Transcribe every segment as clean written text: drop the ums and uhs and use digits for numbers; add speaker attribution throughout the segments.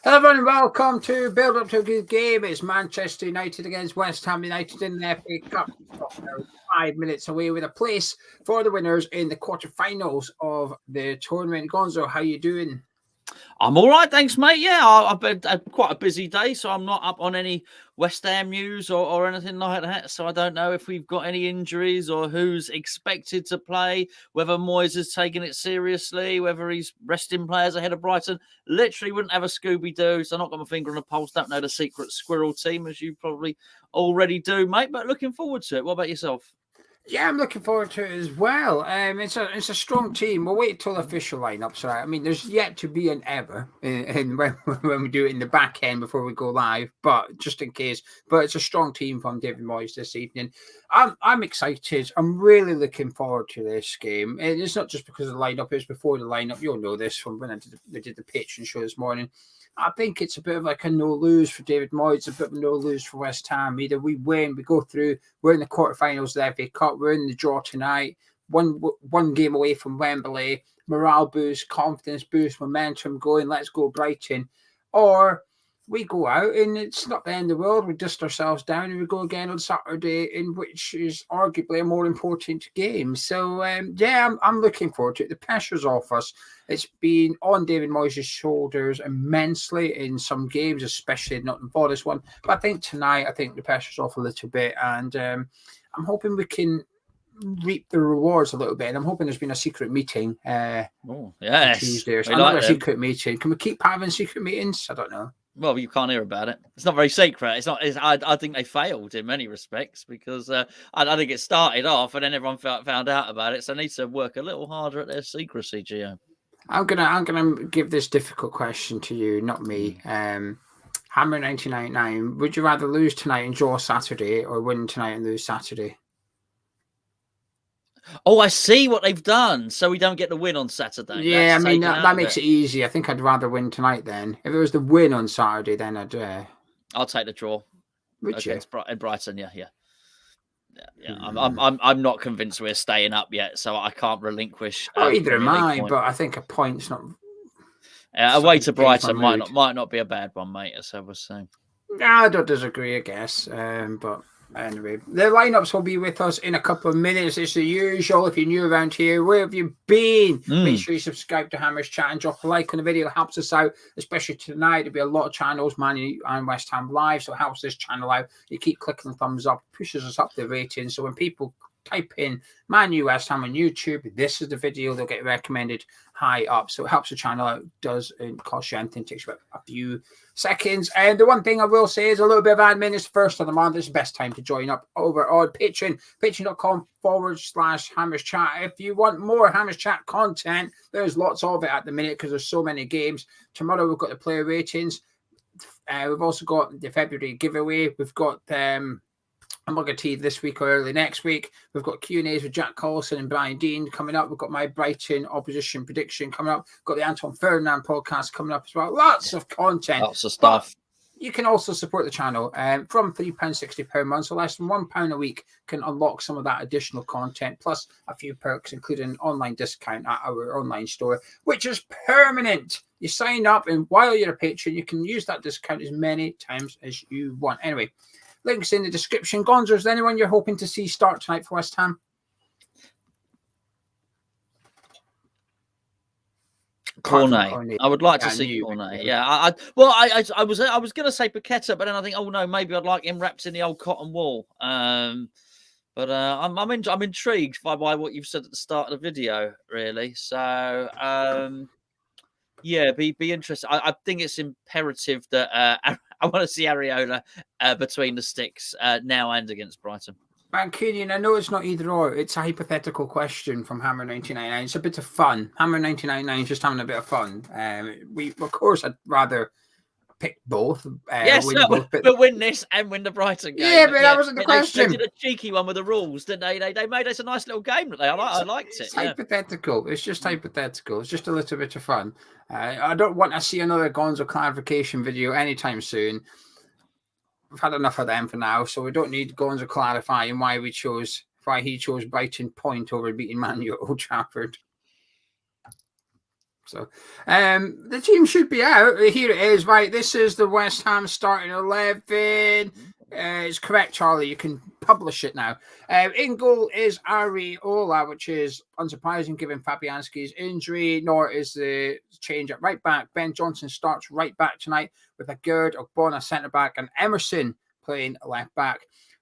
Speaker 1: Hello everyone and welcome to Build Up to a Good Game. It's Manchester United against West Ham United in the FA Cup. 5 minutes away with a place for the winners in the quarterfinals of the tournament. Gonzo, how you doing?
Speaker 2: I'm all right, thanks, mate. Yeah, I've been quite a busy day, so I'm not up on any West Ham news or anything like that. So I don't know if we've got any injuries or who's expected to play, whether Moyes is taking it seriously, whether he's resting players ahead of Brighton. Literally wouldn't have a Scooby-Doo, so I've not got my finger on the pulse. Don't know the secret squirrel team, as you probably already do, mate, but looking forward to it. What about yourself?
Speaker 1: Yeah, I'm looking forward to it as well. It's a strong team. We'll wait till the official lineups are out. I mean, there's yet to be an ever in when we do it in the back end before we go live, but just in case. But it's a strong team from David Moyes this evening. I'm excited. I'm really looking forward to this game. And it's not just because of the lineup; it's before the lineup. You'll know this from when we did the pitch and show this morning. I think it's a bit of like a no-lose for David Moyes, a bit of a no-lose for West Ham. Either we win, we go through, we're in the quarterfinals of the FA Cup, we're in the draw tonight, one game away from Wembley, morale boost, confidence boost, momentum going, let's go Brighton. Or we go out and it's not the end of the world, we dust ourselves down and we go again on Saturday, in which is arguably a more important game. So, I'm looking forward to it. The pressure's off us. It's been on David Moyes' shoulders immensely in some games, especially not in this one. But I think tonight, the pressure's off a little bit, and I'm hoping we can reap the rewards a little bit. And I'm hoping there's been a secret meeting
Speaker 2: Yes.
Speaker 1: on Tuesday or another secret meeting. Can we keep having secret meetings? I don't know.
Speaker 2: Well, you can't hear about it. It's not very secret. It's not. I think they failed in many respects because I think it started off and then everyone found out about it. So they need to work a little harder at their secrecy, Geo.
Speaker 1: I'm gonna give this difficult question to you, not me. Hammer 1999. Would you rather lose tonight and draw Saturday, or win tonight and lose Saturday?
Speaker 2: Oh, I see what they've done. So we don't get the win on Saturday.
Speaker 1: Yeah, I mean that makes it easy. I think I'd rather win tonight then. If it was the win on Saturday, then
Speaker 2: I'll take the draw.
Speaker 1: Against
Speaker 2: Brighton. Yeah. I'm not convinced we're staying up yet, so I can't relinquish.
Speaker 1: Either am I, but I think a point's not.
Speaker 2: Away to Brighton might not be a bad one, mate. As I was saying.
Speaker 1: No, I don't disagree, I guess. But anyway, the lineups will be with us in a couple of minutes. It's the usual. If you're new around here, where have you been? Make sure you subscribe to Hammer's Chat and drop a like on the video. It helps us out, especially tonight. There'll be a lot of channels, Man Utd and West Ham Live, so it helps this channel out. You keep clicking the thumbs up, pushes us up the rating. So when people type in Man Utd West Ham on YouTube, this is the video, they'll get recommended high up. So it helps the channel out. It cost you anything, takes about a few seconds. And the one thing I will say is a little bit of admin. Is first of the month. It's the best time to join up over on Patreon, patreon.com/Hammers Chat. If you want more Hammers Chat content, there's lots of it at the minute because there's so many games. Tomorrow we've got the player ratings. We've also got the February giveaway. We've got Mugger Tea this week or early next week. We've got Q&As with Jack Collison and Brian Dean coming up. We've got my Brighton opposition prediction coming up. We've got the Anton Ferdinand podcast coming up as well. Lots of content.
Speaker 2: Lots of stuff.
Speaker 1: But you can also support the channel from £3.60 per month. So less than £1 a week can unlock some of that additional content, plus a few perks, including an online discount at our online store, which is permanent. You sign up, and while you're a patron, you can use that discount as many times as you want. Anyway, links in the description. Gonzo, is there anyone you're hoping to see start tonight for West Ham?
Speaker 2: Cornet. I would like to see Cornet. Yeah, I was going to say Paqueta, but then I think, oh no, maybe I'd like him wrapped in the old cotton wool. But I'm intrigued by what you've said at the start of the video, really. So yeah, be interesting. I think it's imperative that I want to see Areola between the sticks now and against Brighton.
Speaker 1: Mancunian, I know it's not either or. It's a hypothetical question from Hammer 1999. It's a bit of fun. Hammer 1999 is just having a bit of fun. Of course, I'd rather pick both.
Speaker 2: Yes, but win this and win the Brighton game.
Speaker 1: Yeah, but that wasn't the question.
Speaker 2: They did a cheeky one with the rules, didn't they? They made us a nice little game today. I liked it.
Speaker 1: It's hypothetical. It's just hypothetical. It's just a little bit of fun. I don't want to see another Gonzo clarification video anytime soon. We've had enough of them for now, so we don't need Gonzo clarifying why he chose Brighton point over beating Man Utd at Old Trafford. So the team should be out. Here it is. Right, this is the West Ham starting 11. It's correct, Charlie. You can publish it now. In goal is Areola, which is unsurprising given Fabianski's injury, nor is the change at right back. Ben Johnson starts right back tonight with a Gerd, Ogbonna centre-back, and Emerson playing left back.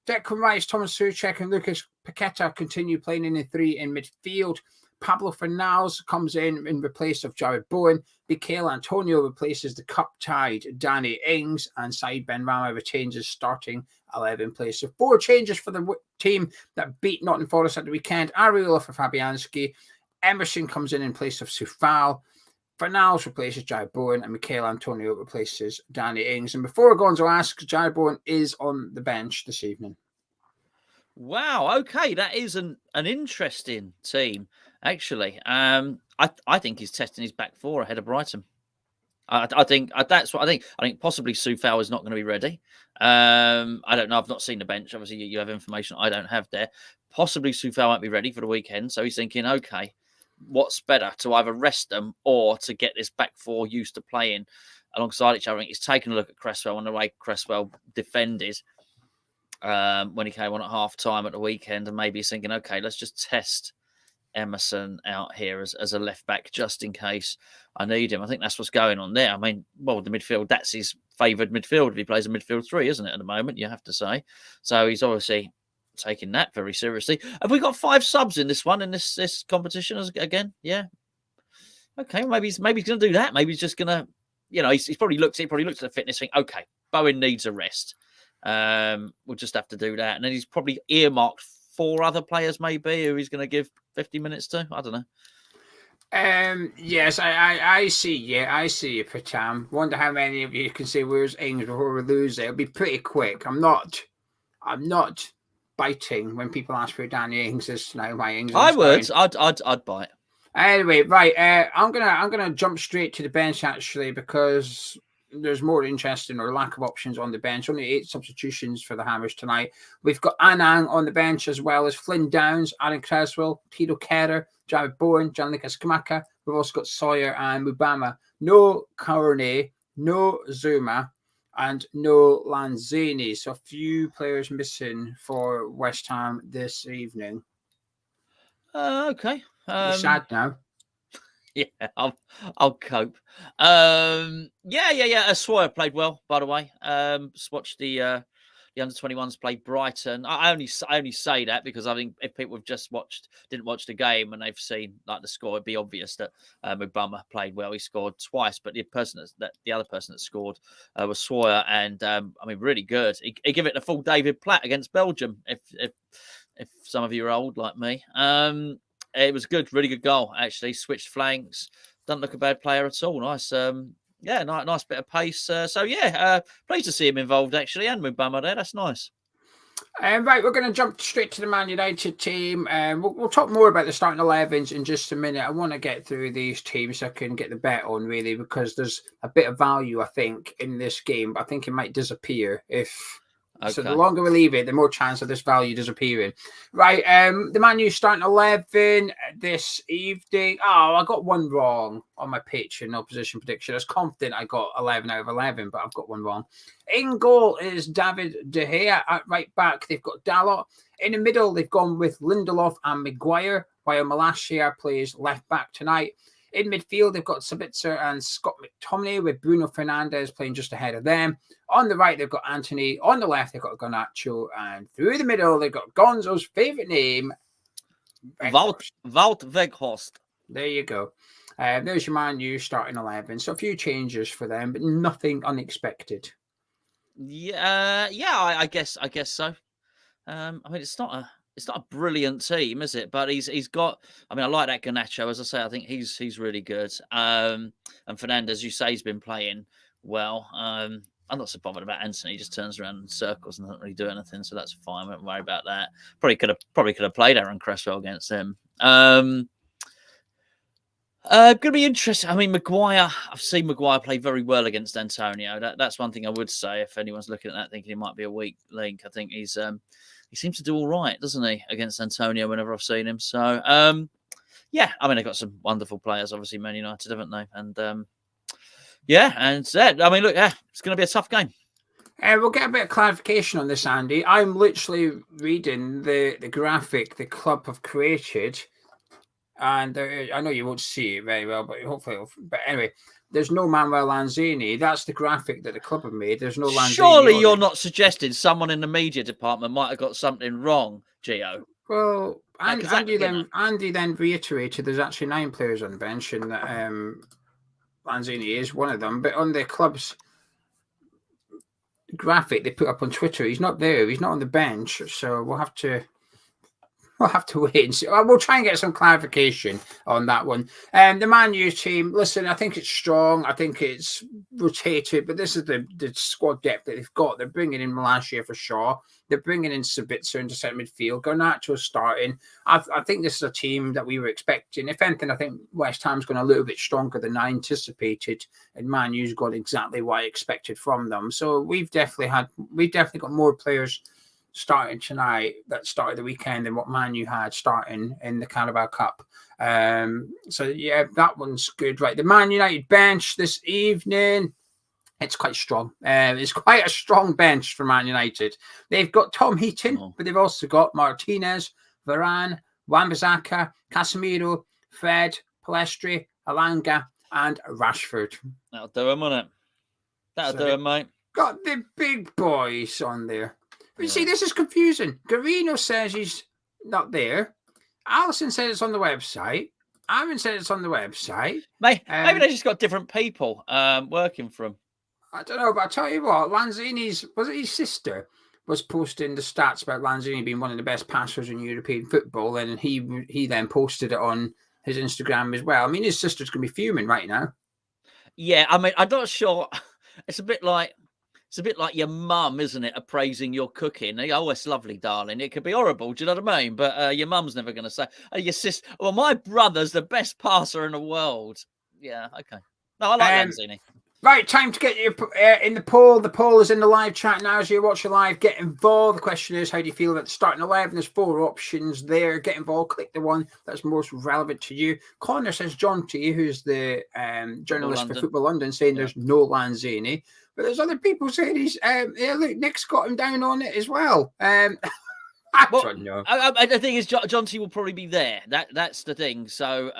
Speaker 1: Declan Rice, Thomas Souček, and Lucas Paqueta continue playing in the 3 in midfield. Pablo Fornals comes in replace of Jared Bowen. Mikel Antonio replaces the cup-tied Danny Ings, and Said Benrahma retains his starting 11 place. So 4 changes for the team that beat Nottingham Forest at the weekend. Areola for Fabianski. Emerson comes in place of Soufal. Fornals replaces Jared Bowen, and Mikel Antonio replaces Danny Ings. And before Gonzo asks, Jared Bowen is on the bench this evening.
Speaker 2: Wow. Okay, that is an interesting team. Actually, I think he's testing his back 4 ahead of Brighton. I think that's what I think. I think possibly Soufal is not going to be ready. I don't know. I've not seen the bench. Obviously, you have information I don't have there. Possibly Soufal won't be ready for the weekend. So he's thinking, okay, what's better, to either rest them or to get this back 4 used to playing alongside each other? I think he's taken a look at Cresswell and the way Cresswell defended when he came on at half time at the weekend, and maybe he's thinking, okay, let's just test Emerson out here as a left back just in case I need him. I think that's what's going on there. I mean, well, the midfield, that's his favoured midfield if he plays a midfield 3, isn't it, at the moment, you have to say. So he's obviously taking that very seriously. Have we got 5 subs in this one, in this competition again? Yeah. Okay, maybe he's going to do that. Maybe he's just going to, he's probably looked at the fitness thing. Okay, Bowen needs a rest. We'll just have to do that. And then he's probably earmarked 4 other players maybe who he's going to give 50 minutes to. I don't know.
Speaker 1: Yes, I see. Yeah, I see you, Pratam. Wonder how many of you can say where's Ings before we lose it. It'll be pretty quick. I'm not biting when people ask for Danny Ings is now my Ings.
Speaker 2: I would. I'd bite.
Speaker 1: Anyway, right. I'm gonna jump straight to the bench actually, because there's more interesting or lack of options on the bench. Only 8 substitutions for the Hammers tonight. We've got Anang on the bench, as well as Flynn Downs, Aaron Creswell, Tito Kerrer, Jared Bowen, Gianluca Scamacca. We've also got Sawyer and Mubama. No Carney, no Zuma, and no Lanzini. So a few players missing for West Ham this evening.
Speaker 2: Okay.
Speaker 1: You're sad now.
Speaker 2: Yeah, I'll cope. Yeah. Sawyer played well, by the way. Watched the under-21s play Brighton. I only say that because I think if people have just didn't watch the game and they've seen like the score, it'd be obvious that Mubama played well. He scored twice, but the other person that scored was Sawyer, and really good. He give it a full David Platt against Belgium. If some of you are old like me. It was good, really good goal, actually. Switched flanks. Doesn't look a bad player at all. Nice. Nice bit of pace. Pleased to see him involved, actually, and Mubama there. That's nice.
Speaker 1: Right, we're going to jump straight to the Man United team. We'll talk more about the starting 11s in just a minute. I want to get through these teams so I can get the bet on, really, because there's a bit of value, I think, in this game. But I think it might disappear if... Okay. So the longer we leave it, the more chance of this value disappearing. Right, the Man U starting 11 this evening. Oh, I got one wrong on my pitch and opposition prediction. I was confident I got 11 out of 11, but I've got one wrong. In goal is David De Gea. At right back, they've got Dalot. In the middle, they've gone with Lindelof and Maguire, while Malacia plays left back tonight. In midfield, they've got Sabitzer and Scott McTominay, with Bruno Fernandes playing just ahead of them. On the right, they've got Anthony. On the left, they've got Garnacho. And through the middle, they've got Gonzo's favourite name,
Speaker 2: Wout Weghorst.
Speaker 1: There you go. There's your Man U starting 11. So a few changes for them, but nothing unexpected.
Speaker 2: Yeah, I guess so. It's not a brilliant team, is it? But he's got. I like that Garnacho. As I say, I think he's really good. And Fernandes, you say, he's been playing well. I'm not so bothered about Anthony. He just turns around in circles and doesn't really do anything, so that's fine. I don't worry about that. Probably could have played Aaron Cresswell against him. Going to be interesting. Maguire. I've seen Maguire play very well against Antonio. That's one thing I would say. If anyone's looking at that, thinking he might be a weak link, I think he seems to do all right, doesn't he, against Antonio whenever I've seen him. So, Yeah, I mean, they've got some wonderful players, obviously, Man United, haven't they? And yeah, and I mean, look, yeah, it's going to be a tough game.
Speaker 1: We'll get a bit of clarification on this, Andy. I'm literally reading the graphic the club have created, and I know you won't see it very well, but hopefully, but anyway, there's no Manuel Lanzini. That's the graphic that the club have made. There's no Lanzini.
Speaker 2: Surely you're not suggesting someone in the media department might have got something wrong, Geo?
Speaker 1: Well, Andy then reiterated there's actually 9 players on the bench, and Lanzini is one of them. But on the club's graphic they put up on Twitter, he's not there. He's not on the bench, so we'll have to wait and see. We'll try and get some clarification on that one. The Man U team, listen, I think it's strong. I think it's rotated, but this is the squad depth that they've got. They're bringing in Malacia for Shaw. They're bringing in Sabitzer into centre midfield. Garnacho's starting. I think this is a team that we were expecting. If anything, I think West Ham's gone a little bit stronger than I anticipated, and Man U's got exactly what I expected from them. So we've definitely got more players starting tonight that started the weekend than what Man U had starting in the Carabao Cup. So yeah, that one's good. Right, the Man United bench this evening, it's quite strong. It's quite a strong bench for Man United. They've got Tom Heaton, but they've also got Martinez, Varane, Wan-Bissaka, Casemiro, Fred, Palestri, Alanga, and Rashford.
Speaker 2: That'll do him, won't it? That'll do him, mate.
Speaker 1: Got the big boys on there. But you see, this is confusing. Garino says he's not there. Allison says it's on the website. Aaron says it's on the website.
Speaker 2: Maybe they just got different people working for them.
Speaker 1: I don't know, but I'll tell you what, Lanzini's, was it his sister, was posting the stats about Lanzini being one of the best passers in European football, and he then posted it on his Instagram as well. I mean, his sister's going to be fuming right now.
Speaker 2: Yeah, I mean, I'm not sure. It's a bit like your mum, isn't it, appraising your cooking? Oh, it's lovely, darling. It could be horrible, do you know what I mean? But your mum's never going to say, your sister, well, my brother's the best passer in the world. Yeah, okay. No, I like Lanzini.
Speaker 1: Right, time to get you in the poll. The poll is in the live chat now. As you watch the live, get involved. The question is, how do you feel about the starting 11? There's 4 options there. Get involved. Click the one that's most relevant to you. Connor says John T, who's the journalist for Football London, saying there's no Lanzini. But there's other people saying he's. Yeah, look, Nick's got him down on it as well. I don't know.
Speaker 2: The thing is, John T will probably be there. That's the thing. So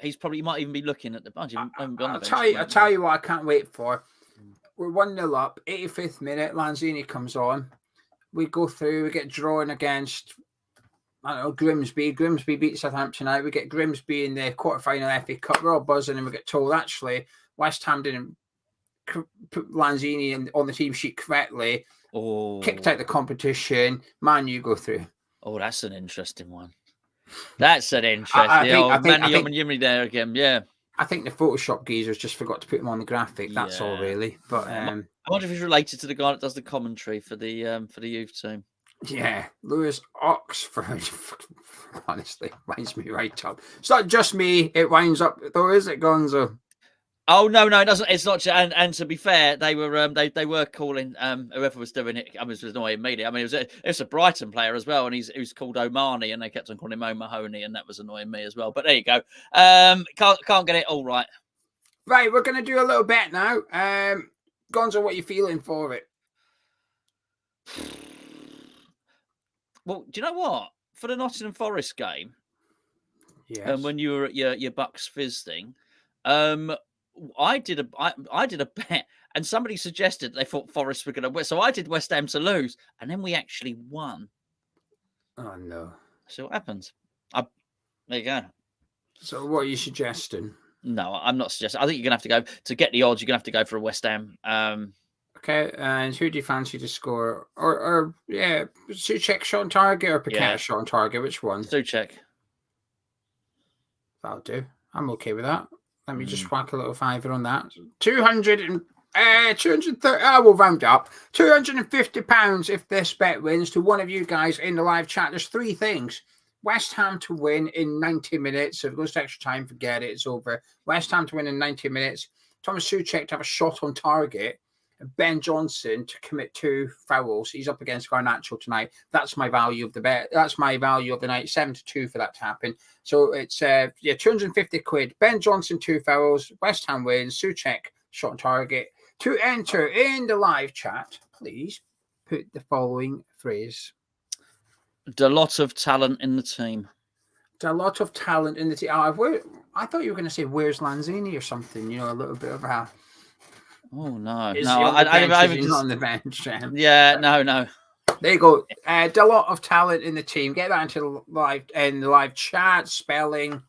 Speaker 2: he might even be looking at the budget.
Speaker 1: I'll tell you what I can't wait for. We're 1-0 up, 85th minute. Lanzini comes on. We go through. We get drawn against, I don't know, Grimsby. Grimsby beats Southampton out. We get Grimsby in the quarterfinal FA Cup. We're all buzzing, and we get told actually West Ham didn't put Lanzini on the team sheet correctly. Kicked out the competition. Man U go through.
Speaker 2: Oh, that's an interesting one. That's an interesting. Manny there again. Yeah.
Speaker 1: I think the Photoshop geezers just forgot to put him on the graphic. That's all really. But
Speaker 2: I wonder if he's related to the guy that does the commentary for the youth team.
Speaker 1: Yeah, Lewis Oxford. Honestly, winds me right up. It's not just me. It winds up though, is it, Gonzo?
Speaker 2: Oh no, it doesn't. It's not. And to be fair, they were calling whoever was doing it. I mean, it was annoying me. I mean, it was a Brighton player as well, and he was called Omani, and they kept on calling him O'Mahony, and that was annoying me as well. But there you go. Can't get it all right.
Speaker 1: Right, we're gonna do a little bet now. Gonzo, what are you feeling for it?
Speaker 2: Well, do you know what? For the Nottingham Forest game,
Speaker 1: yes.
Speaker 2: When you were at your Bucks Fizz thing, I did a bet, and somebody suggested they thought Forest were going to win, so I did West Ham to lose, and then we actually won.
Speaker 1: Oh no!
Speaker 2: So what happens? There you go.
Speaker 1: So what are you suggesting?
Speaker 2: No, I'm not suggesting. I think you're going to have to go to get the odds. You're going to have to go for a West Ham.
Speaker 1: Okay, and who do you fancy to score? Or Souček shot on target or Paqueta shot on target? Which one?
Speaker 2: Souček.
Speaker 1: That'll do. I'm okay with that. Let me just whack a little fiver on that. 230. We'll round up. £250 if this bet wins to one of you guys in the live chat. There's 3 things. West Ham to win in 90 minutes. If it goes to extra time, forget it. It's over. West Ham to win in 90 minutes. Thomas Souček to have a shot on target. Ben Johnson to commit 2 fouls. He's up against Garnacho tonight. That's my value of the bet. That's my value of the night. 7-2 for that to happen. So it's 250 quid. Ben Johnson 2 fouls. West Ham wins. Souček shot on target. To enter in the live chat, please put the following phrase.
Speaker 2: A lot of talent in the team.
Speaker 1: A lot of talent in the team. I thought you were going to say, where's Lanzini or something? You know, a little bit of a...
Speaker 2: Oh, no.
Speaker 1: Is
Speaker 2: no,
Speaker 1: he on the bench?
Speaker 2: I
Speaker 1: Is he not on the bench.
Speaker 2: Yeah, no.
Speaker 1: There you go. A lot of talent in the team. Get that into the live chat. Spelling,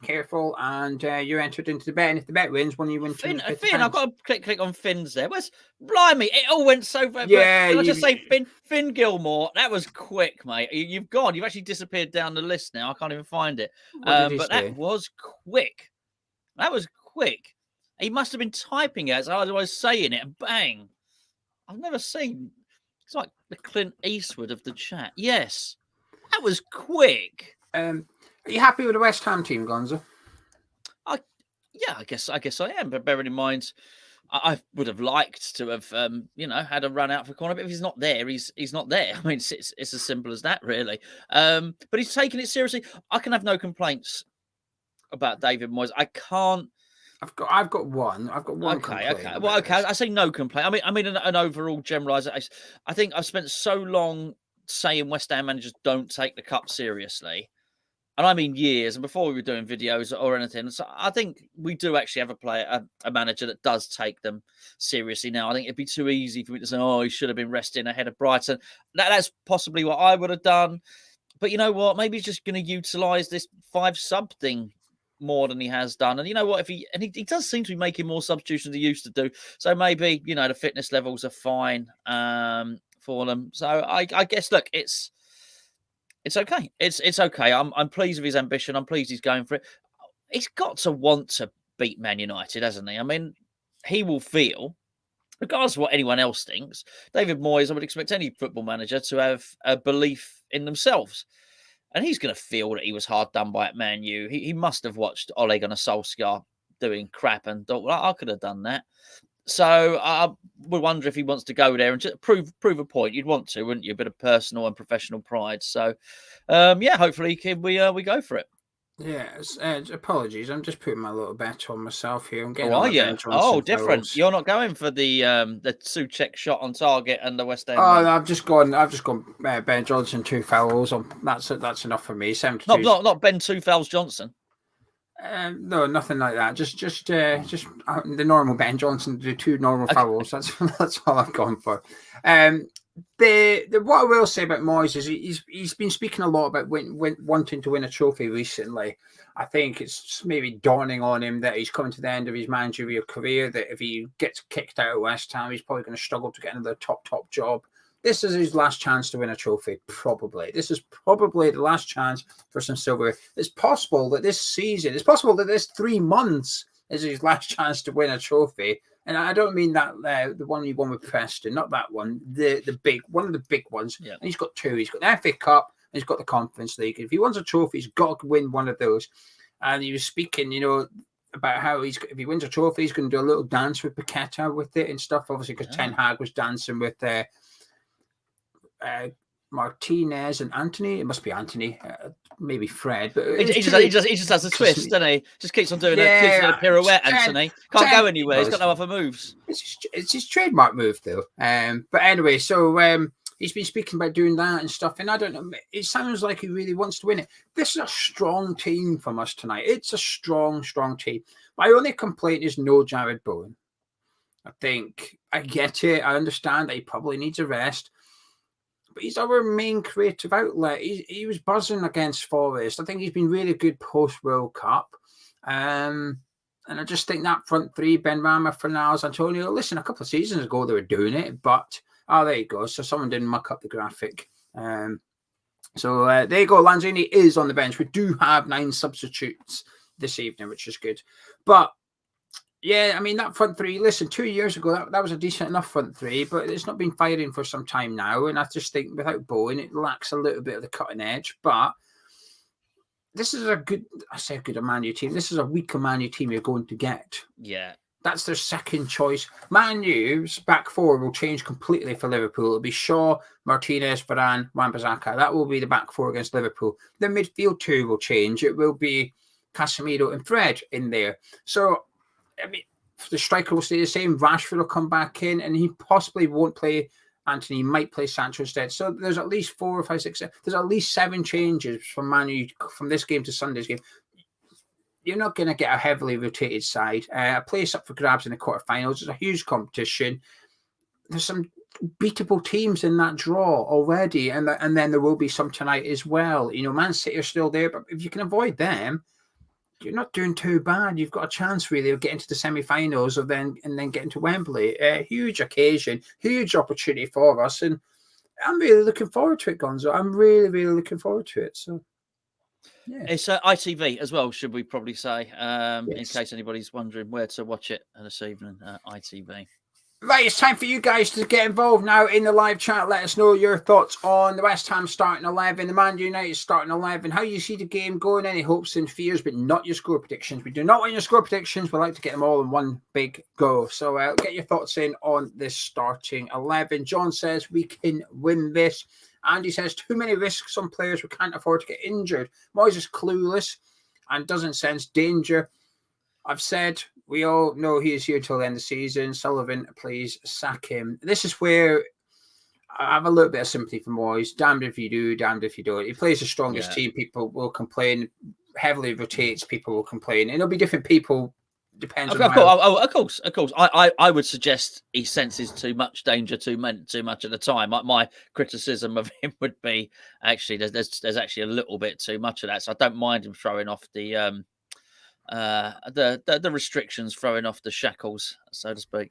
Speaker 1: careful, and you're entered into the bet. And if the bet wins, when you win,
Speaker 2: Finn, I've got to click on Finn's there. Blimey, it all went so fast.
Speaker 1: Yeah,
Speaker 2: Can I just say, Finn Gilmore, that was quick, mate. You've gone. You've actually disappeared down the list now. I can't even find it. But that was quick. That was quick. He must have been typing it as I was saying it, and bang. I've never seen... It's like the Clint Eastwood of the chat. Yes, that was quick.
Speaker 1: Are you happy with the West Ham team, Gonzo?
Speaker 2: I guess I am. But bearing in mind, I would have liked to have, had a run out for corner. But if he's not there, he's not there. I mean, it's as simple as that, really. But he's taking it seriously. I can have no complaints about David Moyes. I can't.
Speaker 1: I've got one. I've got one.
Speaker 2: Okay. Well, okay. I say no complaint. I mean an overall generalisation. I think I've spent so long saying West Ham managers don't take the cup seriously, and I mean years. And before we were doing videos or anything, so I think we do actually have a manager that does take them seriously now. I think it'd be too easy for me to say, "Oh, he should have been resting ahead of Brighton." That's possibly what I would have done. But you know what? Maybe he's just going to utilise this 5-sub thing more than he has done. And you know what, he does seem to be making more substitutions than he used to do, so maybe the fitness levels are fine for them. So I guess, look, it's okay. It's okay. I'm pleased with his ambition. I'm pleased he's going for it. He's got to want to beat Man United, hasn't he? I mean, he will feel, regardless of what anyone else thinks, David Moyes, I would expect any football manager to have a belief in themselves. And he's going to feel that he was hard done by at Man U. He must have watched Ole Gunnar Solskjaer doing crap and thought, well, I could have done that. So I would wonder if he wants to go there and just prove a point. You'd want to, wouldn't you? A bit of personal and professional pride. So, hopefully we go for it.
Speaker 1: Yes, apologies. I'm just putting my little bet on myself here. I'm getting
Speaker 2: different. Fouls. You're not going for the Souček shot on target and the West Ham.
Speaker 1: Oh, no, I've just gone. Ben Johnson 2 fouls. That's enough for me. 7-2.
Speaker 2: Not Ben 2 fouls Johnson.
Speaker 1: No, nothing like that. Just the normal Ben Johnson do 2 normal fouls. That's all I've gone for. What I will say about Moyes is he's been speaking a lot about wanting to win a trophy recently. I think it's maybe dawning on him that he's coming to the end of his managerial career, that if he gets kicked out of West Ham, he's probably going to struggle to get another top job. This is his last chance to win a trophy, probably. This is probably the last chance for some silverware. It's possible that this 3 months is his last chance to win a trophy. And I don't mean that the one he won with Preston, not that one. One of the big ones. Yeah. And he's got 2. He's got the FA Cup and he's got the Conference League. If he wins a trophy, he's got to win one of those. And he was speaking, about how if he wins a trophy, he's going to do a little dance with Paqueta with it and stuff. Obviously, because Ten Hag was dancing with Martinez and Anthony. It must be Anthony. Maybe Fred, but
Speaker 2: he just has a twist, doesn't he? Just keeps on doing a pirouette. Anthony can't go anywhere. He's got no other moves.
Speaker 1: It's his trademark move, though. But anyway, so he's been speaking about doing that and stuff, and I don't know. It sounds like he really wants to win it. This is a strong team from us tonight. It's a strong team. My only complaint is no Jared Bowen. I think I get it. I understand that he probably needs a rest. But he's our main creative outlet. He was buzzing against Forest. I think he's been really good post-World Cup. And I just think that front 3, Benrahma, Fornals, Antonio, listen, a couple of seasons ago they were doing it, but, there you go. So someone didn't muck up the graphic. So there you go. Lanzini is on the bench. We do have 9 substitutes this evening, which is good. But, yeah, I mean, that front 3, listen, 2 years ago, that was a decent enough front 3, but it's not been firing for some time now. And I just think without Bowen, it lacks a little bit of the cutting edge. But this is a Man U team. This is a weaker Man U team you're going to get.
Speaker 2: Yeah.
Speaker 1: That's their second choice. Man U's back four will change completely for Liverpool. It'll be Shaw, Martinez, Varane, Wan-Bissaka. That will be the back four against Liverpool. The midfield two will change. It will be Casemiro and Fred in there. So, I mean, the striker will stay the same. Rashford will come back in, and he possibly won't play Anthony. He might play Sancho instead. So there's at least 4 or 5, 6, 7. There's at least 7 changes from Man U from this game to Sunday's game. You're not going to get a heavily rotated side. A place up for grabs in the quarterfinals. It's a huge competition. There's some beatable teams in that draw already, and then there will be some tonight as well. You know, Man City are still there, but if you can avoid them, you're not doing too bad. You've got a chance really of getting to the semi-finals and then getting to Wembley. A huge occasion, huge opportunity for us, and I'm really looking forward to it, Gonzo. I'm really, really looking forward to it. So. Yeah.
Speaker 2: It's ITV as well, should we probably say,
Speaker 1: Yes.
Speaker 2: in case anybody's wondering where to watch it this evening, ITV.
Speaker 1: Right, it's time for you guys to get involved now in the live chat. Let us know your thoughts on the West Ham starting 11, the Man United starting 11, how you see the game going, any hopes and fears, but not your score predictions. We do not want your score predictions. We like to get them all in one big go. So get your thoughts in on this starting 11. John says we can win this. Andy says too many risks on players who can't afford to get injured. Moyes is clueless and doesn't sense danger. I've said we all know he is here till the end of the season. Sullivan, please sack him. This is where I have a little bit of sympathy for Moyes. Damned if you do, damned if you don't. He plays the strongest team. People will complain. Heavily rotates. People will complain. And it'll be different people. Depends on
Speaker 2: of course. I would suggest he senses too much danger too much at the time. My criticism of him would be actually there's actually a little bit too much of that. So I don't mind him throwing off the restrictions, throwing off the shackles, so to speak.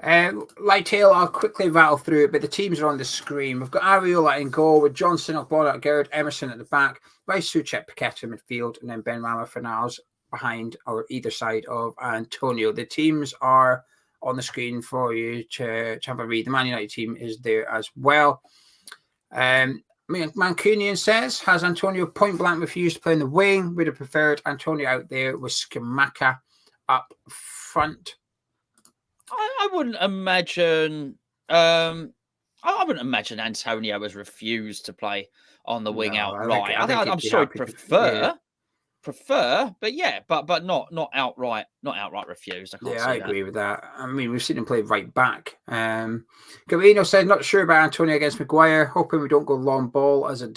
Speaker 1: Lightail, I'll quickly rattle through it, but the teams are on the screen. We've got Areola in goal with Johnson, Ogbonna, Gerrard, Emerson at the back, Rice, Souček, Paqueta in midfield, and then Ben Rama Fornals behind or either side of Antonio. The teams are on the screen for you to have a read. The Man United team is there as well. Mancunian says, has Antonio point blank refused to play in the wing? Would have preferred Antonio out there with Skamaka up front.
Speaker 2: I wouldn't imagine. I wouldn't imagine Antonio has refused to play on the wing outright. I'm sure he'd prefer, but not outright refused.
Speaker 1: I agree with that. I mean, we've seen him play right back. Gavino says not sure about Antonio against Maguire, hoping we don't go long ball as it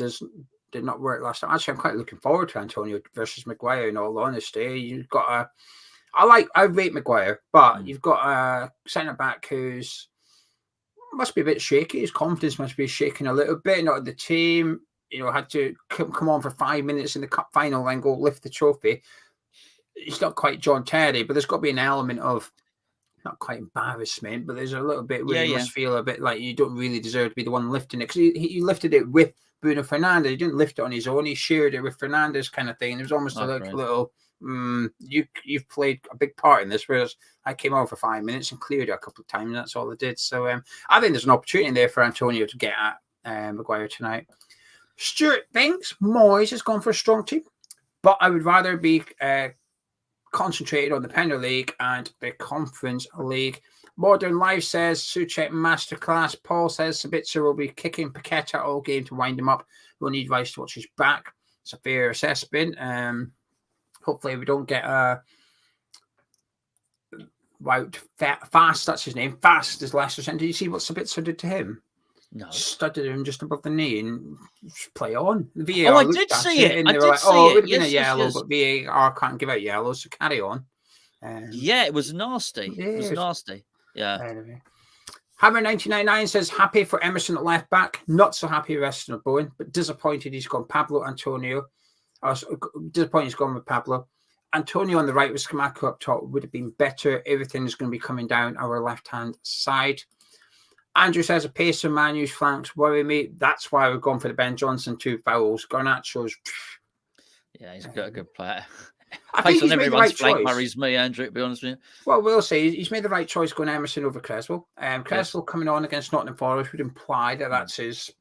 Speaker 1: did not work last time. Actually, I'm quite looking forward to Antonio versus Maguire. In all honesty, you've got I rate Maguire, but you've got a centre back who's must be a bit shaky. His confidence must be shaking a little bit. Not the team. Had to come on for 5 minutes in the cup final and go lift the trophy. It's not quite John Terry, but there's got to be an element of not quite embarrassment, but there's a little bit where you must feel a bit like you don't really deserve to be the one lifting it, because he lifted it with Bruno Fernandes. He didn't lift it on his own. He shared it with Fernandes, kind of thing. It was almost a little. You've played a big part in this, whereas I came on for 5 minutes and cleared it a couple of times. And that's all I did. So I think there's an opportunity there for Antonio to get at Maguire tonight. Stuart thinks Moyes has gone for a strong team, but I would rather be concentrated on the Premier League and the Conference League. Modern Life says Souček masterclass. Paul says Sabitzer will be kicking Paqueta all game to wind him up. We'll need Rice to watch his back. It's a fair assessment. Hopefully we don't get Fast. That's his name. Fast is Leicester Centre. Did you see what Sabitzer did to him?
Speaker 2: No.
Speaker 1: Studded him just above the knee and play on. The VAR
Speaker 2: I did see it.
Speaker 1: And they were like, it would have been a yellow, but VAR can't give out yellows, so carry on.
Speaker 2: It was nasty. It was nasty. Yeah.
Speaker 1: Anyway. Hammer999 says, happy for Emerson at left back. Not so happy with Weston of Bowen, but disappointed he's gone Pablo Antonio. Disappointed he's gone with Pablo. Antonio on the right with Skamaka up top would have been better. Everything's going to be coming down our left-hand side. Andrew says, a pace of Man U's flanks worry me. That's why we've gone for the Ben Johnson 2 fouls. Garnacho's...
Speaker 2: Yeah, he's got a good player.
Speaker 1: I think he's made the right choice.
Speaker 2: Worries me, Andrew, to be honest with you.
Speaker 1: Well, we'll say he's made the right choice going Emerson over Creswell. Creswell coming on against Nottingham Forest would imply that that's his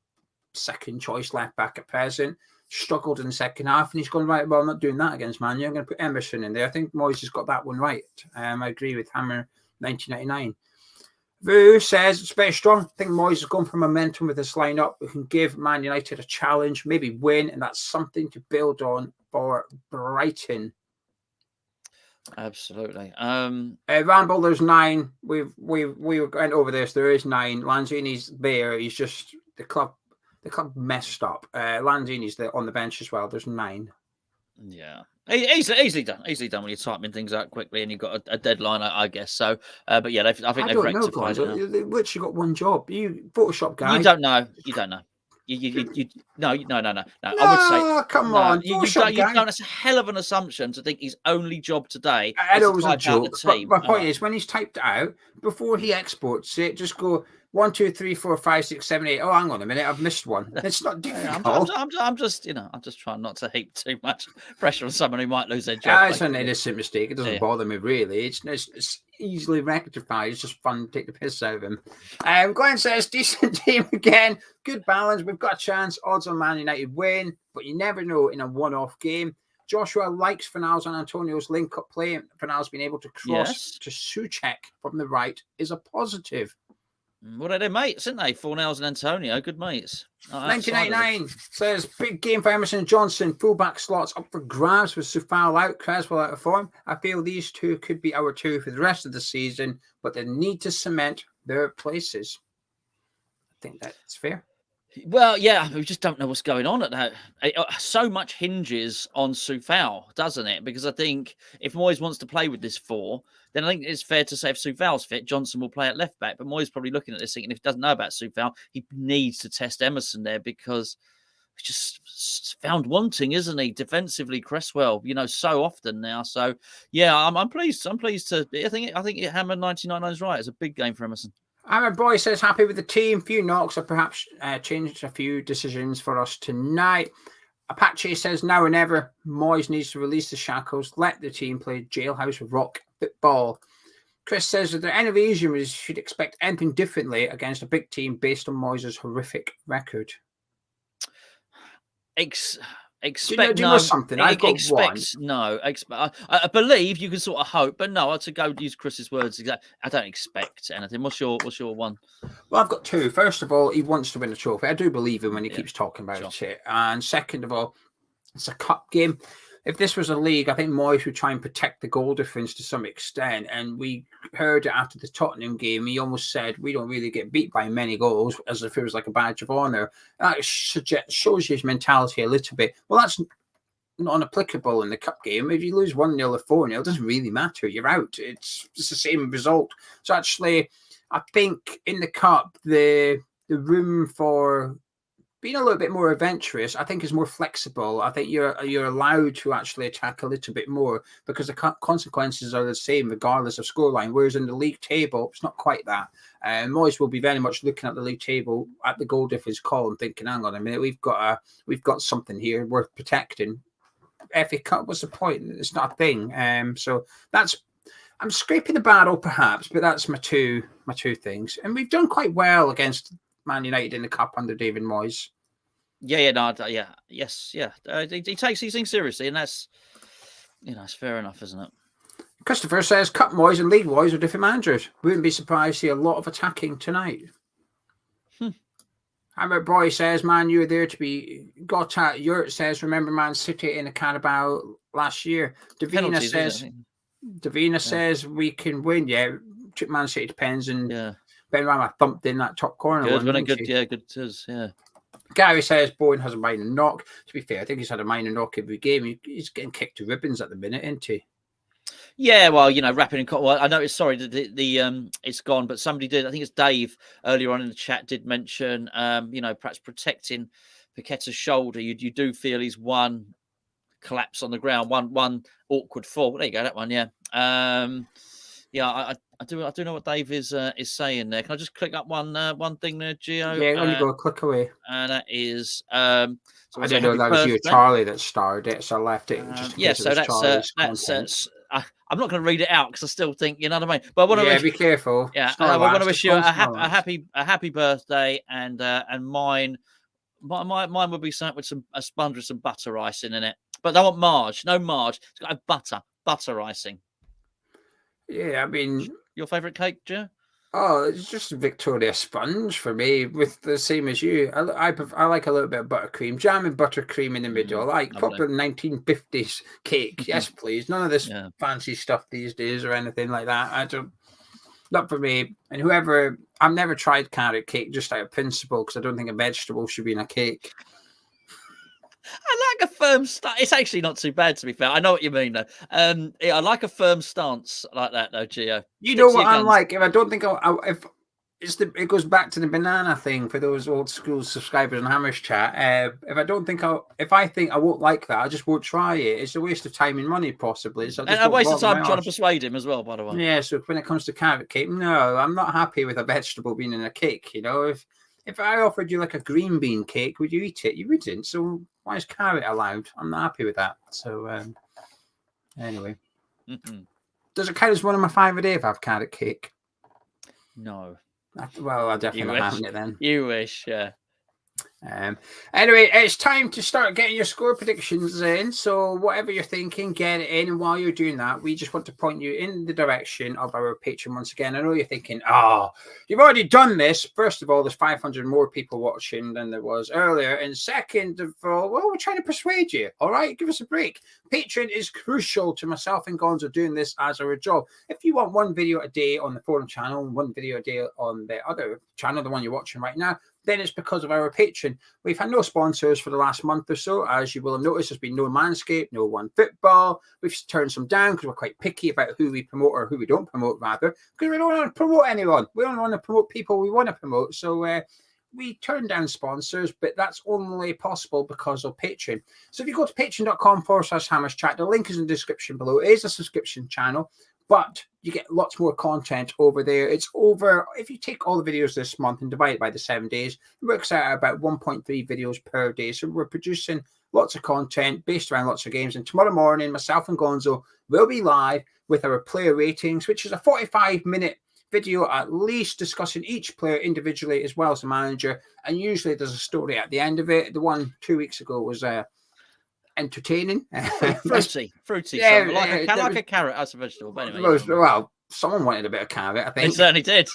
Speaker 1: second choice left back at present. struggled in the second half, and he's gone, right, well, I'm not doing that against Man U. I'm going to put Emerson in there. I think Moyes has got that one right. I agree with Hammer 1999. Vu says it's very strong. I think Moyes has gone for momentum with this lineup. We can give Man United a challenge, maybe win, and that's something to build on for Brighton.
Speaker 2: Absolutely.
Speaker 1: Ramble, there's 9. We went over this. There is 9. Lanzini's there. He's just the club messed up. Lanzini's there on the bench as well. There's 9.
Speaker 2: Yeah, easily done. Easily done when you're typing things out quickly and you've got a deadline, I guess. So, but yeah, I think they've rectified it now.
Speaker 1: They've literally got one job. You Photoshop guy.
Speaker 2: You don't know. You don't know. No. I would say,
Speaker 1: come on.
Speaker 2: You don't. That's a hell of an assumption to think his only job today.
Speaker 1: I know it was a joke.
Speaker 2: But
Speaker 1: my point is, when he's typed it out, before he exports it, just go 1, 2, 3, 4, 5, 6, 7, 8. Oh, hang on a minute, I've missed one. It's not difficult.
Speaker 2: I'm just trying not to heap too much pressure on someone who might lose their job.
Speaker 1: It's an innocent mistake. It doesn't bother me really. It's easily rectified. It's just fun to take the piss out of him. Glenn says, decent team again. Good balance. We've got a chance. Odds on Man United win, but you never know in a one-off game. Joshua likes Fornals and Antonio's link-up play. Fornals being able to cross to Souček from the right is a positive.
Speaker 2: Well, they're mates, aren't they? Fornals and Antonio, good mates.
Speaker 1: 1999 says, big game for Emerson and Johnson. Fullback slots up for grabs with Soufal out, Creswell out of form. I feel these two could be our two for the rest of the season, but they need to cement their places. I think that's fair.
Speaker 2: Well, yeah, we just don't know what's going on at that. So much hinges on Soufal, doesn't it? Because I think if Moyes wants to play with this 4, then I think it's fair to say if Soufal's fit, Johnson will play at left back. But Moyes probably looking at this thinking if he doesn't know about Soufal, he needs to test Emerson there because he's just found wanting, isn't he? Defensively, Cresswell, so often now. So yeah, I'm pleased. I'm pleased to. I think Hammer 99 is right. It's a big game for Emerson.
Speaker 1: Our boy says happy with the team. Few knocks have perhaps changed a few decisions for us tonight. Apache says now or never. Moyes needs to release the shackles. Let the team play jailhouse rock football. Chris says, are there any reason we should expect anything differently against a big team based on Moyes' horrific record?
Speaker 2: Expect
Speaker 1: do you know something? I've got one.
Speaker 2: No, I believe you can sort of hope, but no. To go use Chris's words, exactly. I don't expect anything. What's your one?
Speaker 1: Well, I've got 2. First of all, he wants to win a trophy. I do believe him when he keeps talking about it. And second of all, it's a cup game. If this was a league, I think Moyes would try and protect the goal difference to some extent. And we heard it after the Tottenham game. He almost said, we don't really get beat by many goals, as if it was like a badge of honour. That shows his mentality a little bit. Well, that's not applicable in the cup game. If you lose 1-0 or 4-0, it doesn't really matter. You're out. It's the same result. So actually, I think in the cup, the room for being a little bit more adventurous, I think, is more flexible. I think you're allowed to actually attack a little bit more because the consequences are the same regardless of scoreline. Whereas in the league table, it's not quite that. Moyes will be very much looking at the league table at the goal difference column, thinking, "Hang on a minute, we've got something here worth protecting." FA Cup, what's the point? It's not a thing. So I'm scraping the barrel perhaps, but that's my two things. And we've done quite well against Man United in the cup under David Moyes.
Speaker 2: He takes these things seriously, and that's it's fair enough, isn't it?
Speaker 1: Christopher says cup Moyes and league Moyes are different managers. Wouldn't be surprised to see a lot of attacking tonight. Hammer Boy says Man U are there to be got at. Yurt says remember Man City in the Carabao last year. Davina says we can win. Yeah, Man City depends and Benrahma thumped in that top corner.
Speaker 2: Good. Yeah.
Speaker 1: Gary says Bowen has a minor knock. To be fair, I think he's had a minor knock every game. He's getting kicked to ribbons at the minute, isn't he?
Speaker 2: Yeah, well, wrapping in cotton. Well, I noticed. Sorry, the it's gone, but somebody did. I think it's Dave earlier on in the chat did mention, perhaps protecting Paqueta's shoulder. You do feel he's one collapse on the ground, one awkward fall. There you go, that one. Yeah. I do know what Dave is saying there. Can I just click up one thing there, Geo?
Speaker 1: Yeah, only go a click away.
Speaker 2: And that is
Speaker 1: I didn't know that was you, Charlie, that starred it, so I left it.
Speaker 2: So that's I'm not going to read it out because I still think you know what I mean. But
Speaker 1: be careful.
Speaker 2: Yeah, I want to wish you a happy birthday, and mine Mine would be something with a sponge with some butter icing in it. But they want Marge. No Marge. It's got to have butter icing.
Speaker 1: Yeah, I mean,
Speaker 2: your favourite cake, Geo?
Speaker 1: Oh, it's just Victoria sponge for me, with the same as you. I like a little bit of buttercream, jam and buttercream in the middle, like proper 1950s cake. Yes, please. None of this fancy stuff these days or anything like that. I don't. Not for me. And I've never tried carrot cake just out of principle, because I don't think a vegetable should be in a cake.
Speaker 2: I like a firm stance. It's actually not too bad, to be fair. I know what you mean, though. I like a firm stance like that, though, Geo.
Speaker 1: You know what I'm like? If I don't think it goes back to the banana thing for those old school subscribers on Hammers Chat. If I think I won't like that, I just won't try it. It's a waste of time and money, possibly. So
Speaker 2: and a waste of time trying to persuade him as well, by the way.
Speaker 1: Yeah. So when it comes to carrot cake, no, I'm not happy with a vegetable being in a cake. You know, if I offered you like a green bean cake, would you eat it? You wouldn't. So why is carrot allowed? I'm not happy with that. So anyway, does it count as one of my 5 a day if I have carrot cake?
Speaker 2: No.
Speaker 1: Well, I definitely not having it then.
Speaker 2: You wish, yeah.
Speaker 1: Anyway, it's time to start getting your score predictions in. So whatever you're thinking, get it in. And while you're doing that, we just want to point you in the direction of our Patreon once again. I know you're thinking, you've already done this. First of all, there's 500 more people watching than there was earlier. And second of all, well, we're trying to persuade you. All right, give us a break. Patreon is crucial to myself and Gonzo doing this as our job. If you want one video a day on the forum channel and one video a day on the other channel, the one you're watching right now, then it's because of our Patreon. We've had no sponsors for the last month or so. As you will have noticed, there's been no Manscaped, no One Football. We've turned some down because we're quite picky about who we promote, or who we don't promote, rather, because we don't want to promote anyone. We don't want to promote people we want to promote. So we turn down sponsors, but that's only possible because of Patreon. So if you go to patreon.com/Hammers Chat, the link is in the description below. It is a subscription channel, but you get lots more content over there. It's over, if you take all the videos this month and divide it by the 7 days, it works out at about 1.3 videos per day. So we're producing lots of content based around lots of games. And tomorrow morning, myself and Gonzo will be live with our player ratings, which is a 45-minute video at least, discussing each player individually as well as the manager. And usually there's a story at the end of it. The one 2 weeks ago was entertaining.
Speaker 2: Fruity. Yeah, like a carrot as a vegetable. But anyway,
Speaker 1: well, someone wanted a bit of carrot, I think.
Speaker 2: They certainly did.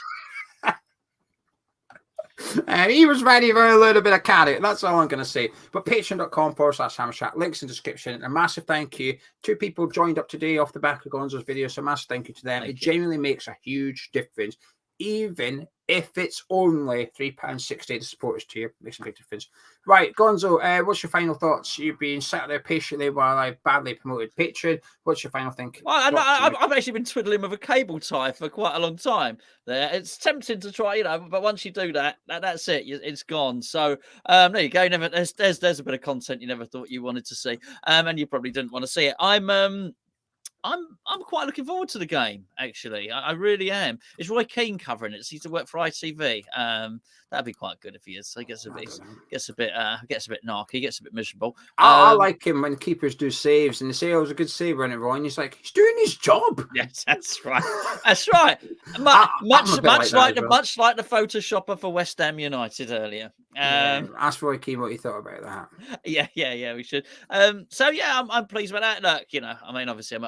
Speaker 1: And he was ready for a little bit of carrot. That's all I'm going to say. But patreon.com/Hammers Chat, links in the description. A massive thank you. 2 people joined up today off the back of Gonzo's video, so massive thank you to them. It genuinely makes a huge difference. Even if it's only £3.60 to support us tier, makes a big difference. Right, Gonzo, what's your final thoughts? You've been sat there patiently while I badly promoted Patreon. What's your final thing?
Speaker 2: Well, I've actually been twiddling with a cable tie for quite a long time. There, it's tempting to try, but once you do that, that's it. It's gone. So there you go. There's a bit of content you never thought you wanted to see, and you probably didn't want to see it. I'm quite looking forward to the game, actually. I really am. Is Roy Keane covering it? Does he used to work for ITV? That'd be quite good if he is. So he gets a bit narky, gets a bit miserable.
Speaker 1: I like him when keepers do saves and they say, "Oh, it was a good save, running Roy," and he's like, "He's doing his job."
Speaker 2: Yes, that's right. That's right. Much like the Photoshopper for West Ham United earlier.
Speaker 1: Ask Roy Keane what he thought about that.
Speaker 2: Yeah, we should. So yeah, I'm pleased with that. Look, I mean, obviously,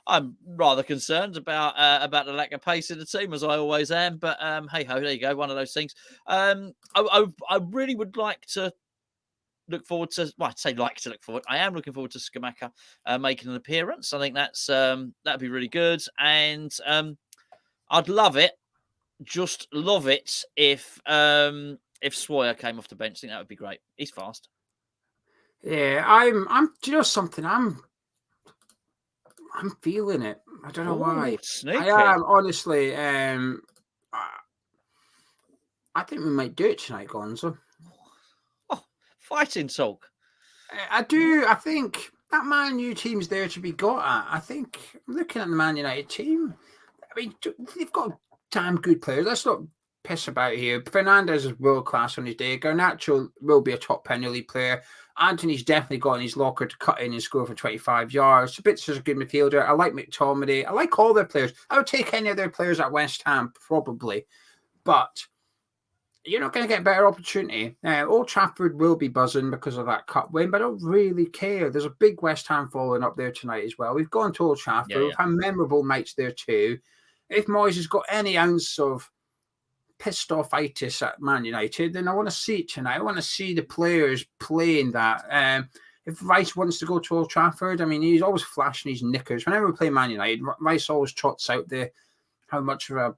Speaker 2: I'm rather concerned about the lack of pace in the team, as I always am. But hey ho, there you go, one of those things. I really would like to look forward to. Well, I'd say like to look forward. I am looking forward to Skamaka making an appearance. I think that'd be really good, and I'd love it. Just love it if Sawyer came off the bench. I think that would be great. He's fast.
Speaker 1: Yeah, I'm. Do you know something? I'm feeling it. I don't know why.
Speaker 2: Sneaky.
Speaker 1: I am, honestly. I think we might do it tonight, Gonzo.
Speaker 2: Oh, fighting talk.
Speaker 1: I do. I think that Man U team's there to be got at. I think, looking at the Man United team, I mean, they've got damn good players. Let's not piss about here. Fernandes is world class on his day. Garnacho will be a top Premier League player. Anthony's definitely got in his locker to cut in and score for 25 yards. Sabitzer's a good midfielder. I like McTominay. I like all their players. I would take any of their players at West Ham, probably. But you're not going to get a better opportunity. Old Trafford will be buzzing because of that cup win, but I don't really care. There's a big West Ham following up there tonight as well. We've gone to Old Trafford. We've had memorable nights there too. If Moyes has got any ounce of pissed off-itis at Man United, then I want to see it tonight. I want to see the players playing that. If Rice wants to go to Old Trafford, I mean, he's always flashing his knickers. Whenever we play Man United, Rice always trots out there how much of a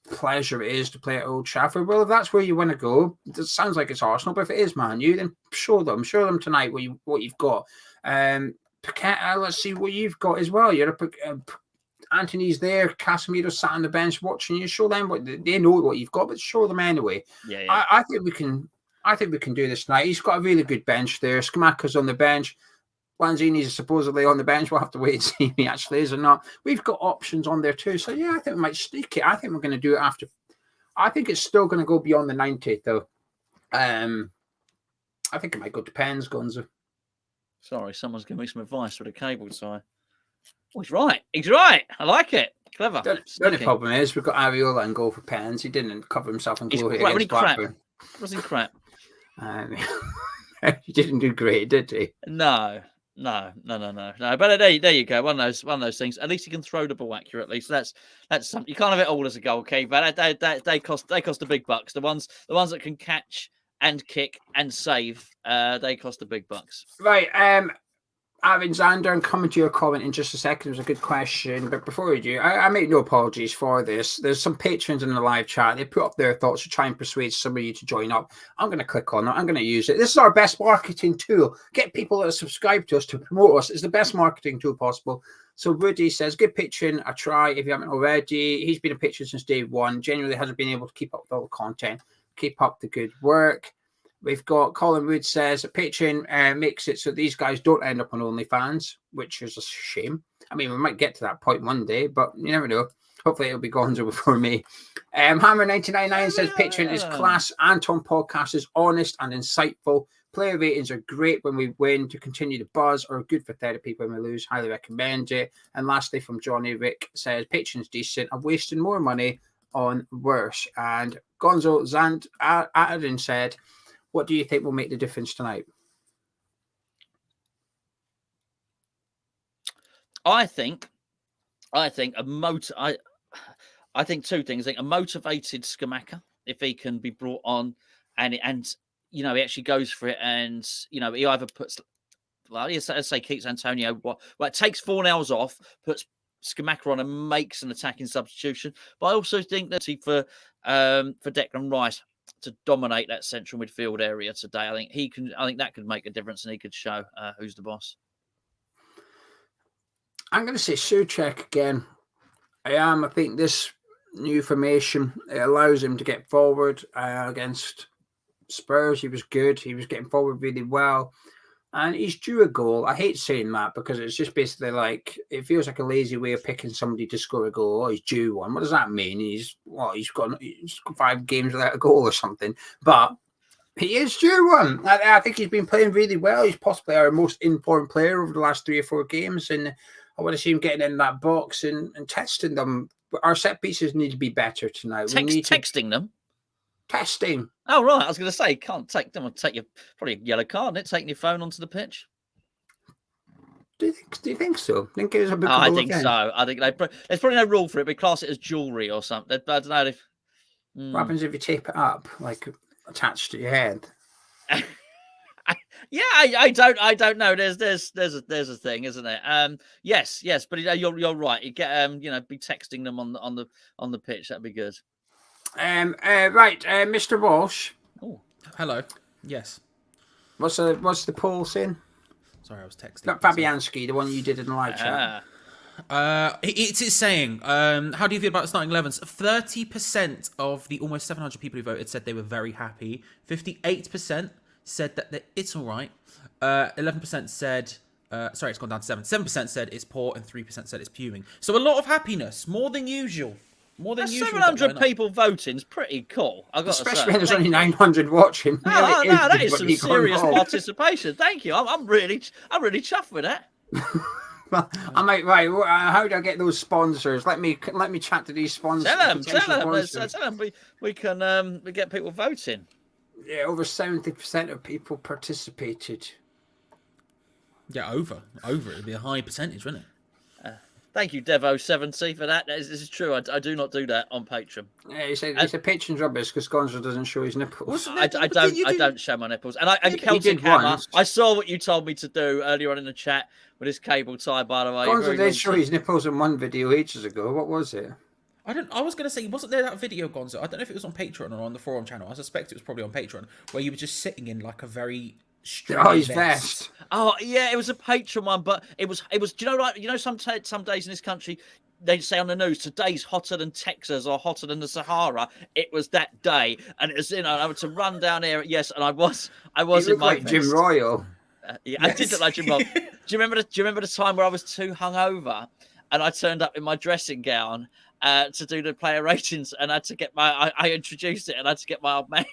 Speaker 1: pleasure it is to play at Old Trafford. Well, if that's where you want to go, it sounds like it's Arsenal, but if it is Man U, then show them tonight what you've got. Paqueta, let's see what you've got as well. You're Anthony's there, Casemiro sat on the bench watching you. Show them what they know what you've got, but show them anyway. I think we can do this tonight. He's got a really good bench there. Scamacca's on the bench. Lanzini's supposedly on the bench. We'll have to wait and see if he actually is or not. We've got options on there too. So, yeah, I think we might sneak it. I think we're going to do it after. I think it's still going to go beyond the 90th, though. I think it might go to pens, Gonzo.
Speaker 2: Sorry, someone's giving me some advice for the cable tie. Oh, he's right. He's right. I like it. Clever.
Speaker 1: The only problem is we've got Areola and go for pens. He didn't cover himself in glory against Blackburn.
Speaker 2: Wasn't crap.
Speaker 1: He didn't do great, did he?
Speaker 2: No. But there you go. One of those things. At least he can throw the ball accurately. So that's something. You can't have it all as a goalkeeper. They cost the big bucks. The ones that can catch and kick and save, they cost the big bucks.
Speaker 1: Right. Aaron Zander, and coming to your comment in just a second. It was a good question, but before we do, I make no apologies for this. There's some patrons in the live chat. They put up their thoughts to try and persuade some of you to join up. I'm going to click on it. I'm going to use it. This is our best marketing tool. Get people that subscribe to us to promote us. It's the best marketing tool possible. So Rudy says, give Patreon a try if you haven't already. He's been a patron since day one. Genuinely hasn't been able to keep up with all the content. Keep up the good work. We've got Colin Wood says Patreon makes it so these guys don't end up on OnlyFans, which is a shame. I mean, we might get to that point one day, but you never know. Hopefully it'll be Gonzo before me. Hammer999 says Patreon is class. Anton podcast is honest and insightful. Player ratings are great when we win to continue the buzz, or good for therapy when we lose. Highly recommend it. And lastly, from Johnny Rick says Patreon's decent. I'm wasting more money on worse. And Gonzo Adden said, what do you think will make the difference tonight?
Speaker 2: I think I think two things. I think a motivated Scamacca, if he can be brought on and you know, he actually goes for it, and you know, he either puts, well, let's say keeps Antonio, it takes 4 hours off, puts Scamacca on and makes an attacking substitution. But I also think that for Declan Rice to dominate that central midfield area today, I think that could make a difference, and he could show who's the boss.
Speaker 1: I'm going to say Souček again. I think this new formation, it allows him to get forward against Spurs. He was good. He was getting forward really well. And he's due a goal. I hate saying that because it's just basically like, it feels like a lazy way of picking somebody to score a goal. Oh, he's due one. What does that mean? He's got 5 games without a goal or something. But he is due one. I think he's been playing really well. He's possibly our most informed player over the last 3 or 4 games. And I want to see him getting in that box and testing them. But our set pieces need to be better tonight.
Speaker 2: Texting them?
Speaker 1: Testing.
Speaker 2: Oh, right. I was going to say, can't take them. I'll take you probably a yellow card, isn't it? Taking your phone onto the pitch.
Speaker 1: Do you think so? I think it was a bit.
Speaker 2: I think so. I think there's probably no rule for it. But class it as jewellery or something. I don't know if.
Speaker 1: What happens if you tape it up, like attached to your head?
Speaker 2: Yeah, I don't know. There's a thing, isn't there? Yes, but you're right. You get be texting them on the pitch. That'd be good.
Speaker 1: Right, Mr. Walsh.
Speaker 3: Oh, hello. Yes.
Speaker 1: What's the poll saying?
Speaker 3: Sorry, I was texting.
Speaker 1: Not Fabianski, the one you did in the live chat.
Speaker 3: It is saying, how do you feel about the starting 11s? 30% of the almost 700 people who voted said they were very happy. 58% said that it's all right. 11% said, sorry, it's gone down to 7. 7% said it's poor, and 3% said it's fuming. So a lot of happiness, more than usual. More than usual.
Speaker 2: 700 people voting is pretty cool.
Speaker 1: Especially when there's only 900 watching.
Speaker 2: No, that is some serious participation. Thank you. I'm really chuffed with that.
Speaker 1: Well, I'm like, right, how do I get those sponsors? Let me chat to these sponsors.
Speaker 2: Tell them.
Speaker 1: Sponsors.
Speaker 2: Tell them. We can we get people voting.
Speaker 1: Yeah, over 70% of people participated.
Speaker 3: Yeah, over. It'd be a high percentage, wouldn't it?
Speaker 2: Thank you, Devo70, for that. This is true. I do not do that on Patreon.
Speaker 1: Yeah, he said it's a patron's rubbish because Gonzo doesn't show his nipples.
Speaker 2: I don't show my nipples. And Celtic
Speaker 1: did
Speaker 2: Hammer,
Speaker 1: once.
Speaker 2: I saw what you told me to do earlier on in the chat with his cable tie, by the way.
Speaker 1: Gonzo did show his nipples in one video ages ago. What was it?
Speaker 3: I was going to say, wasn't there that video, Gonzo? I don't know if it was on Patreon or on the forum channel. I suspect it was probably on Patreon, where you were just sitting in like a very
Speaker 1: his vest.
Speaker 2: Oh yeah, it was a Patreon one, but it was. Do you know, like, some days in this country they say on the news, today's hotter than Texas or hotter than the Sahara. It was that day, and it was, I was to run down here. Yes, and I was in my
Speaker 1: like Jim Royal.
Speaker 2: Yeah, yes. I did look like Jim Royal. Do you remember the time where I was too hungover and I turned up in my dressing gown to do the player ratings, and I had to get I introduced it, and I had to get my old man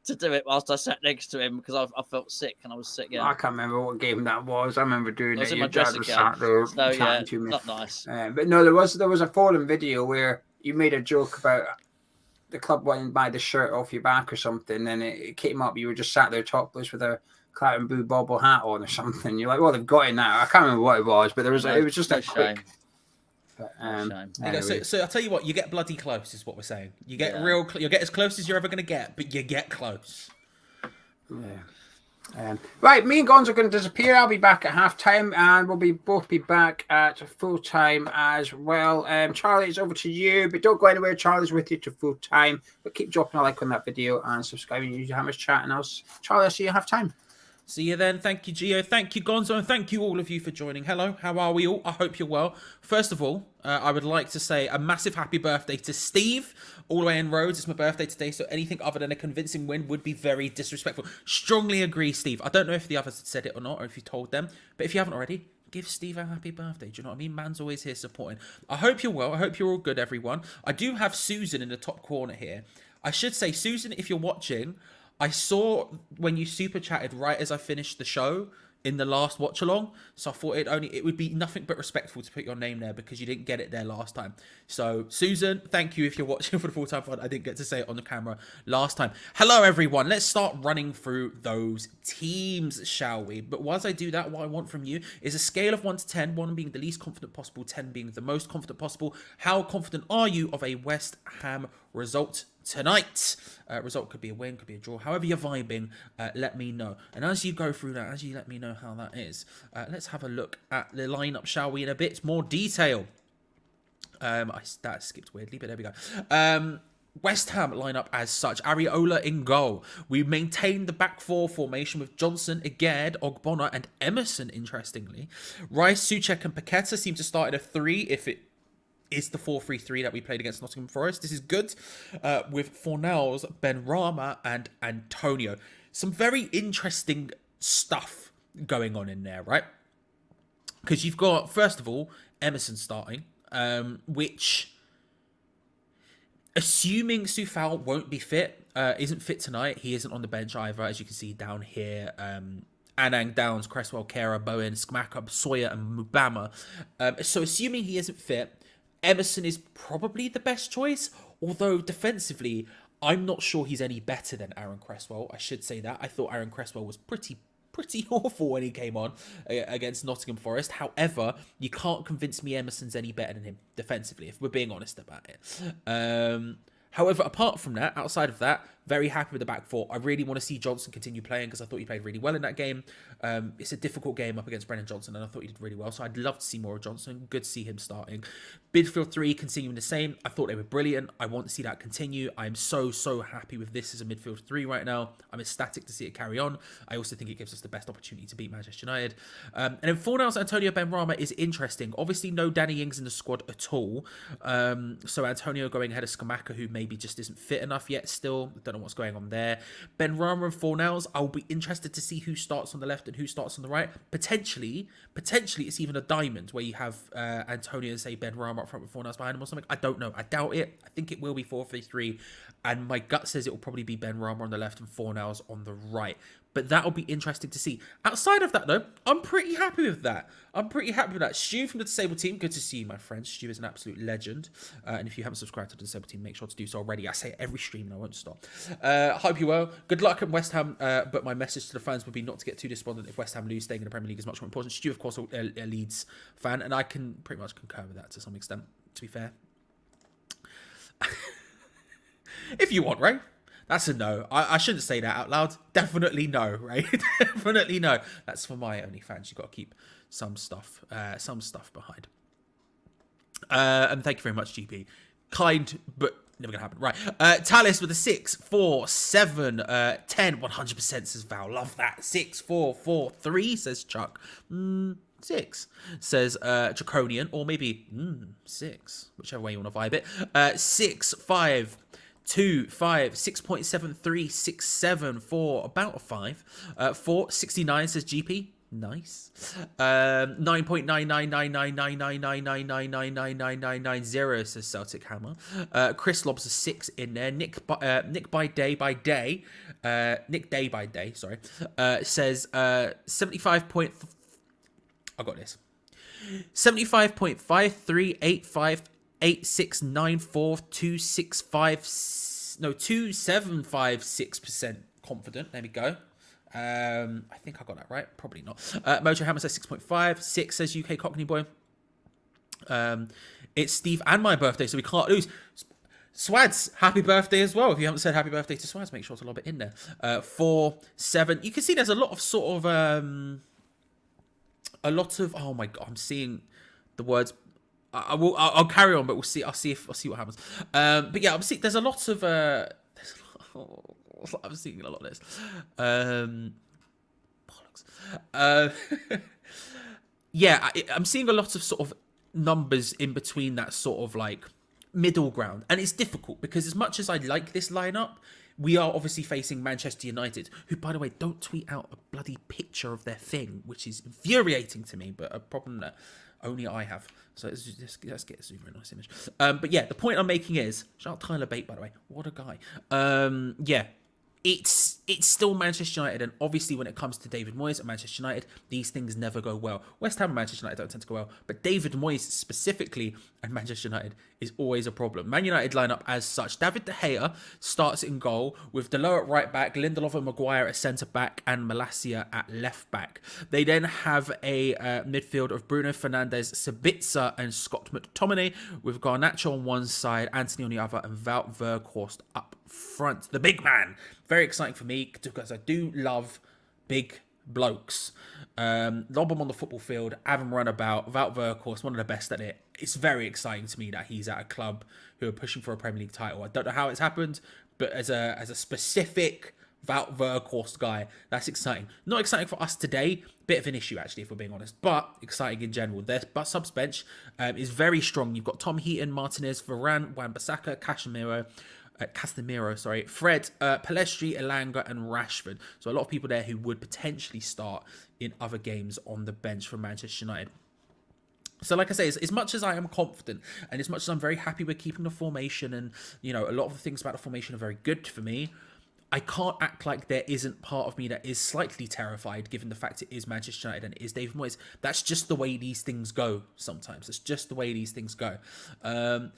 Speaker 2: to do it whilst I sat next to him because I felt sick and I was sick. Yeah,
Speaker 1: I can't remember what game that was. I remember doing it.
Speaker 2: In my dressing gown. So yeah, not nice.
Speaker 1: But no, there was a forum video where you made a joke about the club wanting to buy the shirt off your back or something, and it came up. You were just sat there topless with a Claret and Blue bobble hat on or something. You're like, well, they've got it now. I can't remember what it was, but it was just a quick. But,
Speaker 3: anyway. So I'll tell you what, you get bloody close is what we're saying. You get you get as close as you're ever going to get, but you get close.
Speaker 1: Yeah. Right, me and Gonzo are going to disappear. I'll be back at half-time, and we'll both be back at full-time as well. Charlie, it's over to you, but don't go anywhere. Charlie's with you to full-time, but keep dropping a like on that video and subscribing. You have much chat, and Charlie, I'll see you at half-time.
Speaker 3: See you then. Thank you, Geo. Thank you, Gonzo. And thank you all of you for joining. Hello, how are we all? I hope you're well. First of all, I would like to say a massive happy birthday to Steve, all the way in Rhodes. It's my birthday today, so anything other than a convincing win would be very disrespectful. Strongly agree, Steve. I don't know if the others had said it or not, or if you told them, but if you haven't already, give Steve a happy birthday. Do you know what I mean? Man's always here supporting. I hope you're well. I hope you're all good, everyone. I do have Susan in the top corner here. I should say, Susan, if you're watching, I saw when you super chatted right as I finished the show in the last watch along, so I thought it would be nothing but respectful to put your name there because you didn't get it there last time. So Susan, thank you if you're watching for the full-time fun. I didn't get to say it on the camera last time. Hello everyone, let's start running through those teams, shall we? But whilst I do that, what I want from you is a scale of 1 to 10, 1 being the least confident possible, 10 being the most confident possible. How confident are you of a West Ham result tonight? Result could be a win, could be a draw, however you're vibing, let me know. And as you go through that, as you let me know how that is, let's have a look at the lineup, shall we, in a bit more detail. That skipped weirdly, but there we go. West Ham lineup as such. Areola in goal. We maintain the back four formation with Johnson, Agard, Ogbonna and Emerson, interestingly. Rice, Souček and Paqueta seem to start at a 3 if it is the 4-3-3 that we played against Nottingham Forest. This is good. With Fornals, Benrahma and Antonio. Some very interesting stuff going on in there, right? Because you've got, first of all, Emerson starting, which, assuming Soufal won't be fit, isn't fit tonight. He isn't on the bench either, as you can see down here. Anang, Downs, Cresswell, Kera, Bowen, Skmaka, Sawyer and Mubama. So assuming he isn't fit, Emerson is probably the best choice, although defensively, I'm not sure he's any better than Aaron Cresswell. I should say that. I thought Aaron Cresswell was pretty awful when he came on against Nottingham Forest. However, you can't convince me Emerson's any better than him defensively, if we're being honest about it. However, apart from that, outside of that, very happy with the back four. I really want to see Johnson continue playing because I thought he played really well in that game. It's a difficult game up against Brennan Johnson, and I thought he did really well. So I'd love to see more of Johnson. Good to see him starting. Midfield 3 continuing the same. I thought they were brilliant. I want to see that continue. I'm so happy with this as a midfield 3 right now. I'm ecstatic to see it carry on. I also think it gives us the best opportunity to beat Manchester United. And then Fornals, Antonio, Benrahma is interesting. Obviously, no Danny Ings in the squad at all. So Antonio going ahead of Skmaka, who maybe just isn't fit enough yet still. I don't know what's going on there. Benrahma and Fornals, I'll be interested to see who starts on the left and who starts on the right. Potentially it's even a diamond where you have Antonio and say Benrahma up front with Fornals behind him or something. I don't know. I doubt it. I think it will be 4-3-3, and my gut says it will probably be Benrahma on the left and Fornals on the right. But that'll be interesting to see. Outside of that, though, I'm pretty happy with that. Stu from the Disabled Team, good to see you, my friend. Stu is an absolute legend. And if you haven't subscribed to the Disabled Team, make sure to do so already. I say it every stream and I won't stop. Hope you well. Good luck at West Ham. But my message to the fans would be not to get too despondent if West Ham lose. Staying in the Premier League is much more important. Stu, of course, a Leeds fan. And I can pretty much concur with that to some extent, to be fair. If you want, right? That's a no. I shouldn't say that out loud. Definitely no, right? Definitely no. That's for my OnlyFans. You've got to keep some stuff behind. And thank you very much, GP. Kind, but never gonna happen. Right. Talis with a 6, 4, 7, 10, 100% says Val. Love that. 6, 4, 4, 3 says Chuck. 6 says Draconian, or maybe 6, whichever way you want to vibe it. 6, 5. 2, 5, 6.73, 6, 7, 4, about a 5. 4, 69 says GP. Nice. 9.999999999999990 says Celtic Hammer. Chris lobs a 6 in there. Nick Day by Day, sorry, says 75 point. I got this. 75.5385. 2756% confident. There we go. I think I got that right. Probably not. Mojo Hammer says 6.5. 6 says UK Cockney Boy. It's Steve and my birthday, so we can't lose. Swads, happy birthday as well. If you haven't said happy birthday to Swads, make sure to lob it in there. 4, 7. You can see there's a lot of sort of oh my god, I'm seeing the words. I'll carry on, but we'll see. I'll see what happens. But yeah, I'm seeing. There's a lot of. I'm seeing a lot of this. Bollocks. Yeah, I'm seeing a lot of sort of numbers in between that sort of like middle ground, and it's difficult because as much as I like this lineup, we are obviously facing Manchester United, who, by the way, don't tweet out a bloody picture of their thing, which is infuriating to me, but a problem that only I have. So let's get a super nice image. But yeah, the point I'm making is, shout out Tyler Bate, by the way. What a guy. Yeah, it's still Manchester United, and obviously when it comes to David Moyes at Manchester United, these things never go well. West Ham and Manchester United don't tend to go well, but David Moyes specifically at Manchester United is always a problem. Man United lineup as such: David De Gea starts in goal with Delo at right back, Lindelof and Maguire at centre back, and Malacia at left back. They then have a midfield of Bruno Fernandes, Sabitzer, and Scott McTominay, with Garnacho on one side, Anthony on the other, and Wout Weghorst up front. The big man. Very exciting for me because I do love big blokes. Lob them on the football field, have them run about. Wout Weghorst, one of the best at it. It's very exciting to me that he's at a club who are pushing for a Premier League title. I don't know how it's happened, but as a specific Wout Weghorst guy, that's exciting. Not exciting for us today. Bit of an issue, actually, if we're being honest, but exciting in general. Their subs bench is very strong. You've got Tom Heaton, Martinez, Varane, Wan-Bissaka, Casemiro, Fred, Pellistri, Elanga, and Rashford. So a lot of people there who would potentially start in other games on the bench for Manchester United. So like I say, as much as I am confident and as much as I'm very happy with keeping the formation, and you know, a lot of the things about the formation are very good for me, I can't act like there isn't part of me that is slightly terrified, given the fact it is Manchester United and it is David Moyes. That's just the way these things go sometimes. It's just the way these things go.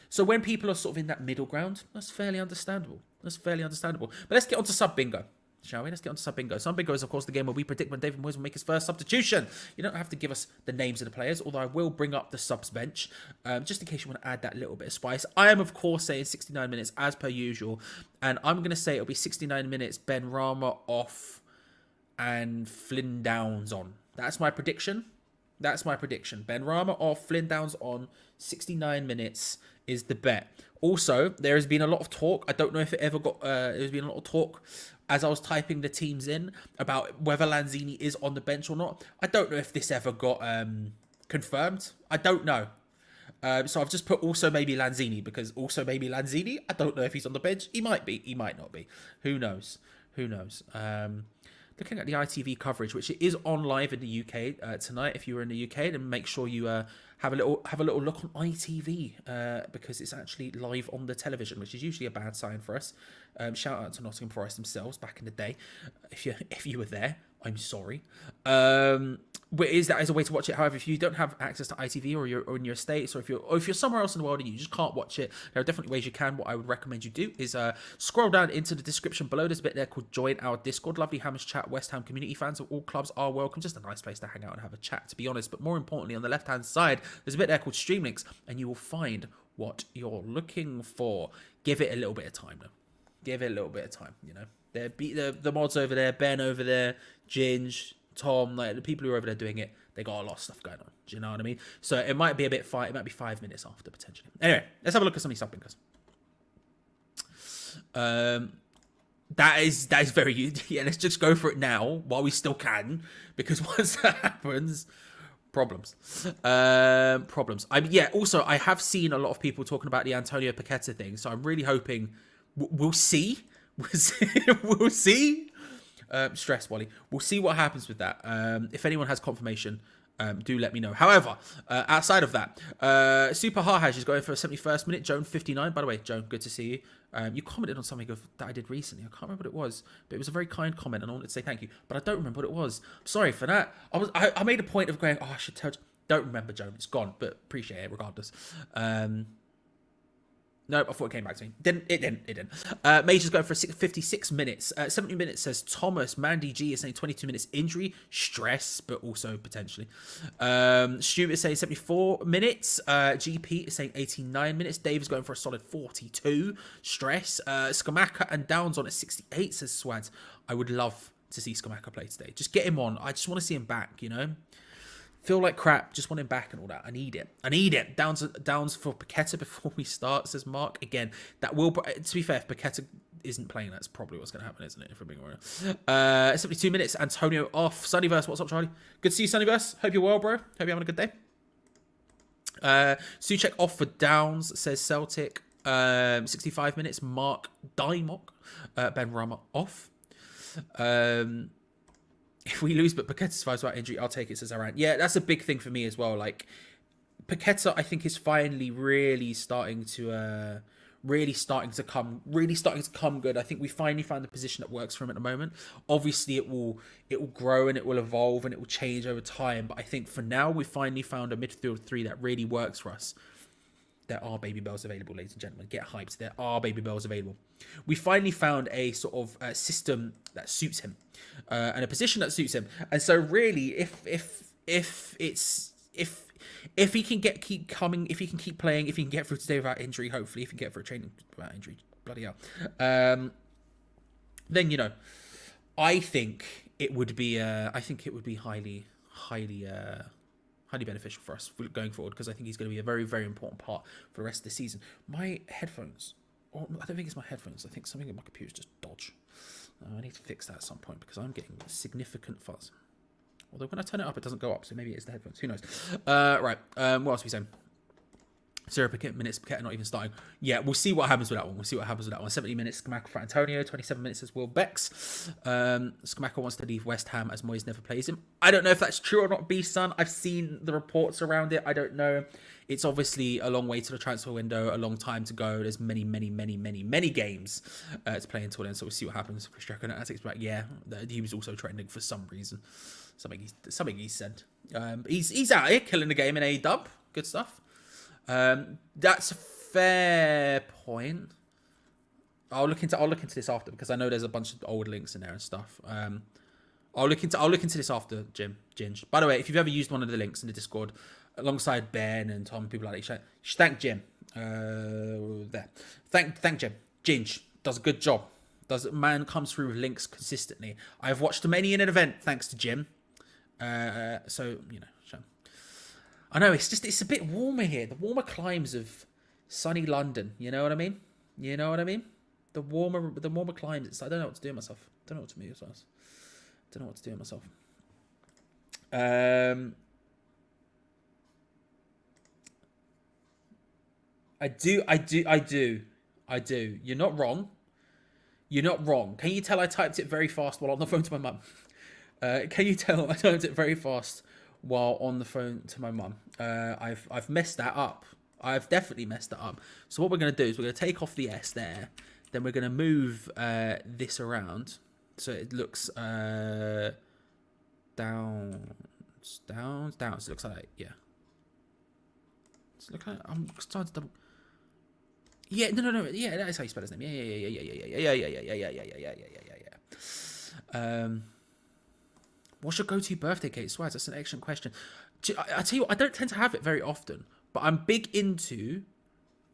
Speaker 3: So when people are sort of in that middle ground, that's fairly understandable. But let's get on to sub bingo, shall we? Let's get on to sub bingo. Sub bingo is, of course, the game where we predict when David Moyes will make his first substitution. You don't have to give us the names of the players, although I will bring up the subs bench, just in case you want to add that little bit of spice. I am, of course, saying 69 minutes as per usual, and I'm going to say it'll be 69 minutes, Ben Rama off and Flynn Downs on. That's my prediction. Ben Rama off, Flynn Downs on, 69 minutes is the bet. Also, there has been a lot of talk. I don't know if it ever got... there's been a lot of talk as I was typing the teams in about whether Lanzini is on the bench or not. I don't know if this ever got confirmed. I don't know. So I've just put also maybe Lanzini, because also maybe Lanzini, I don't know if he's on the bench. He might be. He might not be. Who knows? Looking at the ITV coverage, which is on live in the UK tonight. If you were in the UK, then make sure you have a little look on ITV because it's actually live on the television, which is usually a bad sign for us. Shout out to Nottingham Forest themselves back in the day. If you were there, I'm sorry. But that is a way to watch it. However, if you don't have access to ITV or you're in your states, or if you're somewhere else in the world and you just can't watch it, there are definitely ways you can. What I would recommend you do is scroll down into the description below. There's a bit there called Join Our Discord. Lovely Hammers chat. West Ham community fans of all clubs are welcome. Just a nice place to hang out and have a chat, to be honest. But more importantly, on the left hand side, there's a bit there called Stream Links, and you will find what you're looking for. Give it a little bit of time, though. Give it a little bit of time. You know, the mods over there, Ben over there, Ginge, Tom, like the people who are over there doing it, they got a lot of stuff going on. Do you know what I mean? So it might be it might be 5 minutes after potentially. Anyway, let's have a look at some of these sub blinkers. That is very yeah. Let's just go for it now while we still can, because once that happens, problems. Yeah. Also, I have seen a lot of people talking about the Antonio Paqueta thing, so I'm really hoping we'll see. We'll see. Stress, Wally. We'll see what happens with that. If anyone has confirmation, do let me know. However, outside of that, Super Harhaj is going for a 71st minute. Joan 59. By the way, Joan, good to see you. You commented on something that I did recently. I can't remember what it was, but it was a very kind comment, and I wanted to say thank you. But I don't remember what it was. Sorry for that. I made a point of going, I should tell. Don't remember, Joan. It's gone, but appreciate it regardless. No, I thought it came back to me. It didn't. Major's going for 56 minutes. 70 minutes says Thomas. Mandy G is saying 22 minutes injury, stress, but also potentially. Stuart is saying 74 minutes. GP is saying 89 minutes. Dave is going for a solid 42. Stress. Skamaka and Downs on at 68, says Swads. I would love to see Skamaka play today. Just get him on. I just want to see him back, you know? Feel like crap, just want him back and all that. I need it. Downs for Paqueta before we start, says Mark. Again, that will, to be fair, if Paqueta isn't playing, that's probably what's going to happen, isn't it? If we're being real. 72 minutes, Antonio off. Sunnyverse, what's up, Charlie? Good to see you, Sunnyverse. Hope you're well, bro. Hope you're having a good day. Suchek off for Downs, says Celtic. 65 minutes, Mark Dymok. Ben Rama off. If we lose, but Paqueta survives without injury, I'll take it, says Aran. Yeah, that's a big thing for me as well. Like, Paqueta, I think, is finally really starting to come good. I think we finally found the position that works for him at the moment. Obviously, it will grow and it will evolve and it will change over time. But I think for now, we finally found a midfield three that really works for us. There are baby bells available, ladies and gentlemen. Get hyped. There are baby bells available. We finally found a sort of system that suits him, and a position that suits him. And so, really, if he can keep coming, if he can keep playing, if he can get through today without injury, hopefully, if he can get through training without injury, bloody hell, then you know, I think it would be highly beneficial for us going forward, because I think he's going to be a very, very important part for the rest of the season. My headphones, or I don't think it's my headphones. I think something in my computer's just dodge. I need to fix that at some point because I'm getting significant fuzz. Although when I turn it up, it doesn't go up, so maybe it's the headphones. Who knows? Right. What else are we saying? 0 minutes, Paqueta not even starting. Yeah, we'll see what happens with that one. 70 minutes, Skamaka for Antonio. 27 minutes as Will Bex. Skamaka wants to leave West Ham as Moyes never plays him. I don't know if that's true or not, B-Sun. I've seen the reports around it. I don't know. It's obviously a long way to the transfer window, a long time to go. There's many games to play until then, so we'll see what happens. Chris Jericho takes back. Yeah, he was also trending for some reason. Something he said. He's out here killing the game in A-dub. Good stuff. That's a fair point. I'll look into this after, because I know there's a bunch of old links in there and stuff. I'll look into this after, Ginge. By the way, if you've ever used one of the links in the Discord alongside Ben and Tom, people like that, you should thank Jim. There. Thank Jim. Ginge does a good job. Man comes through with links consistently. I've watched many in an event thanks to Jim. So you know. I know, it's a bit warmer here. The warmer climes of sunny London. You know what I mean? The warmer climes. I don't know what to do with myself. I do. You're not wrong. Can you tell I typed it very fast while on the phone to my mum? Can you tell I typed it very fast while on the phone to my mum. I've messed that up. I've definitely messed that up. So what we're going to do is we're going to take off the S there. Then we're going to move this around so it looks down. So it looks like, yeah. It's look like I'm starting to double. Yeah, no. Yeah, that is how you spell his name. Yeah. What's your go-to birthday cake? Swaz, that's an excellent question. I tell you what, I don't tend to have it very often, but I'm big into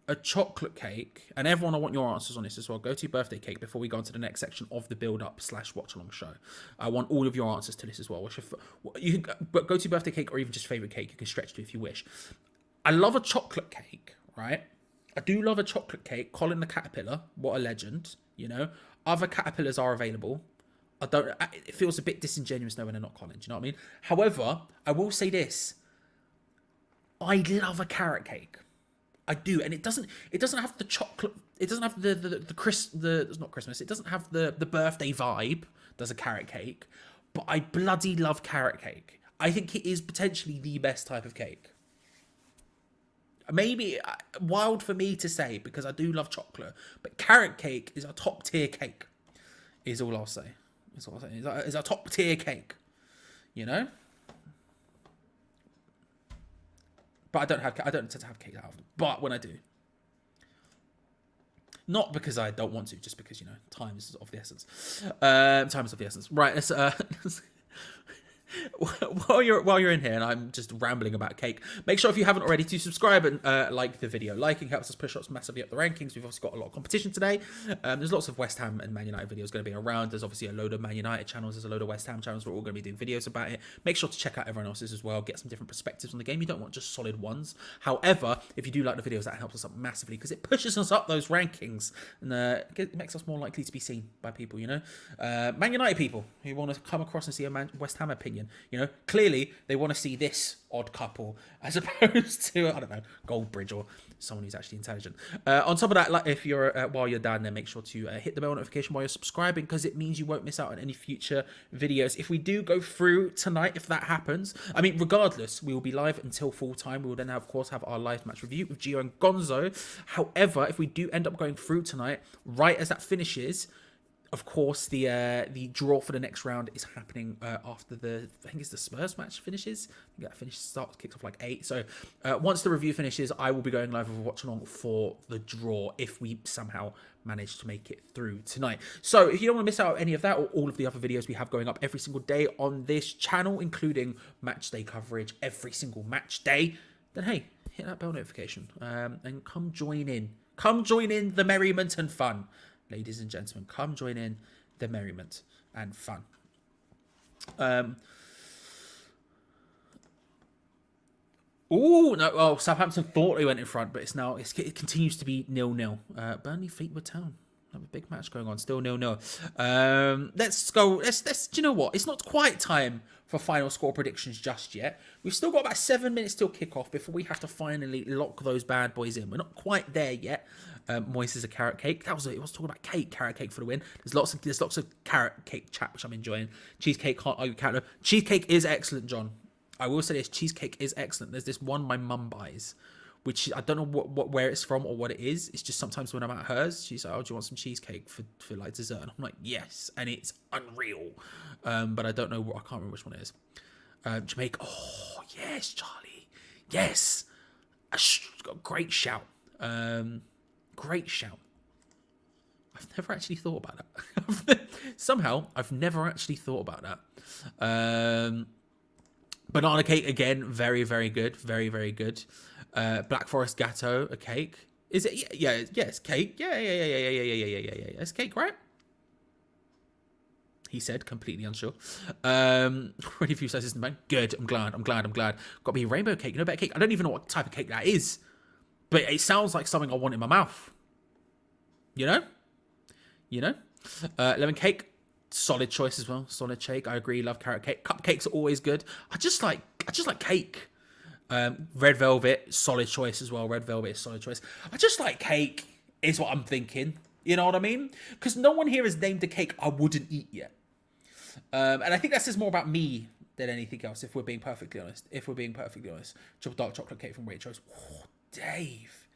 Speaker 3: a chocolate cake, and everyone, I want your answers on this as well. Go-to birthday cake before we go on to the next section of the build-up / watch-along show. I want all of your answers to this as well. You can, but go-to birthday cake or even just favorite cake, you can stretch to if you wish. I love a chocolate cake, right? I do love a chocolate cake. Colin the Caterpillar, what a legend, you know. Other caterpillars are available. It feels a bit disingenuous knowing they're not Colin, do you know what I mean? However, I will say this. I love a carrot cake. I do, and it doesn't have the chocolate, it doesn't have it's not Christmas, it doesn't have the birthday vibe, does a carrot cake, but I bloody love carrot cake. I think it is potentially the best type of cake. Maybe wild for me to say because I do love chocolate, but carrot cake is a top tier cake. Is all I'll say. It's a top tier cake, you know. But I don't tend to have cake that often. But when I do, not because I don't want to, just because, you know, time is of the essence. Time is of the essence. Right. Let's while you're in here and I'm just rambling about cake, make sure if you haven't already to subscribe and like the video. Liking helps us push us massively up the rankings. We've obviously got a lot of competition today. There's lots of West Ham and Man United videos going to be around. There's obviously a load of Man United channels. There's a load of West Ham channels. We're all going to be doing videos about it. Make sure to check out everyone else's as well. Get some different perspectives on the game. You don't want just solid ones. However, if you do like the videos, that helps us up massively because it pushes us up those rankings and it makes us more likely to be seen by people, you know. Man United people who want to come across and see a West Ham opinion. You know, clearly they want to see this odd couple as opposed to, I don't know, Goldbridge or someone who's actually intelligent. On top of that, like if you're while you're down there, make sure to hit the bell notification while you're subscribing because it means you won't miss out on any future videos. If we do go through tonight, if that happens, I mean, regardless, we will be live until full time. We will then, of course, have our live match review with Geo and Gonzo. However, if we do end up going through tonight, right as that finishes, of course, the draw for the next round is happening after I think it's the Spurs match finishes. I think that kicks off like 8. So once the review finishes, I will be going live with a watch along for the draw if we somehow manage to make it through tonight. So if you don't want to miss out on any of that or all of the other videos we have going up every single day on this channel, including match day coverage every single match day, then hey, hit that bell notification and come join in. Come join in the merriment and fun. Ladies and gentlemen, come join in the merriment and fun. Southampton thought they went in front, but it continues to be 0-0. Burnley Fleetwood Town. Have a big match going on, still 0-0. Let's go. Do you know what? It's not quite time for final score predictions just yet. We've still got about 7 minutes till kickoff before we have to finally lock those bad boys in. We're not quite there yet. Moist is a carrot cake. It was talking about cake, carrot cake for the win. There's lots of carrot cake chat which I'm enjoying. Cheesecake, can't argue carrot. Cheesecake is excellent, John. I will say this: cheesecake is excellent. There's this one my mum buys, which I don't know where it's from or what it is. It's just sometimes when I'm at hers, she's like, "Oh, do you want some cheesecake for like dessert?" And I'm like, "Yes," and it's unreal. But I don't know I can't remember which one it is. Jamaica. Oh yes, Charlie. Yes, great shout. Great shout. I've never actually thought about that. Somehow, I've never actually thought about that. Banana cake again, very, very good. Very, very good. Black Forest Gatto, a cake. Is it? Yeah, it's cake. Yeah. It's cake, right? He said, completely unsure. Ready for you, says man. Good. I'm glad. Got to be rainbow cake. No better cake. I don't even know what type of cake that is. But it sounds like something I want in my mouth. You know? Lemon cake, solid choice as well. Solid cake. I agree. Love carrot cake. Cupcakes are always good. I just like cake. Red velvet, solid choice as well. Red velvet is solid choice. I just like cake, is what I'm thinking. You know what I mean? Because no one here has named a cake I wouldn't eat yet. And I think that says more about me than anything else, if we're being perfectly honest. Dark chocolate cake from Waitrose. Oh, Dave.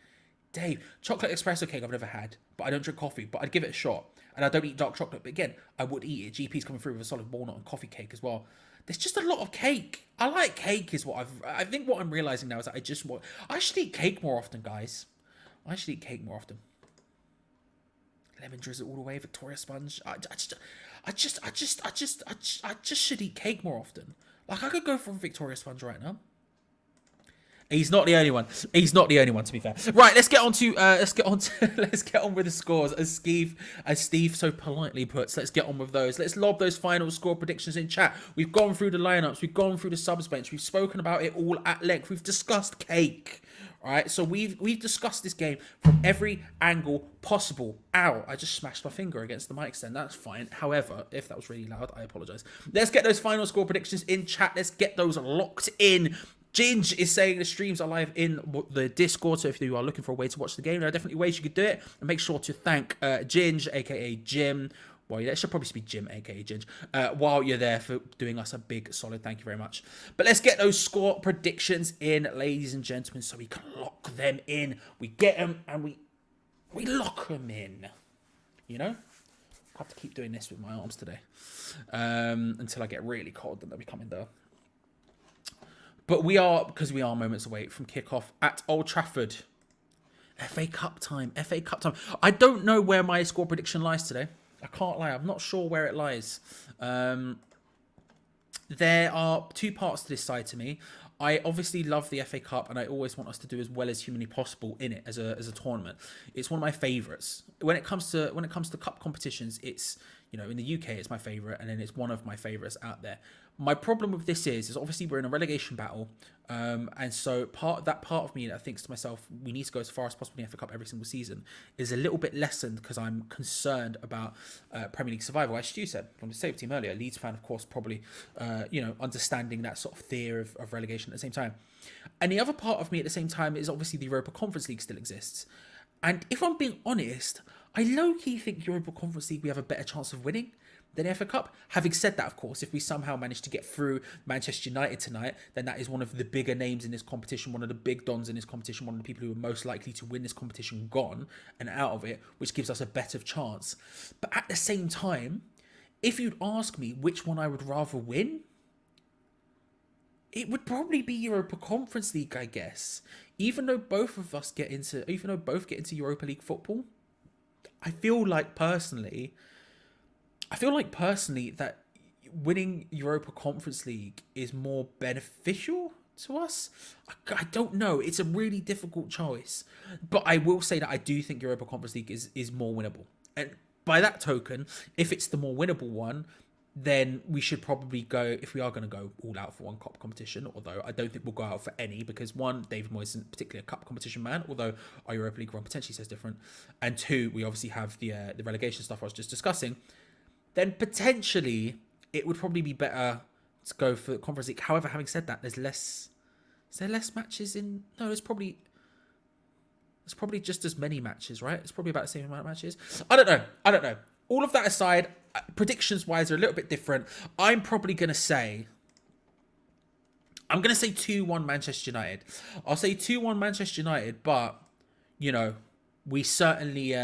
Speaker 3: Chocolate espresso cake I've never had, but I don't drink coffee, but I'd give it a shot. And I don't eat dark chocolate, but again, I would eat it. GP's coming through with a solid walnut and coffee cake as well. There's just a lot of cake. I like cake is what I think what I'm realizing now is that I should eat cake more often, guys. I should eat cake more often. Lemon drizzle all the way, Victoria sponge. I just should eat cake more often. Like, I could go for a Victoria sponge right now. He's not the only one. To be fair. Right, let's get on with the scores. As Steve so politely puts, let's get on with those. Let's lob those final score predictions in chat. We've gone through the lineups. We've gone through the subs bench. We've spoken about it all at length. We've discussed cake. All right, so we've discussed this game from every angle possible. Ow, I just smashed my finger against the mic stand. That's fine. However, if that was really loud, I apologize. Let's get those final score predictions in chat. Let's get those locked in. Ginge is saying the streams are live in the Discord, so if you are looking for a way to watch the game, there are definitely ways you could do it. And make sure to thank Ginge, aka Jim. Well, it should probably be Jim, aka Ginge, while you're there, for doing us a big solid. Thank you very much. But let's get those score predictions in, ladies and gentlemen, so we can lock them in. We get them and we lock them in. You know? I have to keep doing this with my arms today until I get really cold and they'll be coming down. But because we are moments away from kickoff at Old Trafford. FA Cup time. I don't know where my score prediction lies today. I can't lie. I'm not sure where it lies. There are two parts to this side to me. I obviously love the FA Cup, and I always want us to do as well as humanly possible in it as a tournament. It's one of my favourites. When it comes to cup competitions, it's, you know, in the UK it's my favourite, and then it's one of my favourites out there. My problem with this is obviously we're in a relegation battle, and so part of me that thinks to myself, we need to go as far as possible in the FA Cup every single season, is a little bit lessened because I'm concerned about Premier League survival. As Stu said from the Save team earlier, Leeds fan, of course, probably understanding that sort of fear of relegation at the same time. And the other part of me at the same time is obviously the Europa Conference League still exists. And if I'm being honest, I low-key think Europa Conference League we have a better chance of winning than FA Cup. Having said that, of course, if we somehow manage to get through Manchester United tonight, then that is one of the bigger names in this competition, one of the big dons in this competition, one of the people who are most likely to win this competition gone and out of it, which gives us a better chance. But at the same time, if you'd ask me which one I would rather win, it would probably be Europa Conference League, I guess. Even though both get into Europa League football, I feel like personally that winning Europa Conference League is more beneficial to us. I don't know. It's a really difficult choice. But I will say that I do think Europa Conference League is more winnable. And by that token, if it's the more winnable one, then we should probably go, if we are going to go all out for one cup competition, although I don't think we'll go out for any, because one, David Moyes isn't particularly a cup competition man, although our Europa League run potentially says different. And two, we obviously have the relegation stuff I was just discussing. Then potentially it would probably be better to go for Conference League. However, having said that, is there less matches in? No, it's probably just as many matches, right? It's probably about the same amount of matches. I don't know. All of that aside, predictions wise are a little bit different. I'm probably going to say 2-1 Manchester United. I'll say 2-1 Manchester United, but you know, we certainly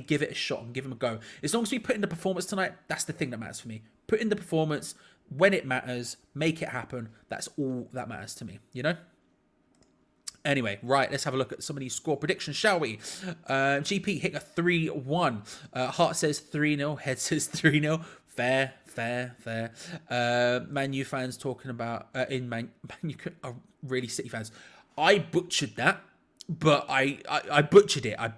Speaker 3: give it a shot and give them a go. As long as we put in the performance tonight, that's the thing that matters for me. Put in the performance when it matters, make it happen. That's all that matters to me, you know? Anyway, right, let's have a look at some of these score predictions, shall we? GP hitting a 3-1. Hart says 3-0. Head says 3-0. Fair. Man U fans talking about Man U are really City fans. I butchered that. But I butchered it. To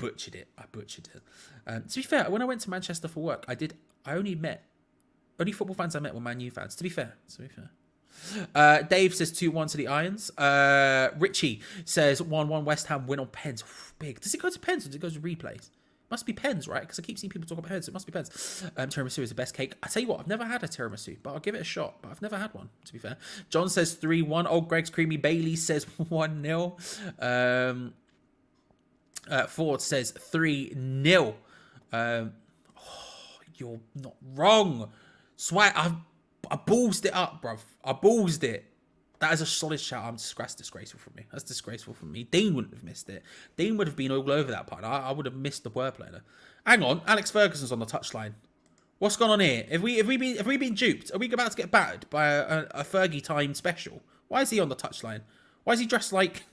Speaker 3: be fair, when I went to Manchester for work, only football fans I met were Man U fans. To be fair. Dave says 2-1 to the Irons. Richie says 1-1 West Ham win on pens. Big. Does it go to pens or does it go to replays? Must be pens, right? Because I keep seeing people talk about pens. So it must be pens. Tiramisu is the best cake. I tell you what, I've never had a tiramisu, but I'll give it a shot. But I've never had one, to be fair. John says 3-1. Old Greg's Creamy. Bailey says 1-0. Ford says 3-0. You're not wrong. Swag. I ballsed it up, bruv. I ballsed it. That is a solid shout. That's disgraceful from me. That's disgraceful from me. Dean wouldn't have missed it. Dean would have been all over that part. I would have missed the wordplay there. Hang on, Alex Ferguson's on the touchline. What's gone on here? Have we been duped? Are we about to get battered by a Fergie timed special? Why is he on the touchline? Why is he dressed like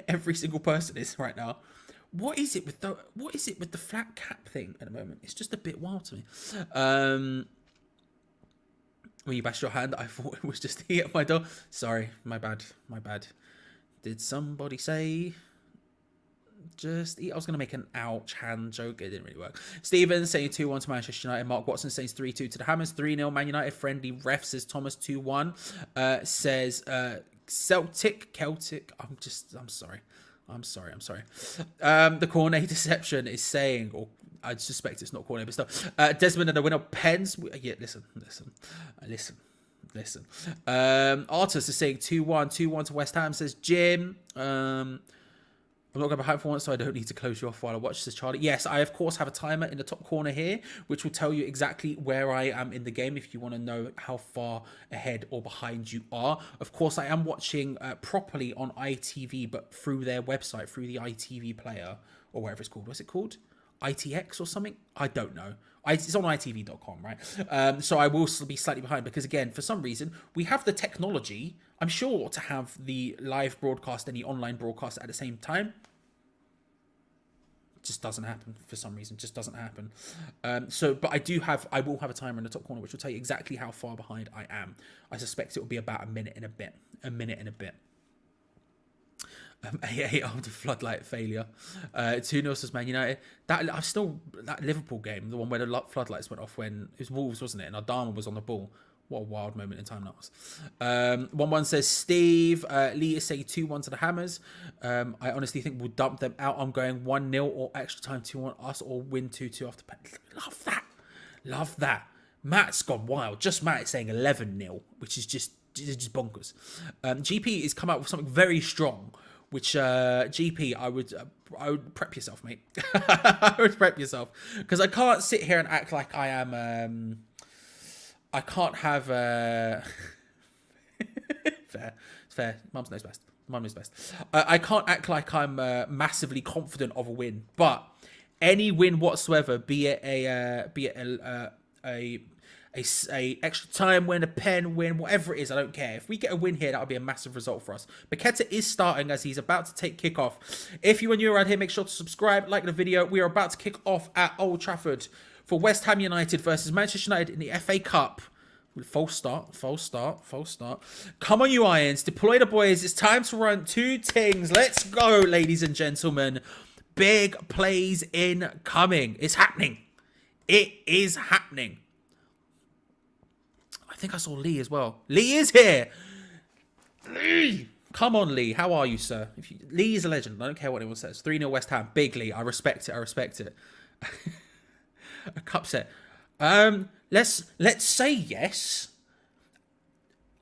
Speaker 3: every single person is right now? What is it with the flat cap thing at the moment? It's just a bit wild to me. When you bashed your hand, I thought it was just here at my door. Sorry, my bad. Did somebody say just eat? I was going to make an ouch hand joke. It didn't really work. Steven saying 2-1 to Manchester United. Mark Watson says 3-2 to the Hammers. 3-0 Man United. Friendly ref says Thomas 2-1. Says Celtic. I'm sorry. The Cornet deception is saying, or I suspect it's not Cornet, but still. Desmond and the winner pens. Yeah, listen. Artis is saying 2-1 to West Ham, says Jim. I'm not going behind for once, so I don't need to close you off while I watch, says Charlie. Yes, I of course have a timer in the top corner here, which will tell you exactly where I am in the game if you want to know how far ahead or behind you are. Of course, I am watching properly on ITV, but through their website, through the ITV player, or whatever it's called. What's it called? ITX or something? I don't know. It's on itv.com, right? So I will be slightly behind because, again, for some reason, we have the technology, I'm sure, to have the live broadcast and the online broadcast at the same time. Just doesn't happen for some reason. Just doesn't happen. But I will have a timer in the top corner, which will tell you exactly how far behind I am. I suspect it will be about a minute and a bit. AA after floodlight failure. 2-0 says Man United. That Liverpool game, the one where the floodlights went off when it was Wolves, wasn't it? And Adama was on the ball. What a wild moment in time that was. 1-1 says Steve. Lee is saying 2-1 to the Hammers. I honestly think we'll dump them out. I'm going 1-0 or extra time 2-1 us, or win 2-2 after penalty. Love that. Matt's gone wild. Just Matt is saying 11-0, which is just bonkers. GP has come out with something very strong, which GP, I would prep yourself, mate. I would prep yourself, because I can't sit here and act like I am. I can't have fair. Mum's knows best. I can't act like I'm massively confident of a win, but any win whatsoever, be it a extra time win, a pen win, whatever it is, I don't care. If we get a win here, that would be a massive result for us. Paqueta is starting as he's about to take kickoff. If you are new around here, make sure to subscribe, like the video. We are about to kick off at Old Trafford for West Ham United versus Manchester United in the FA Cup. False start. Come on, you Irons. Deploy the boys. It's time to run 2 things. Let's go, ladies and gentlemen. Big plays incoming. It's happening. It is happening. I think I saw Lee as well. Lee is here. Lee. Come on, Lee. How are you, sir? Lee is a legend. I don't care what anyone says. 3-0 West Ham. Big Lee. I respect it. A cup set. Let's say yes,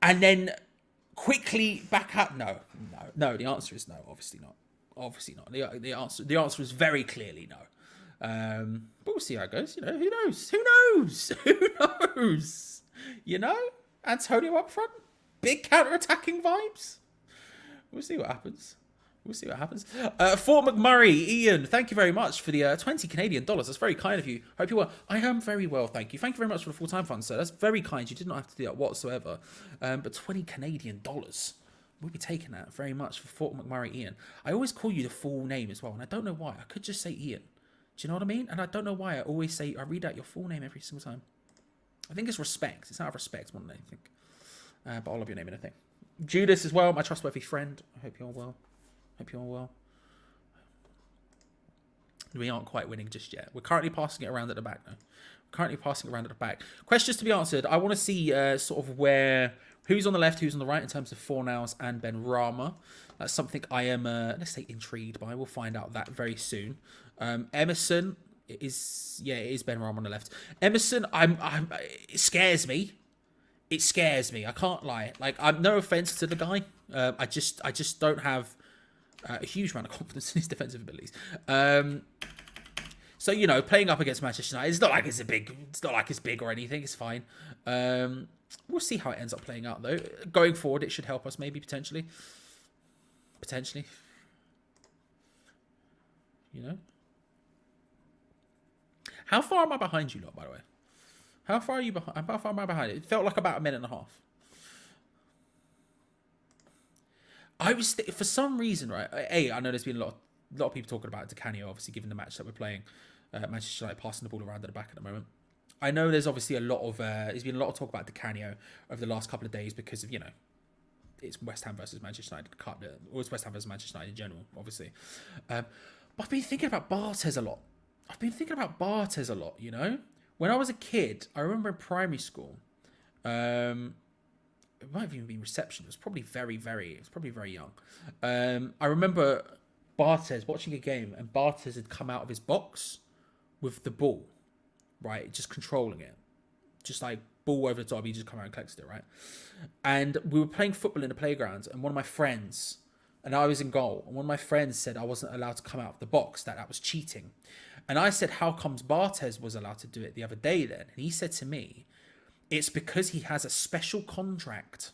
Speaker 3: and then quickly back up. No. The answer is no. Obviously not. The answer is very clearly no. But we'll see how it goes. Who knows? Antonio up front, big counter-attacking vibes. We'll see what happens. Fort McMurray, Ian, thank you very much for the 20 Canadian dollars. That's very kind of you. Hope you well. I am very well, thank you. Thank you very much for the full-time fund, sir. That's very kind. You did not have to do that whatsoever. But 20 Canadian dollars. We'll be taking that very much for Fort McMurray, Ian. I always call you the full name as well, and I don't know why. I could just say Ian. Do you know what I mean? And I don't know why I read out your full name every single time. I think it's respect. It's out of respect more than anything. But I'll love your name in a thing. Judas as well, my trustworthy friend. I hope you're well. We aren't quite winning just yet. We're currently passing it around at the back now. Questions to be answered. I want to see sort of who's on the left, who's on the right in terms of Fornals and Ben Rama. That's something I am, let's say, intrigued by. We'll find out that very soon. Emerson, it is Ben Rama on the left. Emerson, it scares me. I can't lie. Like, I'm no offense to the guy. I just don't have a huge amount of confidence in his defensive abilities. So playing up against Manchester United, it's not like it's big or anything. It's fine. We'll see how it ends up playing out, though. Going forward, it should help us, maybe, potentially. Potentially. You know? How far am I behind you lot, by the way? How far are you behind? How far am I behind? It felt like about a minute and a half. I was for some reason, right? I know there's been a lot of people talking about Di Canio, obviously, given the match that we're playing. Manchester United passing the ball around at the back at the moment. I know there's obviously a lot of there's been a lot of talk about Di Canio over the last couple of days because of, you know, it's West Ham versus Manchester United, or it's West Ham versus Manchester United in general, obviously. But I've been thinking about Barthez a lot. You know, when I was a kid, I remember in primary school. It might have even been reception. It was probably very young. I remember Barthez watching a game, and Barthez had come out of his box with the ball, right? Just controlling it. Just like ball over the top, he just come out and collected it, right? And we were playing football in the playground, and one of my friends, and I was in goal, and one of my friends said I wasn't allowed to come out of the box, that was cheating. And I said, how comes Barthez was allowed to do it the other day then? And he said to me, it's because he has a special contract.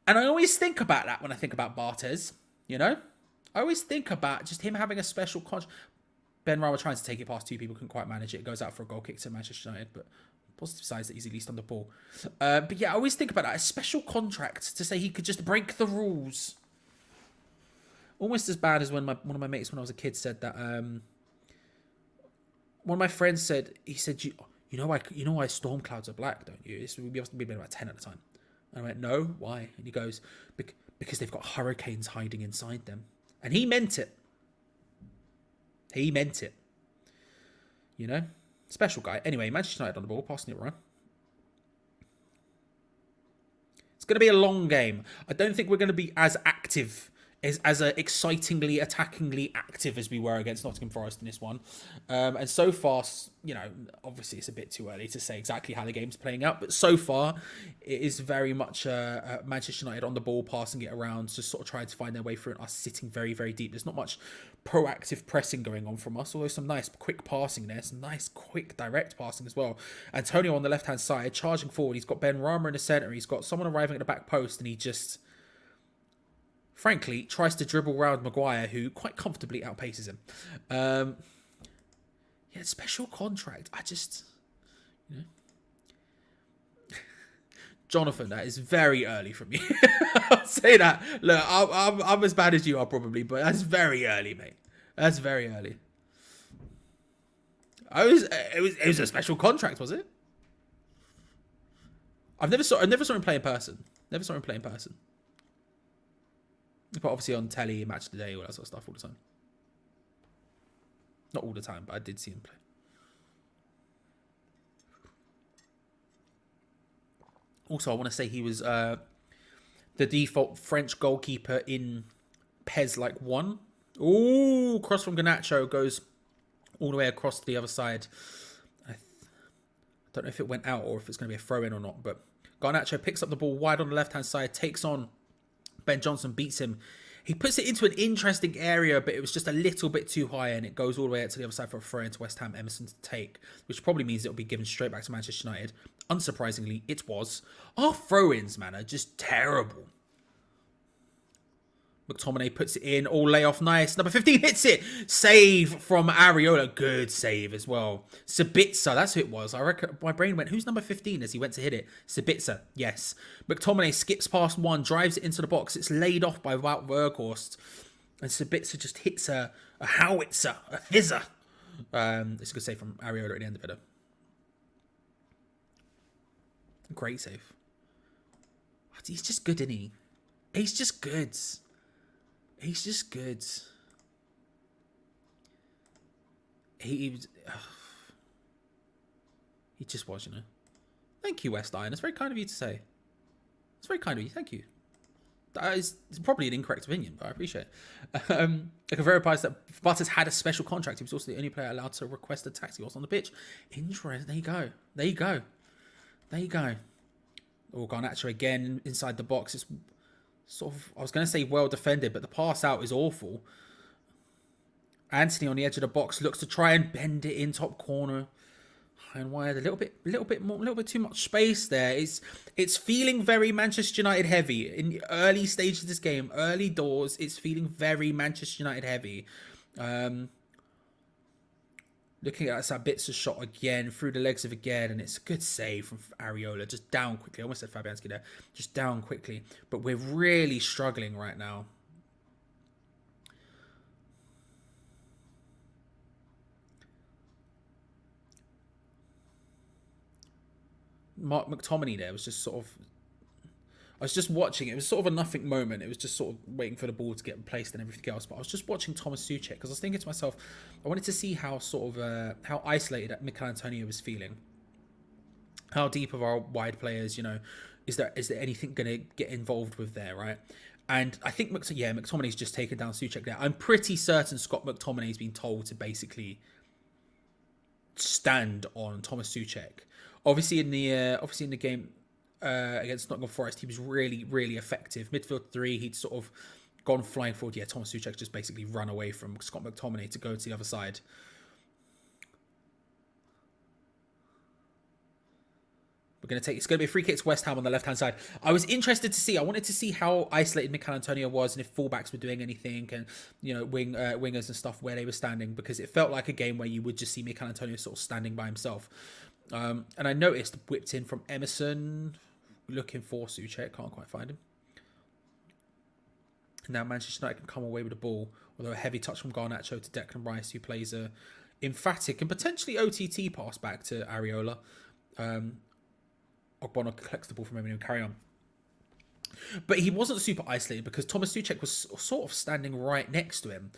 Speaker 3: And I always think about that when I think about Barthez, you know? I always think about just him having a special contract. Ben Rama trying to take it past two people, couldn't quite manage it. It goes out for a goal kick to Manchester United, but positive side is that he's at least on the ball. But yeah, I always think about that. A special contract to say he could just break the rules. Almost as bad as when one of my mates when I was a kid said that... one of my friends said, he said, you know why storm clouds are black, don't you? We must have been about 10 at the time. And I went, no, why? And he goes, because they've got hurricanes hiding inside them. And he meant it. He meant it. You know? Special guy. Anyway, Manchester United on the ball, passing it around. It's going to be a long game. I don't think we're going to be as active, as excitingly, attackingly active as we were against Nottingham Forest in this one. And so far, you know, obviously it's a bit too early to say exactly how the game's playing out, but so far it is very much Manchester United on the ball, passing it around, just sort of trying to find their way through it, us sitting very, very deep. There's not much proactive pressing going on from us, although some nice quick passing there, some nice quick direct passing as well. Antonio on the left-hand side, charging forward. He's got Ben Rama in the centre. He's got someone arriving at the back post, and he just... frankly, tries to dribble round Maguire, who quite comfortably outpaces him. Yeah, special contract. I just, you know. Jonathan, that is very early from you. I'll say that. Look, I'm as bad as you are probably, but that's very early, mate. That's very early. It was a special contract, was it? I never saw him play in person. Never saw him play in person. But obviously on telly, match of the day, all that sort of stuff all the time. Not all the time, but I did see him play. Also, I want to say he was the default French goalkeeper in PES like 1. Ooh, cross from Garnacho goes all the way across to the other side. I don't know if it went out or if it's going to be a throw-in or not, but Garnacho picks up the ball wide on the left-hand side, takes on Ben Johnson, beats him. He puts it into an interesting area, but it was just a little bit too high, and it goes all the way out to the other side for a throw into West Ham Emerson to take, which probably means it'll be given straight back to Manchester United. Unsurprisingly, it was. Our throw-ins, man, are just terrible. McTominay puts it in, all layoff, nice. Number 15 hits it. Save from Areola. Good save as well. Sabitzer, that's who it was. I reckon my brain went, who's number 15 as he went to hit it? Sabitzer, yes. McTominay skips past one, drives it into the box. It's laid off by Wout Weghorst. And Sabitzer just hits a howitzer, a fizzer. It's a good save from Areola at the end of it. Great save. He's just good, isn't he? He's just good. He's just good. He just was, you know. Thank you, West Iron. It's very kind of you to say. It's very kind of you. Thank you. That is probably an incorrect opinion, but I appreciate it. I can verify that Barthez had a special contract. He was also the only player allowed to request a taxi whilst on the pitch. Interesting. There you go. There you go. There you go. Oh, Garnacho again inside the box. It's sort of, I was going to say well defended, but the pass out is awful. Anthony on the edge of the box looks to try and bend it in top corner. And wide, a little bit too much space there. It's feeling very Manchester United heavy in the early stages of this game, early doors. It's feeling very Manchester United heavy. Looking at that Bitzer shot again through the legs of again, and it's a good save from Areola. Just down quickly. I almost said Fabianski there. Just down quickly, but we're really struggling right now. Mark McTominay there was just sort of... I was just watching. It was sort of a nothing moment. It was just sort of waiting for the ball to get placed and everything else. But I was just watching Thomas Souček because I was thinking to myself, I wanted to see how sort of how isolated Mikel Antonio was feeling. How deep of our wide players, you know, is there anything going to get involved with there, right? And I think McTominay's just taken down Souček there. I'm pretty certain Scott McTominay's been told to basically stand on Thomas Souček. Obviously in the game against Nottingham Forest, he was really, really effective. Midfield 3, he'd sort of gone flying forward. Yeah, Thomas Souček just basically run away from Scott McTominay to go to the other side. It's going to be a free kick to West Ham on the left-hand side. I wanted to see how isolated Mikel Antonio was and if fullbacks were doing anything and, you know, wingers and stuff where they were standing, because it felt like a game where you would just see Mikel Antonio sort of standing by himself. And I noticed whipped in from Emerson, looking for Souček, can't quite find him. Now Manchester United can come away with the ball, although a heavy touch from Garnacho to Declan Rice, who plays a emphatic and potentially OTT pass back to Areola. Ogbonna collects the ball from him and carry on. But he wasn't super isolated because Thomas Souček was sort of standing right next to him.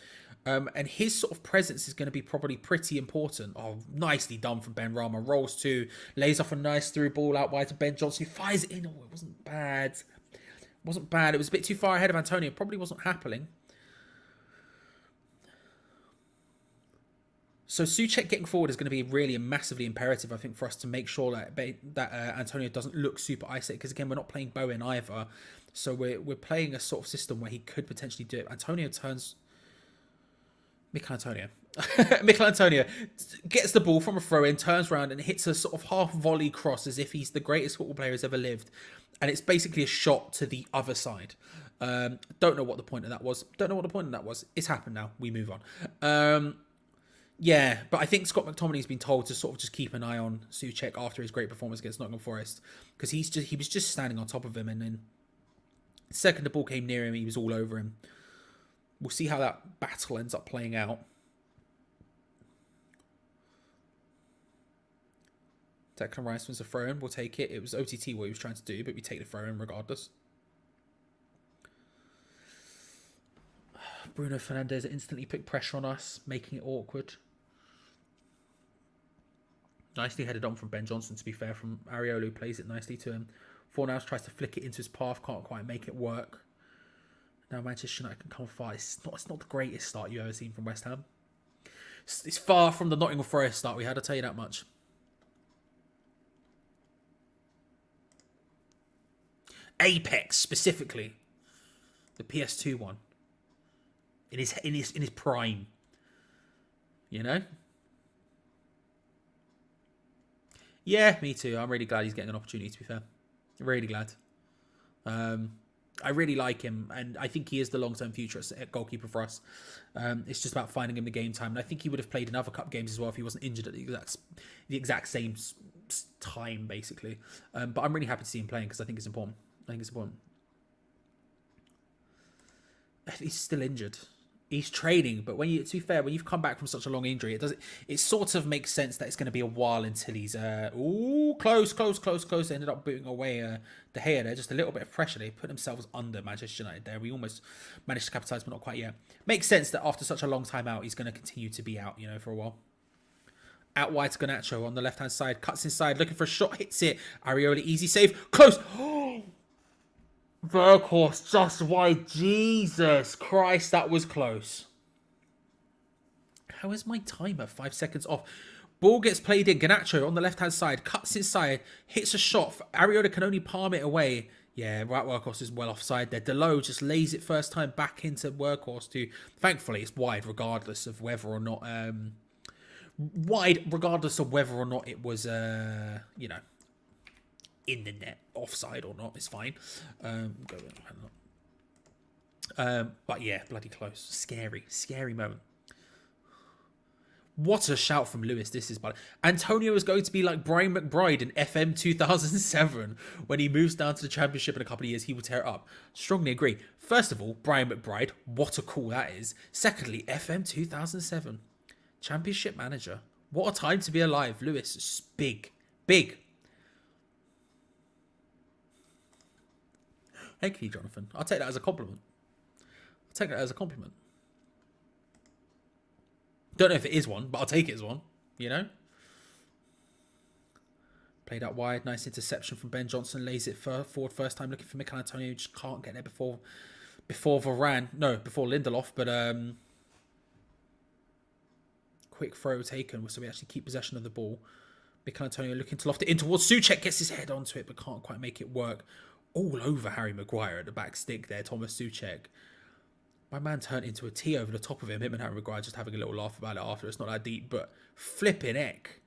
Speaker 3: And his sort of presence is going to be probably pretty important. Oh, nicely done from Ben Rama. Rolls to, lays off a nice through ball out wide to Ben Johnson, who fires it in. Oh, it wasn't bad. It wasn't bad. It was a bit too far ahead of Antonio. Probably wasn't happening. So Souček getting forward is going to be really massively imperative, I think, for us to make sure that Antonio doesn't look super isolated. Because again, we're not playing Bowen either. So we're playing a sort of system where he could potentially do it. Mikel Antonio gets the ball from a throw-in, turns around and hits a sort of half-volley cross as if he's the greatest football player who's ever lived. And it's basically a shot to the other side. Don't know what the point of that was. It's happened now. We move on. Yeah, but I think Scott McTominay's been told to sort of just keep an eye on Souček after his great performance against Nottingham Forest, because he was just standing on top of him, and then the second the ball came near him, he was all over him. We'll see how that battle ends up playing out. Declan Rice was a throw-in. We'll take it. It was OTT what he was trying to do, but we take the throw-in regardless. Bruno Fernandes instantly put pressure on us, making it awkward. Nicely headed on from Ben Johnson, to be fair, from Areola, who plays it nicely to him. Fornals tries to flick it into his path, can't quite make it work. Now Manchester United can come far. It's not the greatest start you've ever seen from West Ham. It's far from the Nottingham Forest start we had, I'll tell you that much. Apex, specifically. The PS2 one. In his prime. You know? Yeah, me too. I'm really glad he's getting an opportunity, to be fair. Really glad. I really like him, and I think he is the long-term future at goalkeeper for us. It's just about finding him the game time, and I think he would have played in other cup games as well if he wasn't injured at the exact same time, basically. But I'm really happy to see him playing because I think it's important. He's still injured. He's training, but to be fair, when you've come back from such a long injury, it sort of makes sense that it's going to be a while until he's close. They ended up booting away De Gea there, just a little bit of pressure. They put themselves under Manchester United there. We almost managed to capitalise, but not quite yet. Makes sense that after such a long time out, he's going to continue to be out, for a while. Out wide to Garnacho on the left hand side, cuts inside, looking for a shot, hits it. Areola, easy save, close. Verkhorst just wide. Jesus Christ, that was close. How is my timer 5 seconds off? Ball gets played in. Garnacho on the left-hand side, cuts inside, hits a shot. Areola can only palm it away. Yeah, right, Workhorst is well offside there. Delo just lays it first time back into Workhorst, who, thankfully, it's wide regardless of whether or not wide, regardless of whether or not it was, you know, in the net, offside or not. It's fine. But yeah, bloody close. Scary moment. What a shout from Lewis. This is bad. Antonio is going to be like Brian McBride in FM 2007. When he moves down to the championship in a couple of years, he will tear it up. Strongly agree. First of all, Brian McBride, what a call that is. Secondly, FM 2007. Championship manager. What a time to be alive. Lewis is big. Big. Thank you, Jonathan. I'll take that as a compliment. Don't know if it is one, but I'll take it as one, you know? Played out wide. Nice interception from Ben Johnson. Lays it forward first time looking for Mikel Antonio. Just can't get there before Varane. No, before Lindelof. But quick throw taken so we actually keep possession of the ball. Mikel Antonio looking to loft it in towards Souček. Gets his head onto it but can't quite make it work. All over Harry Maguire at the back stick there. Thomas Souček. My man turned into a T over the top of him. Him and Harry Maguire just having a little laugh about it after. It's not that deep, but flipping heck.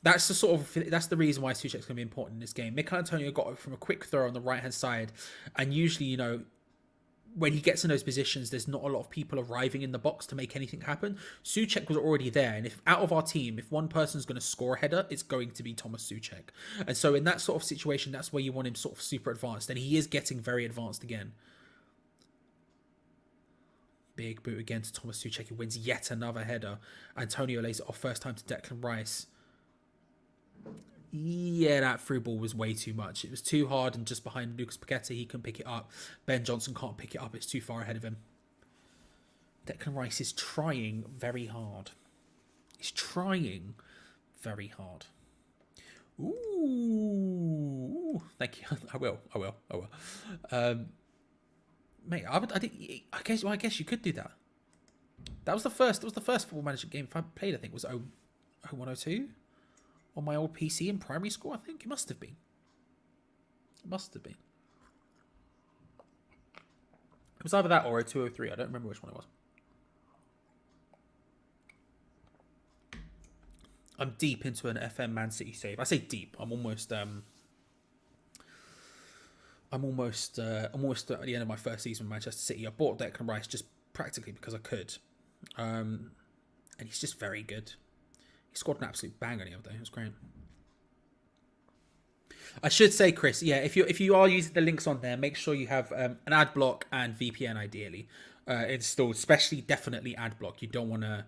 Speaker 3: That's the reason why Souček's going to be important in this game. Mikel Antonio got it from a quick throw on the right hand side, and usually, you know, when he gets in those positions, there's not a lot of people arriving in the box to make anything happen. Souček was already there, and if out of our team, if one person's going to score a header, it's going to be Thomas Souček. And so in that sort of situation, that's where you want him sort of super advanced, and he is getting very advanced again. Big boot again to Thomas Souček. He wins yet another header. Antonio lays it off first time to Declan Rice. Yeah, that through ball was way too much. It was too hard and just behind Lucas Paqueta. He couldn't pick it up. Ben Johnson can't pick it up. It's too far ahead of him. Declan Rice is trying very hard. Ooh. Thank you. I will. Mate, I guess you could do that. That was the first Football Manager game I played, I think, was 0102. On my old PC in primary school, I think. It must have been. It was either that or 0203. I don't remember which one it was. I'm deep into an FM Man City save. I say deep. I'm almost at the end of my first season with Manchester City. I bought Declan Rice just practically because I could. And he's just very good. He scored an absolute banger the other day. It was great. I should say, Chris, yeah, if you are using the links on there, make sure you have an ad block and VPN ideally installed. Especially, definitely ad block. You don't want to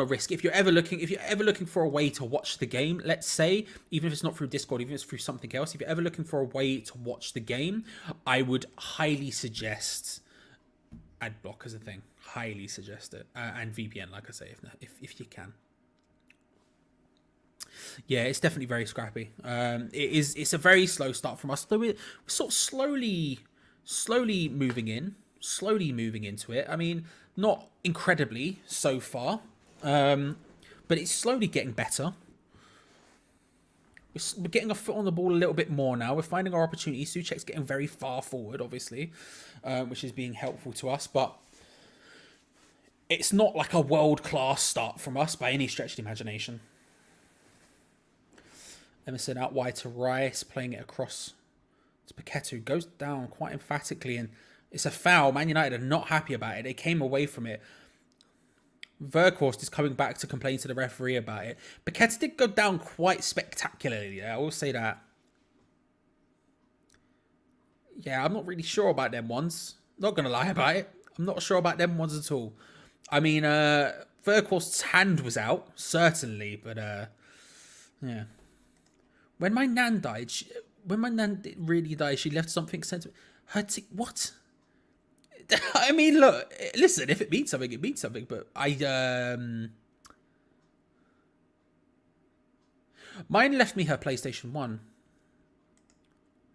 Speaker 3: risk. If you're ever looking for a way to watch the game, let's say, even if it's not through Discord, even if it's through something else, if you're ever looking for a way to watch the game, I would highly suggest ad block as a thing. Highly suggest it, and VPN, like I say, if you can. Yeah, it's definitely very scrappy. It's a very slow start from us, though we're sort of slowly moving into it. I mean, not incredibly so far, but it's slowly getting better. We're getting a foot on the ball a little bit more now. We're finding our opportunities. Souček's getting very far forward, obviously, which is being helpful to us, but it's not like a world-class start from us by any stretch of the imagination. Emerson out wide to Rice, playing it across to Paqueta, who goes down quite emphatically, and it's a foul. Man United are not happy about it. They came away from it. Verkhorst is coming back to complain to the referee about it. Paqueta did go down quite spectacularly. Yeah, I will say that. Yeah, I'm not really sure about them ones. Not going to lie about it. I'm not sure about them ones at all. I mean, Verkhorst's hand was out, certainly, but yeah. When my nan really died, she left something sentimental. What? I mean, look, listen, if it means something, it means something, but mine left me her PlayStation 1.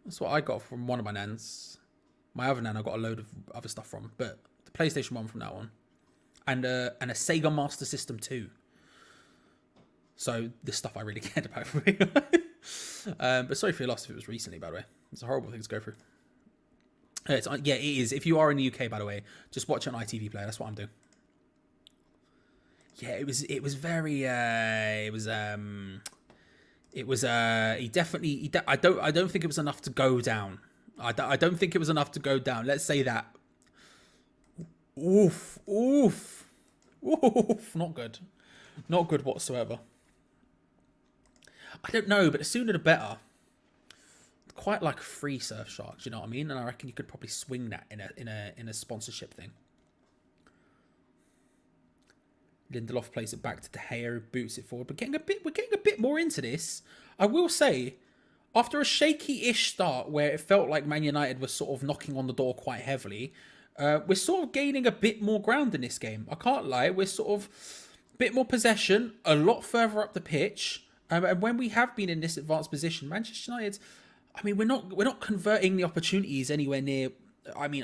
Speaker 3: That's what I got from one of my nans. My other nan I got a load of other stuff from, but the PlayStation 1 from that one. And a Sega Master System 2. So, this stuff I really cared about for me. But sorry for your loss if it was recently, by the way. It's a horrible thing to go through. Yeah, it is. If you are in the UK, by the way, just watch it on ITV Player. That's what I'm doing. Yeah, it was very he definitely I don't think it was enough to go down. I don't think it was enough to go down. Let's say that. Oof. Not good. Not good whatsoever. I don't know, but the sooner the better. Quite like a free surf shark, do you know what I mean? And I reckon you could probably swing that in a sponsorship thing. Lindelof plays it back to De Gea, boots it forward. We're getting a bit more into this. I will say, after a shaky-ish start where it felt like Man United was sort of knocking on the door quite heavily, we're sort of gaining a bit more ground in this game. I can't lie. We're sort of a bit more possession, a lot further up the pitch. And when we have been in this advanced position, Manchester United, I mean, we're not converting the opportunities anywhere near. I mean,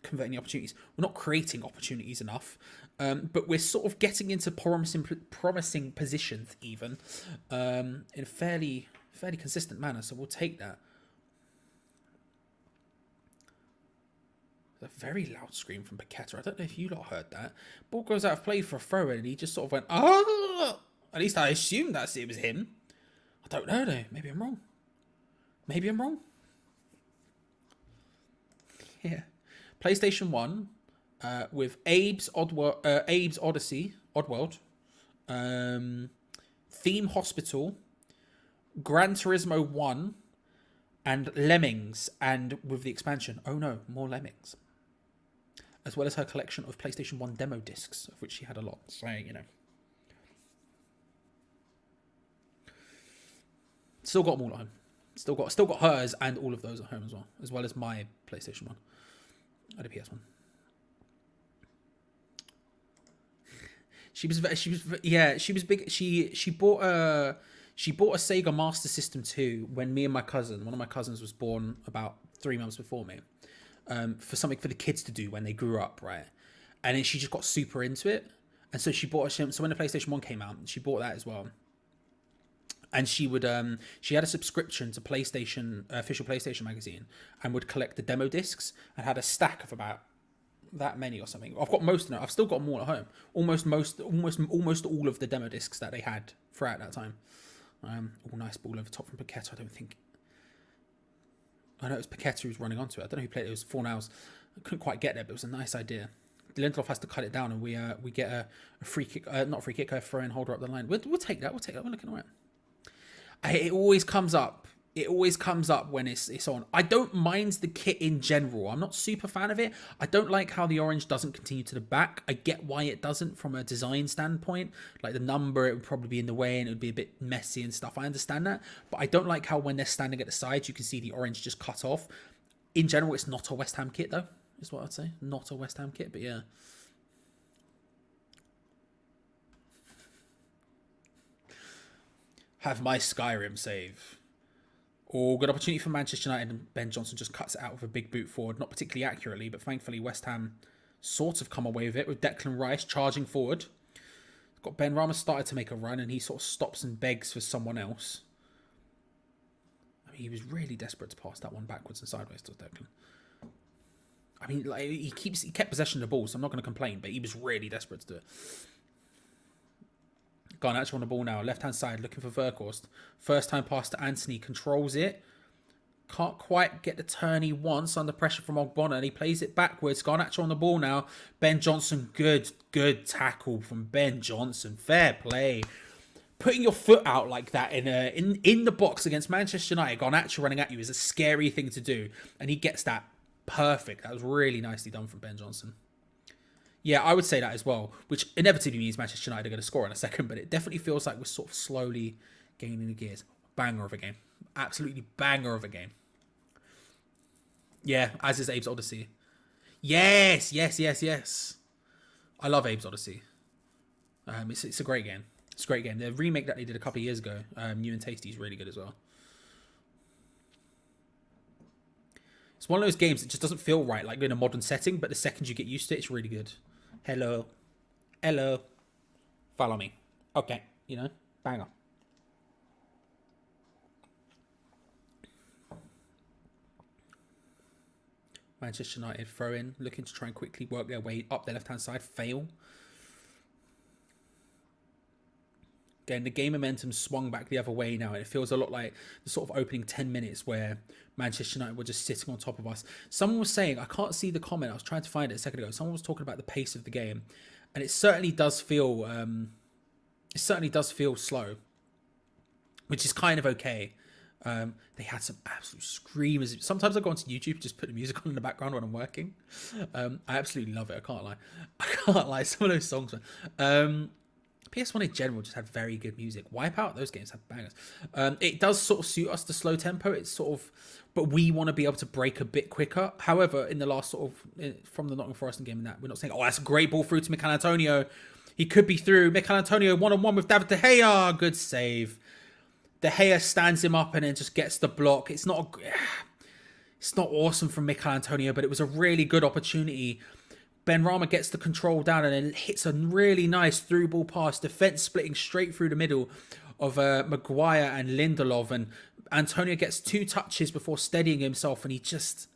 Speaker 3: converting the opportunities. We're not creating opportunities enough, but we're sort of getting into promising positions even in a fairly consistent manner. So we'll take that. A very loud scream from Paqueta. I don't know if you lot heard that. Ball goes out of play for a throw in, and he just sort of went, "Oh!" At least I assumed it was him. I don't know though. Maybe I'm wrong. Yeah. PlayStation 1 with Abe's Odyssey, Oddworld, Theme Hospital, Gran Turismo 1, and Lemmings, and with the expansion, oh no, more Lemmings. As well as her collection of PlayStation 1 demo discs, of which she had a lot. So, you know. Still got them all at home. Still got hers and all of those at home as well as my PlayStation 1. I had a PS1. She was big. She bought a Sega Master System 2 when one of my cousins was born about 3 months before me, for something for the kids to do when they grew up, right? And then she just got super into it, and so she bought so when the PlayStation 1 came out, she bought that as well. And she would, she had a subscription to PlayStation, official PlayStation magazine, and would collect the demo discs, and had a stack of about that many or something. I've got most of them. I've still got them all at home. Almost all of the demo discs that they had throughout that time. All nice ball over top from Paqueta. I know it was Paqueta who was running onto it. I don't know who played it. It was 4 hours. I couldn't quite get there, but it was a nice idea. Lindelof has to cut it down, and we get a free kick, not a free kick, a throw and holder up the line. We'll take that. We're looking all right. It always comes up. When it's on. I don't mind the kit in general. I'm not super fan of it. I don't like how the orange doesn't continue to the back. I get why it doesn't from a design standpoint. Like the number, it would probably be in the way and it would be a bit messy and stuff. I understand that. But I don't like how when they're standing at the sides, you can see the orange just cut off. In general, it's not a West Ham kit though, is what I'd say. Not a West Ham kit, but yeah. Have my Skyrim save. Oh, good opportunity for Manchester United, and Ben Johnson just cuts it out with a big boot forward. Not particularly accurately, but thankfully West Ham sort of come away with it with Declan Rice charging forward. Got Ben Rama started to make a run, and he sort of stops and begs for someone else. I mean, he was really desperate to pass that one backwards and sideways to Declan. I mean, like he kept possession of the ball, so I'm not going to complain, but he was really desperate to do it. Garnacho on the ball now, left-hand side, looking for Verkhorst. First time pass to Anthony, controls it. Can't quite get the turn he wants under pressure from Ogbonna, and he plays it backwards. Garnacho on the ball now. Ben Johnson, good tackle from Ben Johnson. Fair play. Putting your foot out like that in the box against Manchester United, Garnacho running at you is a scary thing to do, and he gets that perfect. That was really nicely done from Ben Johnson. Yeah, I would say that as well, which inevitably means Manchester United are going to score in a second, but it definitely feels like we're sort of slowly gaining the gears. Banger of a game. Absolutely banger of a game. Yeah, as is Abe's Odyssey. Yes. I love Abe's Odyssey. It's a great game. It's a great game. The remake that they did a couple of years ago, New and Tasty, is really good as well. It's one of those games that just doesn't feel right, like in a modern setting, but the second you get used to it, it's really good. Hello. Follow me. Okay, banger. Manchester United throw in, looking to try and quickly work their way up their left-hand side. Fail. Again, the game momentum swung back the other way now. And it feels a lot like the sort of opening 10 minutes where Manchester United were just sitting on top of us. Someone was saying, I can't see the comment. I was trying to find it a second ago. Someone was talking about the pace of the game. And it certainly does feel slow, which is kind of okay. They had some absolute screamers. Sometimes I go onto YouTube, just put the music on in the background when I'm working. I absolutely love it. I can't lie. Some of those songs, man. PS1 in general just had very good music. Wipeout, those games have bangers. It does sort of suit us, the slow tempo. It's sort of, but we want to be able to break a bit quicker. However, in the last sort of, from the Nottingham Forest game, we're not saying, oh, that's a great ball through to Mikel Antonio. He could be through. Mikel Antonio one-on-one with David De Gea. Good save. De Gea stands him up and then just gets the block. It's not awesome from Mikel Antonio, but it was a really good opportunity. Benrahma gets the control down and then hits a really nice through ball pass. Defense splitting straight through the middle of Maguire and Lindelof. And Antonio gets 2 touches before steadying himself. And he just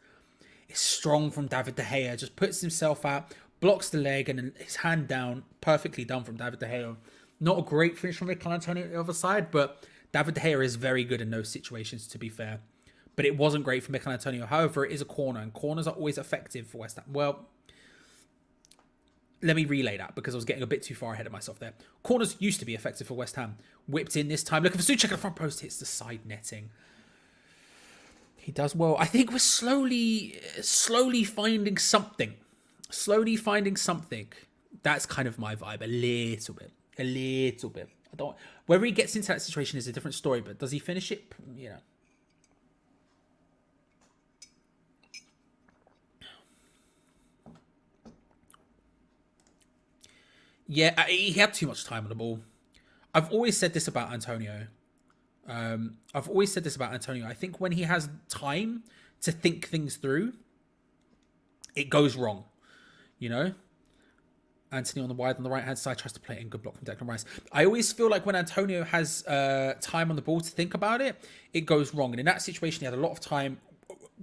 Speaker 3: is strong from David De Gea. Just puts himself out, blocks the leg and then his hand down. Perfectly done from David De Gea. Not a great finish from Mikel Antonio on the other side, but David De Gea is very good in those situations, to be fair. But it wasn't great for Mikel Antonio. However, it is a corner, and corners are always effective for West Ham. Well, let me relay that because I was getting a bit too far ahead of myself there. Corners used to be effective for West Ham. Whipped in this time. Looking for Suchek at the front post. Hits the side netting. He does well. I think we're slowly finding something. Slowly finding something. That's kind of my vibe. A little bit. I don't. Whether he gets into that situation is a different story, but does he finish it? You know. Yeah, he had too much time on the ball. I've always said this about Antonio. I think when he has time to think things through, it goes wrong. You know? Anthony on the wide on the right-hand side tries to play it in. Good block from Declan Rice. I always feel like when Antonio has time on the ball to think about it, it goes wrong. And in that situation, he had a lot of time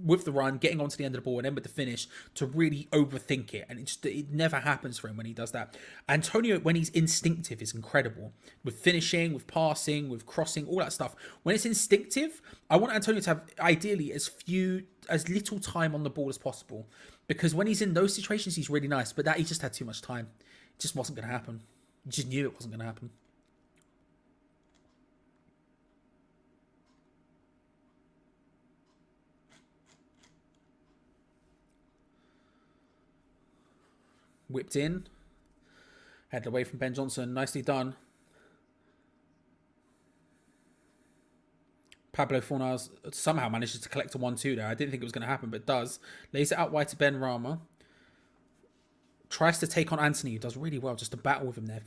Speaker 3: with the run, getting onto the end of the ball, and then with the finish to really overthink it. And it never happens for him when he does that. Antonio, when he's instinctive, is incredible. With finishing, with passing, with crossing, all that stuff. When it's instinctive, I want Antonio to have, ideally, as little time on the ball as possible. Because when he's in those situations, he's really nice. But that he just had too much time. It just wasn't going to happen. He just knew it wasn't going to happen. Whipped in. Headed away from Ben Johnson. Nicely done. Pablo Fornals somehow manages to collect a 1-2 there. I didn't think it was going to happen, but does. Lays it out wide to Benrahma. Tries to take on Anthony, who does really well just to battle with him there.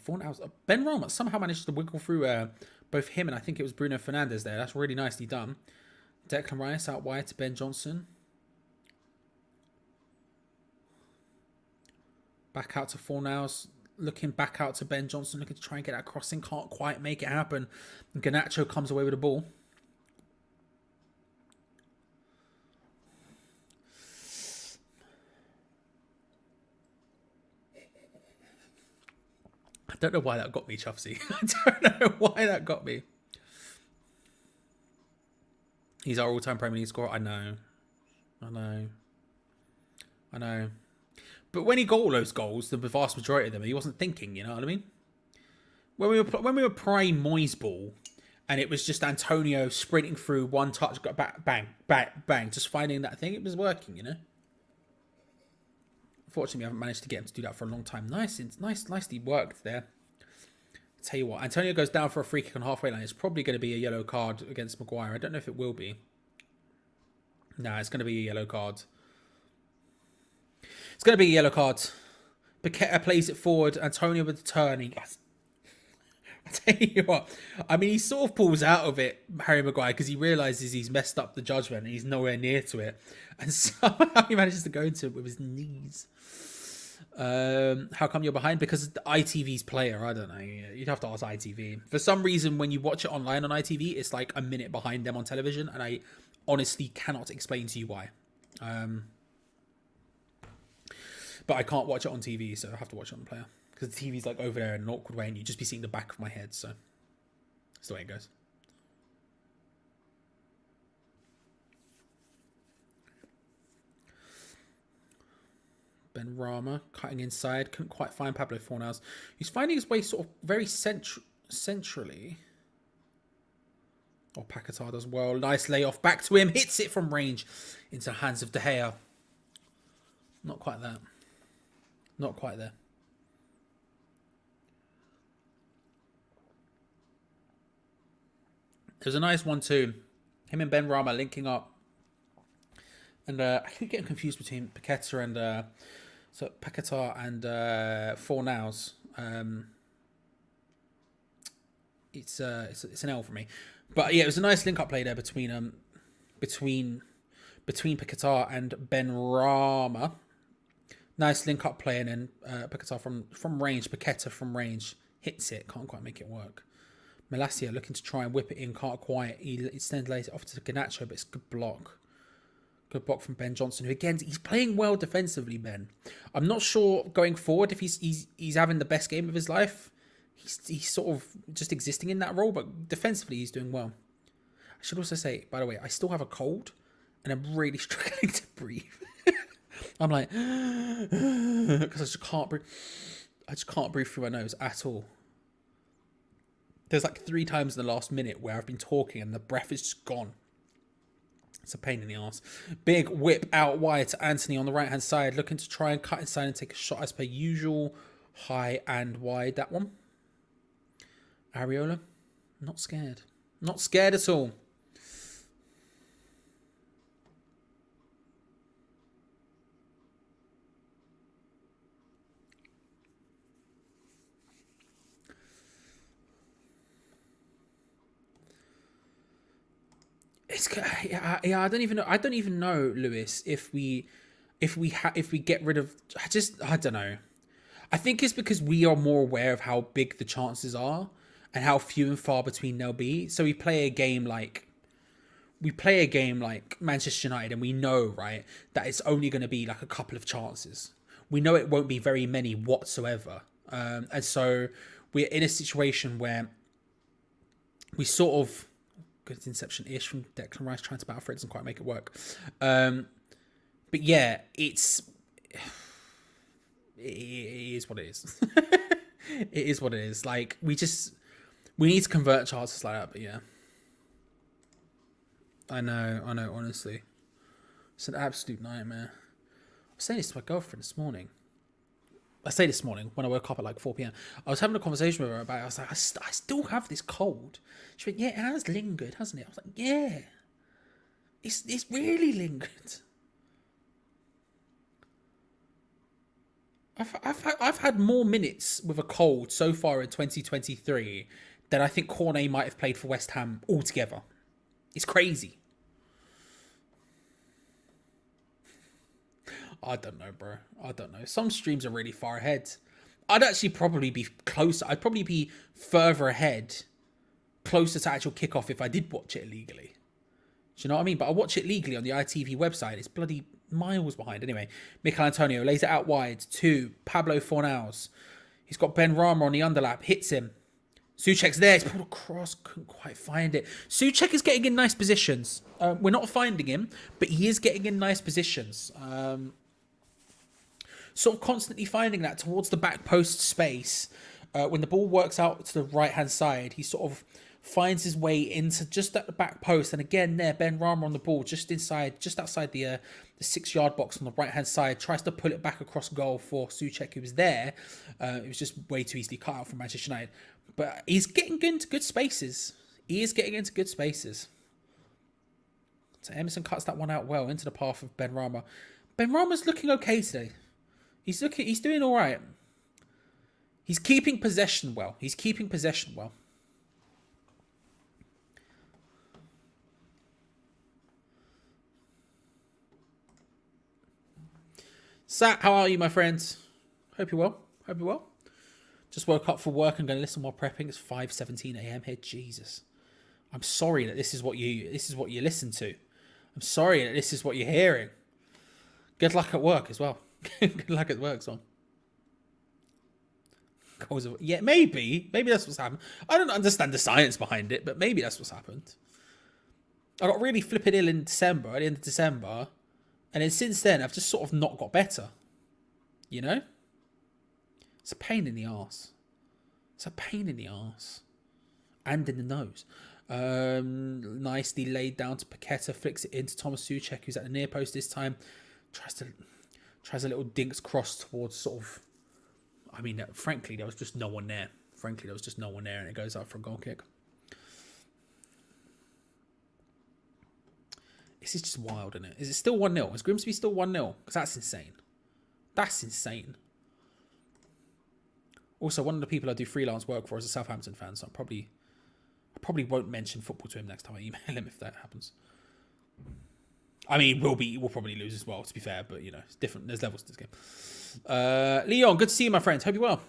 Speaker 3: Benrahma somehow manages to wiggle through both him and I think it was Bruno Fernandes there. That's really nicely done. Declan Rice out wide to Ben Johnson. Back out to Fornals. Looking back out to Ben Johnson. Looking to try and get that crossing. Can't quite make it happen. And Garnacho comes away with the ball. I don't know why that got me, Chuffsy. I don't know why that got me. He's our all-time Premier League scorer. I know. But when he got all those goals, the vast majority of them, he wasn't thinking, you know what I mean? When we were prime Moyes ball, and it was just Antonio sprinting through one touch, got back, bang, bang, bang, just finding that thing, it was working, you know? Unfortunately, we haven't managed to get him to do that for a long time. Nicely worked there. Tell you what, Antonio goes down for a free kick on halfway line. It's probably going to be a yellow card against Maguire. I don't know if it will be. Nah, it's going to be a yellow card. It's going to be a yellow card. Paqueta plays it forward. Antonio with the turn. I tell you what. I mean, he sort of pulls out of it, Harry Maguire, because he realises he's messed up the judgment and he's nowhere near to it. And somehow he manages to go into it with his knees. How come you're behind? Because ITV's player. I don't know. You'd have to ask ITV. For some reason, when you watch it online on ITV, it's like a minute behind them on television. And I honestly cannot explain to you why. but I can't watch it on TV, so I have to watch it on the player because the TV's like over there in an awkward way, and you just be seeing the back of my head. So that's the way it goes. Ben Rama cutting inside, couldn't quite find Pablo Fornals. He's finding his way sort of very centrally. Oh, Paquetá does well. Nice layoff back to him. Hits it from range into the hands of De Gea. Not quite that. Not quite there. There's a nice one too. Him and Ben Rama linking up. And I keep getting confused between Paquetá and Fornals. It's an L for me. But yeah, it was a nice link up play there between Paquetá and Ben Rama. Nice link up play, and then Paquetá from range. Paquetá from range hits it, can't quite make it work. Malacia looking to try and whip it in, can't quite. He extends later off to Garnacho, but it's a good block. Good block from Ben Johnson, who again, he's playing well defensively, Ben. I'm not sure going forward if he's having the best game of his life. He's sort of just existing in that role, but defensively he's doing well. I should also say, by the way, I still have a cold and I'm really struggling to breathe. I'm like, because I just can't breathe. I just can't breathe through my nose at all. There's like 3 times in the last minute where I've been talking and the breath is just gone. It's a pain in the arse. Big whip out wide to Anthony on the right-hand side, looking to try and cut inside and take a shot as per usual. High and wide, that one. Areola, not scared. Not scared at all. It's yeah. I don't even know, Lewis. If we get rid of, I don't know. I think it's because we are more aware of how big the chances are and how few and far between they'll be. So we play a game like Manchester United, and we know, right, that it's only going to be like a couple of chances. We know it won't be very many whatsoever, and so we're in a situation where we sort of. Good inception-ish from Declan Rice trying to battle for it, doesn't quite make it work. But yeah, it is what it is. It is what it is. Like, we need to convert chances like that, but yeah. I know, honestly. It's an absolute nightmare. I was saying this to my girlfriend this morning. I say this morning when I woke up at like 4 p.m. I was having a conversation with her about it. I was like, I still have this cold. She went, yeah, it has lingered, hasn't it? I was like, yeah. It's really lingered. I've had more minutes with a cold so far in 2023 than I think Cornet might have played for West Ham altogether. It's crazy. I don't know, bro. I don't know. Some streams are really far ahead. I'd actually probably be closer. I'd probably be further ahead, closer to actual kickoff if I did watch it legally. Do you know what I mean? But I watch it legally on the ITV website. It's bloody miles behind. Anyway, Mikel Antonio lays it out wide to Pablo Fornals. He's got Ben Rama on the underlap. Hits him. Souček's there. He's pulled across. Couldn't quite find it. Souček is getting in nice positions. We're not finding him, but he is getting in nice positions. Sort of constantly finding that towards the back post space. When the ball works out to the right-hand side, he sort of finds his way into just at the back post. And again, there, Ben Rama on the ball, just outside the 6-yard box on the right-hand side, tries to pull it back across goal for Souček, who was there. It was just way too easily cut out from Manchester United. But he's getting into good spaces. He is getting into good spaces. So Emerson cuts that one out well into the path of Ben Rama. Ben Rama's looking okay today. He's doing all right. He's keeping possession well. Sat, how are you, my friends? Hope you're well. Just woke up for work and going to listen while prepping. It's 5:17 a.m. here. Jesus. I'm sorry that this is what you listen to. I'm sorry that this is what you're hearing. Good luck at work as well. Good luck at work, son. Yeah, maybe that's what's happened. I don't understand the science behind it, but maybe that's what's happened. I got really flipping ill in December, at the end of December, and then since then I've just sort of not got better. You know? It's a pain in the arse. It's a pain in the arse. And in the nose. Nicely laid down to Paqueta, flicks it into Thomas Souček, who's at the near post this time. Tries a little dinks cross towards sort of... I mean, frankly, there was just no one there. And it goes out for a goal kick. This is just wild, isn't it? Is it still 1-0? Is Grimsby still 1-0? Because that's insane. That's insane. Also, one of the people I do freelance work for is a Southampton fan, so I probably won't mention football to him next time I email him if that happens. I mean, we'll probably lose as well, to be fair, but, you know, it's different. There's levels to this game. Leon, good to see you, my friend. Hope you're well.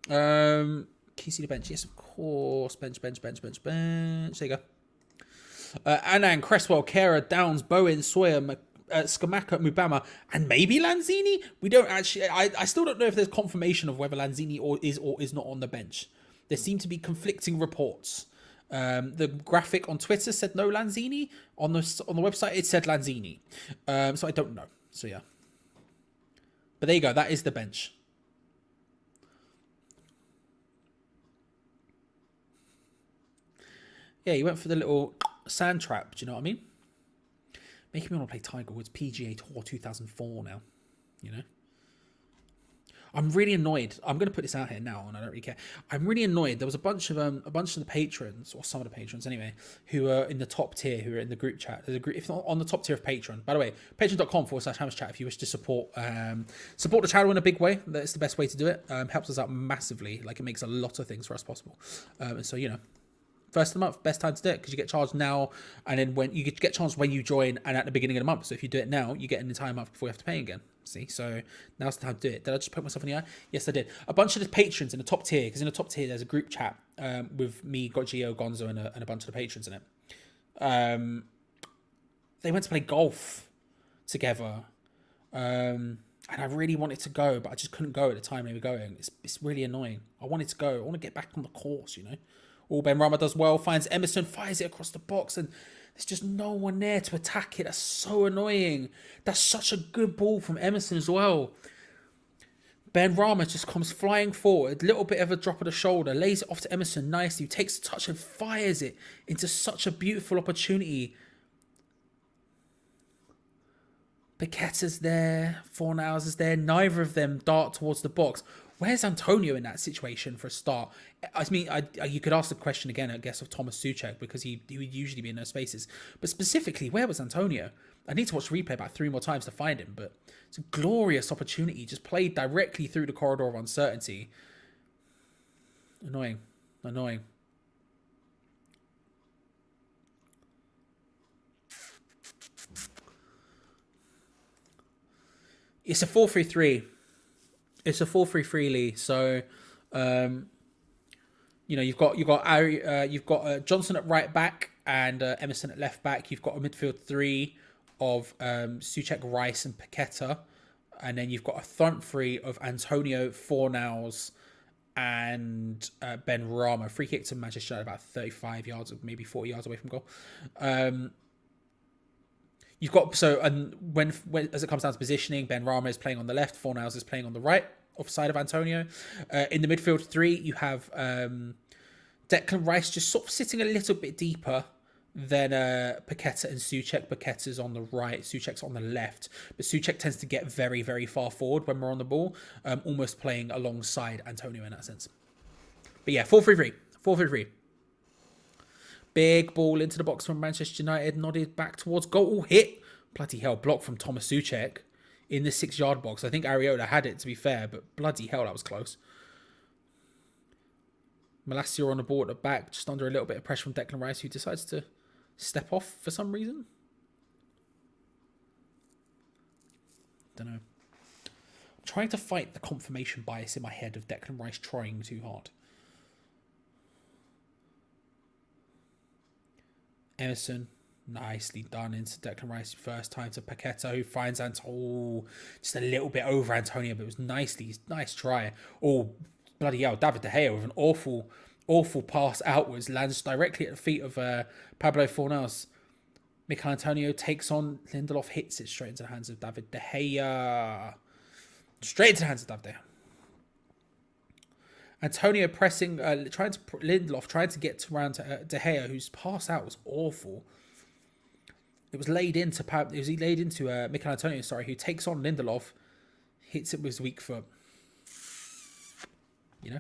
Speaker 3: Can you see the bench? Yes, of course. Bench. There you go. Anand, Cresswell, Kera, Downs, Bowen, Sawyer, Skamaka, Mubama, and maybe Lanzini? We don't actually... I still don't know if there's confirmation of whether Lanzini is not on the bench. There seem to be conflicting reports. The graphic on Twitter said no Lanzini. On the website, it said Lanzini. So I don't know. So, yeah. But there you go. That is the bench. Yeah, you went for the little sand trap. Do you know what I mean? Making me want to play Tiger Woods PGA Tour 2004 now. You know? I'm really annoyed. I'm going to put this out here now, and I don't really care. I'm really annoyed. There was a bunch of the patrons, or some of the patrons anyway, who are in the top tier, who are in the group chat. There's a group, if not on the top tier of Patreon. By the way, patreon.com/HammersChat if you wish to support the channel in a big way. That's the best way to do it. Helps us out massively. Like, it makes a lot of things for us possible. And so, you know, first of the month, best time to do it, because you get charged now, and then when you get charged when you join and at the beginning of the month. So if you do it now, you get an entire month before you have to pay again. See, so now's the time to do it. Did I just poke myself in the eye? Yes, I did. A bunch of the patrons in the top tier, because in the top tier there's a group chat with me, got Geo Gonzo, and a bunch of the patrons in it. They went to play golf together, and I really wanted to go, but I just couldn't go at the time they were going. It's really annoying. I wanted to go. I want to get back on the course, you know. All Ben Rama does well, finds Emerson, fires it across the box, and there's just no one there to attack it. That's so annoying. That's such a good ball from Emerson as well. Ben Rama just comes flying forward, little bit of a drop of the shoulder, lays it off to Emerson nicely, who takes a touch and fires it into such a beautiful opportunity. Paqueta's there, Fornals is there, neither of them dart towards the box. Where's Antonio in that situation for a start? I mean, you could ask the question again, I guess, of Thomas Souček, because he would usually be in those spaces. But specifically, where was Antonio? I need to watch the replay about 3 more times to find him, but it's a glorious opportunity. Just played directly through the corridor of uncertainty. Annoying. It's a 4-3-3. It's a 4-3-3, Lee. So, you know, you've got Johnson at right back and Emerson at left back. You've got a midfield three of Souček, Rice, and Paqueta, and then you've got a front three of Antonio, Fornals, and Ben Rama. Free kick to Manchester United about 35 yards, maybe 40 yards away from goal. You've got and when as it comes down to positioning, Ben Rama is playing on the left, Fornals is playing on the right, offside of Antonio. In the midfield three, you have Declan Rice just sort of sitting a little bit deeper than Paqueta and Souček. Paqueta's on the right, Souček's on the left, but Souček tends to get very, very far forward when we're on the ball, almost playing alongside Antonio in that sense. But yeah, 4-3-3. 4-3-3. Big ball into the box from Manchester United, nodded back towards goal. Hit. Bloody hell, block from Thomas Souček in the 6-yard box. I think Areola had it, to be fair, but bloody hell, that was close. Malacia on the ball at the back, just under a little bit of pressure from Declan Rice, who decides to step off for some reason. Don't know. I'm trying to fight the confirmation bias in my head of Declan Rice trying too hard. Emerson, Nicely done into Declan Rice. First time to Paqueta, who finds Antonio. Just a little bit over Antonio, but it was nice try. Oh, bloody hell. David De Gea with an awful pass outwards. Lands directly at the feet of Pablo Fornals. Mikel Antonio takes on Lindelof, hits it straight into the hands of David De Gea. Straight into the hands of David De Gea. Antonio pressing, Lindelof trying to get around to De Gea, whose pass out was awful. It was laid into Mikel Antonio, who takes on Lindelof, hits it with his weak foot. You know.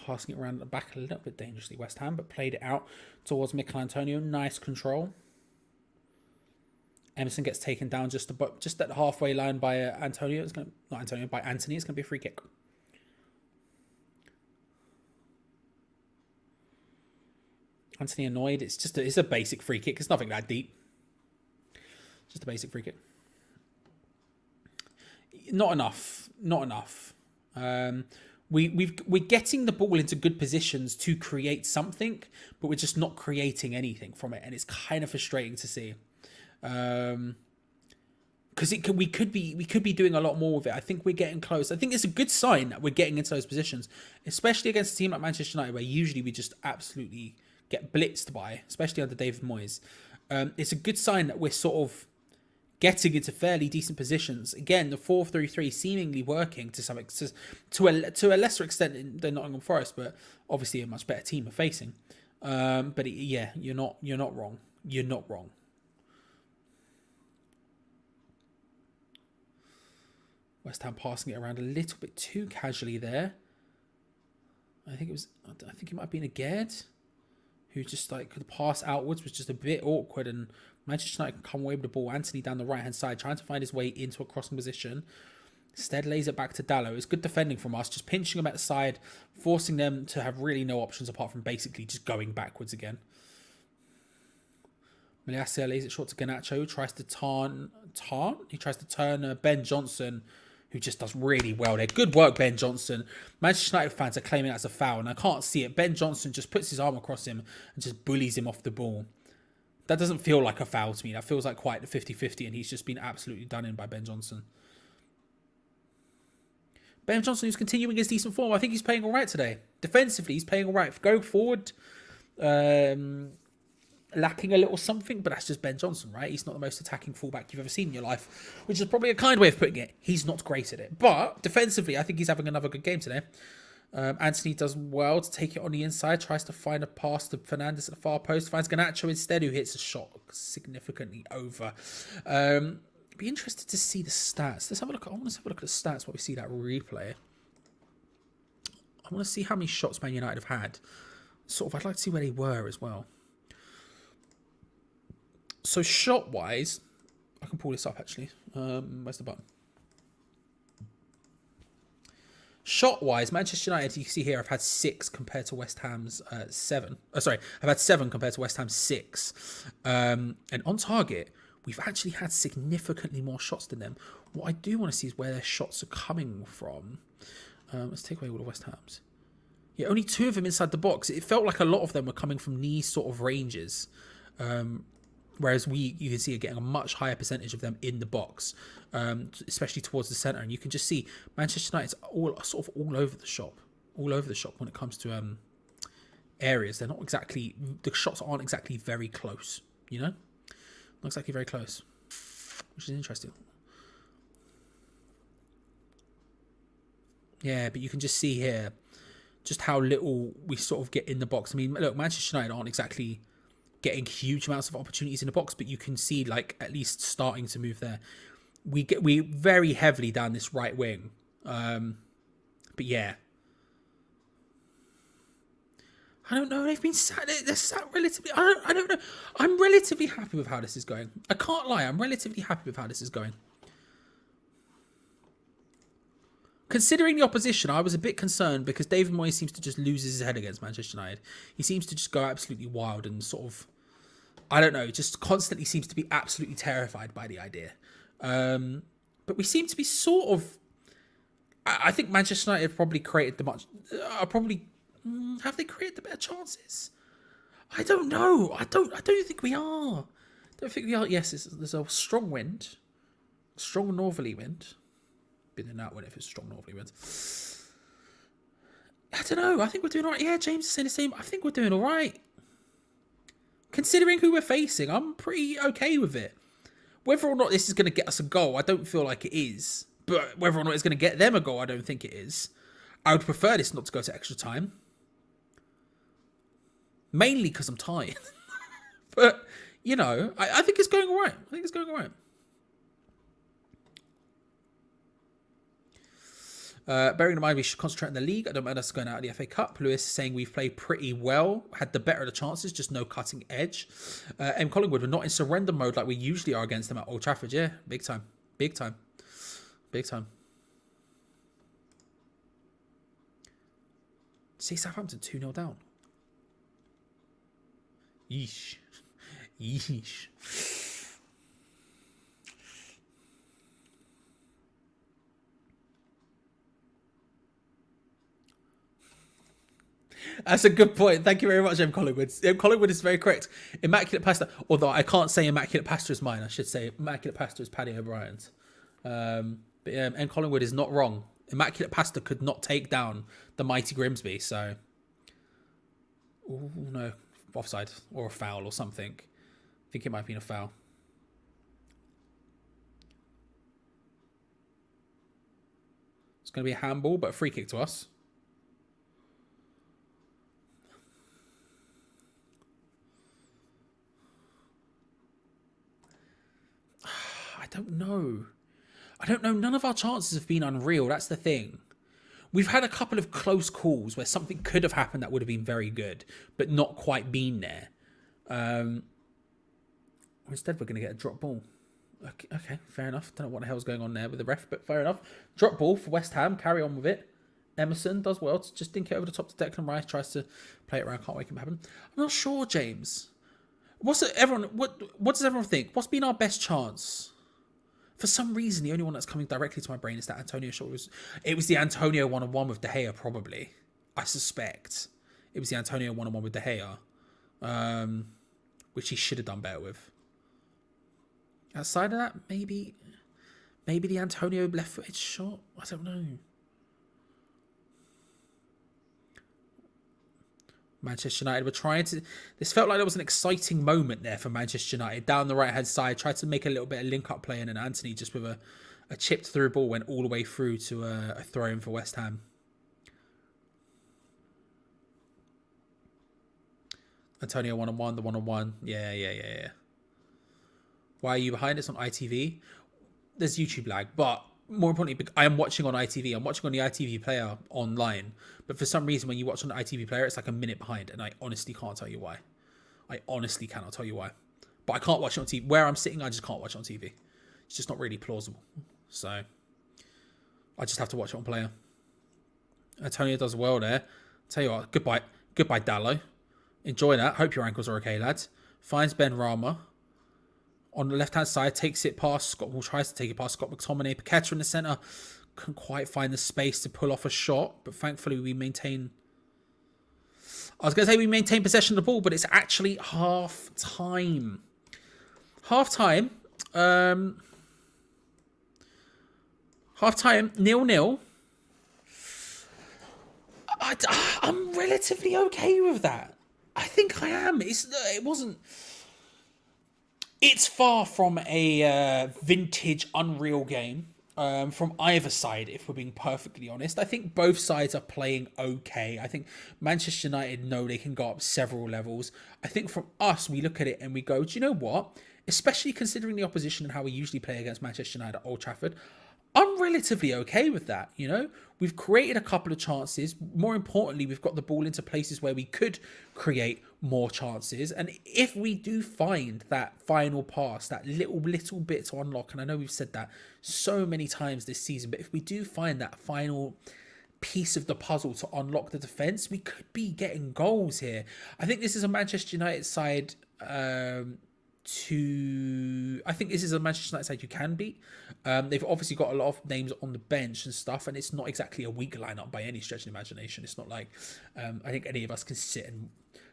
Speaker 3: Passing it around the back a little bit dangerously, West Ham, but played it out towards Mikel Antonio. Nice control. Emerson gets taken down just at the halfway line by Antonio. By Anthony. It's going to be a free kick. Anthony annoyed. It's a basic free kick. It's nothing that deep. Just a basic free kick. Not enough. We're getting the ball into good positions to create something, but we're just not creating anything from it, and it's kind of frustrating to see. Because we could be doing a lot more with it. I think we're getting close. I think it's a good sign that we're getting into those positions, especially against a team like Manchester United, where usually we just absolutely get blitzed by, especially under David Moyes. It's a good sign that we're sort of getting into fairly decent positions. Again, the 4-3-3 seemingly working to some to a lesser extent than Nottingham Forest, but obviously a much better team we're facing. But you're not wrong. You're not wrong. West Ham passing it around a little bit too casually there. I think it might have been a Gerd who just the pass outwards was just a bit awkward, and Manchester United can come away with the ball. Anthony down the right-hand side, trying to find his way into a crossing position. Instead, lays it back to Dallo. It's good defending from us, just pinching them at the side, forcing them to have really no options apart from basically just going backwards again. Miliacia lays it short to Garnacho, tries to turn. He tries to turn Ben Johnson, who just does really well there. Good work, Ben Johnson. Manchester United fans are claiming that's a foul, and I can't see it. Ben Johnson just puts his arm across him and just bullies him off the ball. That doesn't feel like a foul to me. That feels like quite a 50-50, and he's just been absolutely done in by Ben Johnson. Ben Johnson, who's continuing his decent form. I think he's playing all right today. Defensively, he's playing all right. Going forward, lacking a little something, but that's just Ben Johnson, right? He's not the most attacking fullback you've ever seen in your life, which is probably a kind way of putting it. He's not great at it. But defensively, I think he's having another good game today. Anthony does well to take it on the inside, tries to find a pass to Fernandes at the far post, finds Garnacho instead, who hits a shot significantly over. Be interested to see the stats. Let's have a look. I want to have a look at the stats while we see that replay. I want to see how many shots Man United have had. I'd like to see where they were as well. So shot-wise, I can pull this up actually. Where's the button? Shot-wise, Manchester United, you can see here, I've had 6 compared to West Ham's 7. I've had 7 compared to West Ham's 6. And on target, we've actually had significantly more shots than them. What I do want to see is where their shots are coming from. Let's take away all the West Ham's. Yeah, only 2 of them inside the box. It felt like a lot of them were coming from these sort of ranges. Whereas you can see are getting a much higher percentage of them in the box, especially towards the centre. And you can just see Manchester United's all over the shop when it comes to areas. They're not exactly, the shots aren't exactly very close, not exactly very close, which is interesting. Yeah, but you can just see here just how little we sort of get in the box. I mean, look, Manchester United aren't exactly getting huge amounts of opportunities in the box, but you can see at least starting to move there. We very heavily down this right wing, but yeah, I don't know. They've been sat. They're sat relatively. I don't know. I'm relatively happy with how this is going. I can't lie. I'm relatively happy with how this is going. Considering the opposition, I was a bit concerned because David Moyes seems to just lose his head against Manchester United. He seems to just go absolutely wild and sort of, I don't know, just constantly seems to be absolutely terrified by the idea. But we seem to be sort of. I think Manchester United probably created the much. Have they created the better chances? I don't know. I don't think we are. I don't think we are. Yes, there's a strong wind, strong northerly wind. Been in that one if it's strong northerly winds. I don't know. I think we're doing all right. Yeah, James is saying the same. I think we're doing all right. Considering who we're facing, I'm pretty okay with it. Whether or not this is going to get us a goal, I don't feel like it is. But whether or not it's going to get them a goal, I don't think it is. I would prefer this not to go to extra time. Mainly because I'm tired. But, you know, I think it's going all right. I think it's going all right. Bearing in mind we should concentrate on the league. I don't mind us going out of the FA Cup. Lewis is saying we've played pretty well, had the better of the chances, just no cutting edge. M. Collingwood, we're not in surrender mode like we usually are against them at Old Trafford. Yeah, big time. Big time. Big time. See Southampton 2-0 down. Yeesh. Yeesh. That's a good point. Thank you very much, M. Collingwood. M. Collingwood is very correct. Immaculate Pasta, although I can't say Immaculate Pasta is mine. I should say Immaculate Pasta is Paddy O'Brien's. But yeah, M. Collingwood is not wrong. Immaculate Pasta could not take down the mighty Grimsby, so... Oh, no. Offside or a foul or something. I think it might have been a foul. It's going to be a handball, but a free kick to us. I don't know. I don't know. None of our chances have been unreal. That's the thing. We've had a couple of close calls where something could have happened that would have been very good, but not quite been there. Instead, we're going to get a drop ball. Okay, fair enough. Don't know what the hell's going on there with the ref, but fair enough. Drop ball for West Ham. Carry on with it. Emerson does well to just dink it over the top to Declan Rice. Tries to play it around. Can't wait for it to happen. I'm not sure, James. What does everyone think? What's been our best chance? For some reason, the only one that's coming directly to my brain is that Antonio shot. It was the Antonio 1-on-1 with De Gea, probably. I suspect. It was the Antonio 1-on-1 with De Gea. Which he should have done better with. Outside of that, maybe the Antonio left-footed shot? I don't know. Manchester United were trying to... This felt like there was an exciting moment there for Manchester United. Down the right-hand side, tried to make a little bit of link-up play, and then Anthony just with a chipped through ball went all the way through to a throw-in for West Ham. Antonio 1-on-1, the 1-on-1. Yeah. Why are you behind us on ITV? There's YouTube lag, but more importantly, I am watching on ITV. I'm watching on the ITV player online. But for some reason, when you watch on the ITV player, it's like a minute behind. And I honestly can't tell you why. I honestly cannot tell you why. But I can't watch it on TV. Where I'm sitting, I just can't watch it on TV. It's just not really plausible. So, I just have to watch it on player. Antonio does well there. Tell you what, goodbye Dallo. Enjoy that. Hope your ankles are okay, lads. Finds Ben Rama. On the left-hand side, takes it past Scott. Well, tries to take it past Scott McTominay. Paqueta in the centre. Couldn't quite find the space to pull off a shot. But thankfully, we maintain... I was going to say we maintain possession of the ball, but it's actually half-time. Half-time. Half-time, 0-0. I'm relatively okay with that. I think I am. It wasn't... It's far from a vintage Unreal game from either side, if we're being perfectly honest. I think both sides are playing okay. I think Manchester United know they can go up several levels. I think from us, we look at it and we go, do you know what? Especially considering the opposition and how we usually play against Manchester United at Old Trafford, I'm relatively okay with that. We've created a couple of chances. More importantly, we've got the ball into places where we could create more chances. And if we do find that final pass, that little bit to unlock, and I know we've said that so many times this season, but if we do find that final piece of the puzzle to unlock the defense, we could be getting goals here. I think this is a Manchester United side I think this is a Manchester United side you can beat. They've obviously got a lot of names on the bench and stuff, and it's not exactly a weak lineup by any stretch of the imagination. It's not like I think any of us can sit and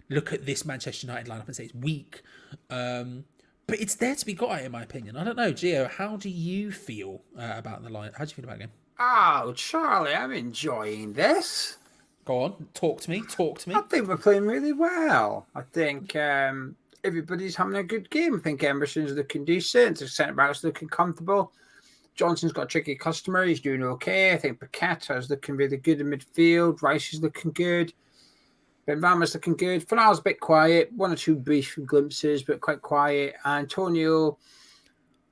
Speaker 3: look at this Manchester United lineup and say it's weak. But it's there to be got at, in my opinion. I don't know, Gio, how do you feel about the line? How do you feel about the game?
Speaker 1: Oh, Charlie, I'm enjoying this.
Speaker 3: Go on, talk to me.
Speaker 1: I think we're playing really well. I think everybody's having a good game. I think Emerson's looking decent. The centre-back's looking comfortable. Johnson's got a tricky customer. He's doing okay. I think Paqueta's looking really good in midfield. Rice is looking good. Benrahma's looking good. Final's a bit quiet. One or two brief glimpses, but quite quiet. Antonio,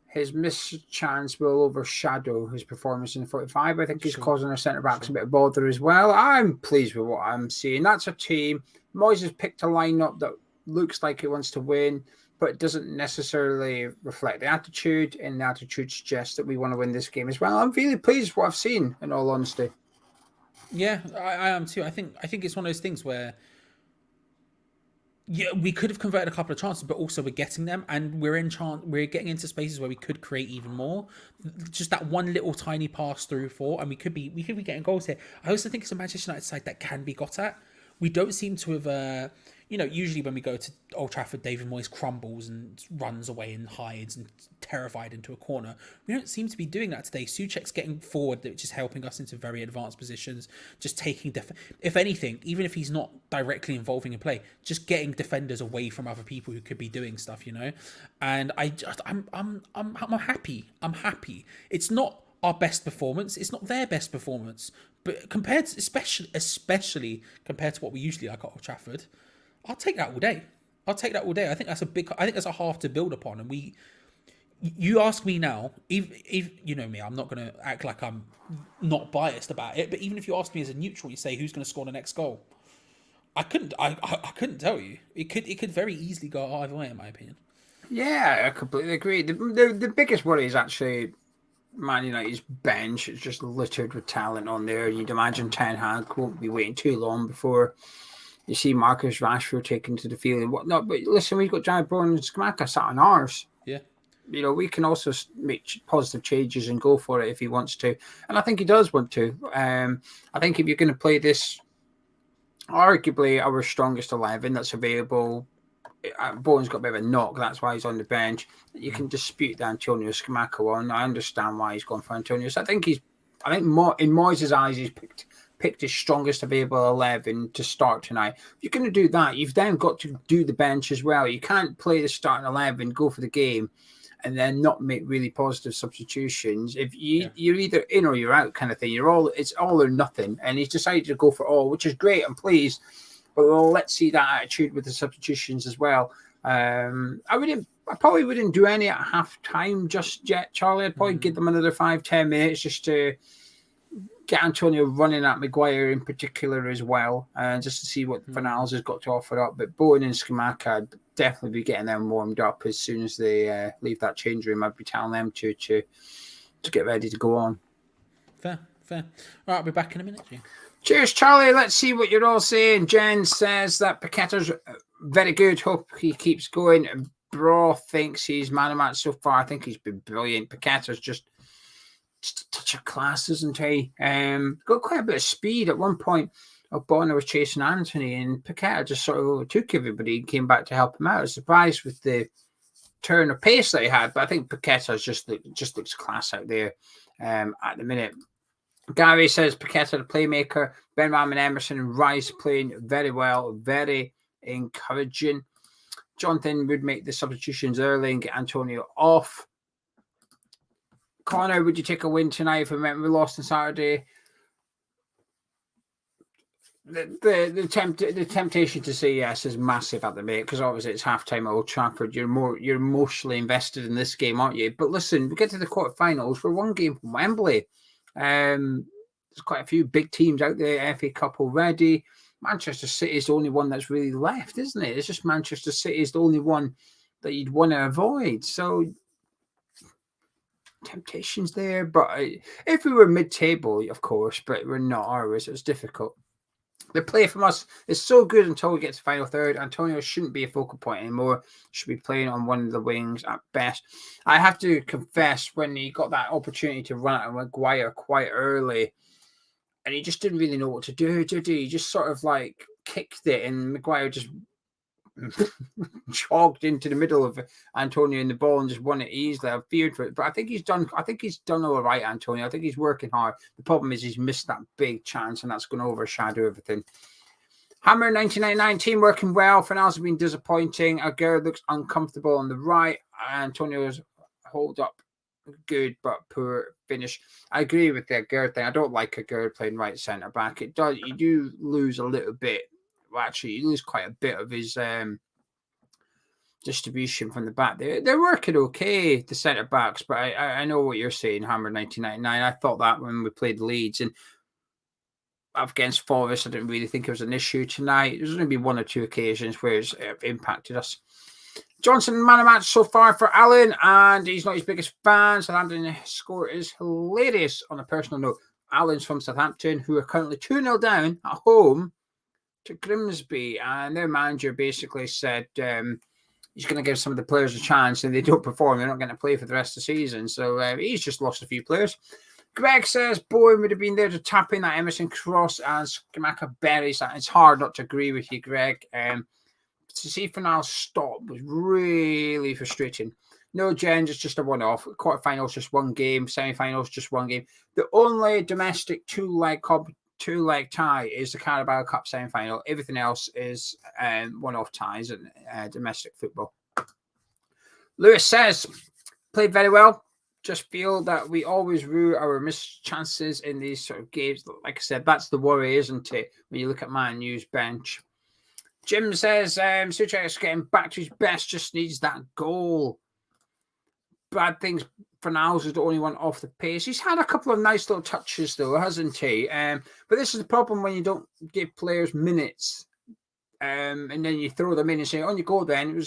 Speaker 1: his missed chance will overshadow his performance in the 45. I think he's causing our centre-backs a bit of bother as well. I'm pleased with what I'm seeing. That's a team. Moyes has picked a lineup that looks like it wants to win, but it doesn't necessarily reflect the attitude, and the attitude suggests that we want to win this game as well. I'm really pleased with what I've seen, in all honesty.
Speaker 3: Yeah, I am too. I think it's one of those things where we could have converted a couple of chances, but also we're getting them, and we're getting into spaces where we could create even more. Just that one little tiny pass through and we could be getting goals here. I also think it's a Manchester United side that can be got at. We don't seem to have, usually when we go to Old Trafford, David Moyes crumbles and runs away and hides and terrified into a corner. We don't seem to be doing that today. Souček's getting forward, which is helping us into very advanced positions, just taking, if anything, even if he's not directly involving in play, just getting defenders away from other people who could be doing stuff, And I'm happy. I'm happy. It's not our best performance. It's not their best performance. But compared to, especially compared to what we usually like at Old Trafford, I'll take that all day. I think that's a half to build upon. And you ask me now, if you know me, I'm not going to act like I'm not biased about it. But even if you ask me as a neutral, you say who's going to score the next goal, I couldn't tell you. It could very easily go either way, in my opinion.
Speaker 1: Yeah, I completely agree. The biggest worry is actually Man United's bench. It's just littered with talent on there. You'd imagine Ten Hag won't be waiting too long before you see Marcus Rashford taken to the field and whatnot. But listen, we've got Jared Bourne and Scamacca sat on ours.
Speaker 3: Yeah.
Speaker 1: We can also make positive changes and go for it if he wants to. And I think he does want to. I think if you're going to play this, arguably our strongest 11 that's available, Bowen's got a bit of a knock. That's why he's on the bench. You can dispute the Antonio Scamacca one. I understand why he's gone for Antonio. So I think in Moyes' eyes, he's picked his strongest available 11 to start tonight. If you're going to do that, you've then got to do the bench as well. You can't play the starting 11, go for the game, and then not make really positive substitutions. If you're either in or you're out kind of thing. It's all or nothing. And he's decided to go for all, which is great. I'm pleased. But let's see that attitude with the substitutions as well. I probably wouldn't do any at half time just yet, Charlie. I'd probably give them another 5-10 minutes just to get Antonio running at Maguire in particular as well, just to see what Finals has got to offer up. But Bowen and Scamacca, I'd definitely be getting them warmed up as soon as they leave that change room. I'd be telling them to get ready to go on.
Speaker 3: Fair. All right, I'll be back in a minute, Jim.
Speaker 1: Cheers, Charlie. Let's see what you're all saying. Jen says that Paqueta's very good. Hope he keeps going. Bro thinks he's man of match so far. I think he's been brilliant. Paqueta's just a touch of class, isn't he? Got quite a bit of speed. At one point, Bonner was chasing Anthony, and Paqueta just sort of overtook everybody and came back to help him out. I was surprised with the turn of pace that he had, but I think Paqueta just looks class out there at the minute. Gary says Paqueta the playmaker, Benrahma and Emerson and Rice playing very well, very encouraging. Jonathan would make the substitutions early and get Antonio off. Connor, would you take a win tonight if we lost on Saturday? The temptation to say yes is massive at the minute because obviously it's halftime at Old Trafford. You're emotionally invested in this game, aren't you? But listen, we get to the quarterfinals. We're one game from Wembley. There's quite a few big teams out there. FA Cup already. Manchester City is the only one that's really left, isn't it? It's just Manchester City is the only one that you'd want to avoid. So temptations there, but if we were mid-table, of course, but we're not, are we? So it's difficult. The play from us is so good until we get to final third. Antonio shouldn't be a focal point anymore. Should be playing on one of the wings at best. I have to confess, when he got that opportunity to run at Maguire quite early, and he just didn't really know what to do, did he? He just sort of like kicked it, and Maguire just jogged into the middle of Antonio and the ball and just won it easily. I feared for it, but I think he's done all right, Antonio. I think he's working hard. The problem is he's missed that big chance, and that's going to overshadow everything. Hammer 1999 team working well. Finals have been disappointing. Aguero looks uncomfortable on the right. Antonio's hold up good but poor finish. I agree with the Aguero thing. I don't like Aguero playing right centre back. It does. You do lose a little bit. Well, actually, you lose quite a bit of his distribution from the back. They're working okay, the centre backs, but I know what you're saying, Hammer 1999. I thought that when we played Leeds and up against Forest, I didn't really think it was an issue tonight. There's going to be one or two occasions where it's impacted us. Johnson, man of match so far for Alan, and he's not his biggest fan. Southampton score is hilarious on a personal note. Alan's from Southampton, who are currently 2-0 down at home to Grimsby, and their manager basically said he's going to give some of the players a chance, and they don't perform, they're not going to play for the rest of the season. So he's just lost a few players. Greg says Bowen would have been there to tap in that Emerson cross, and Skamaka buries that. It's hard not to agree with you, Greg. To see Fernal stop was really frustrating. No, Jen, it's just a one-off. Quarterfinals, just one game. Semi-finals, just one game. The only domestic two-leg tie is the Carabao Cup semi-final. Everything else is one-off ties and domestic football. Lewis says, played very well. Just feel that we always rue our missed chances in these sort of games. Like I said, that's the worry, isn't it? When you look at Man U's bench. Jim says, Suchek is getting back to his best, just needs that goal. Bad things, Fernals is the only one off the pace. He's had a couple of nice little touches, though, hasn't he? But this is the problem when you don't give players minutes, and then you throw them in and say, "On you go." Then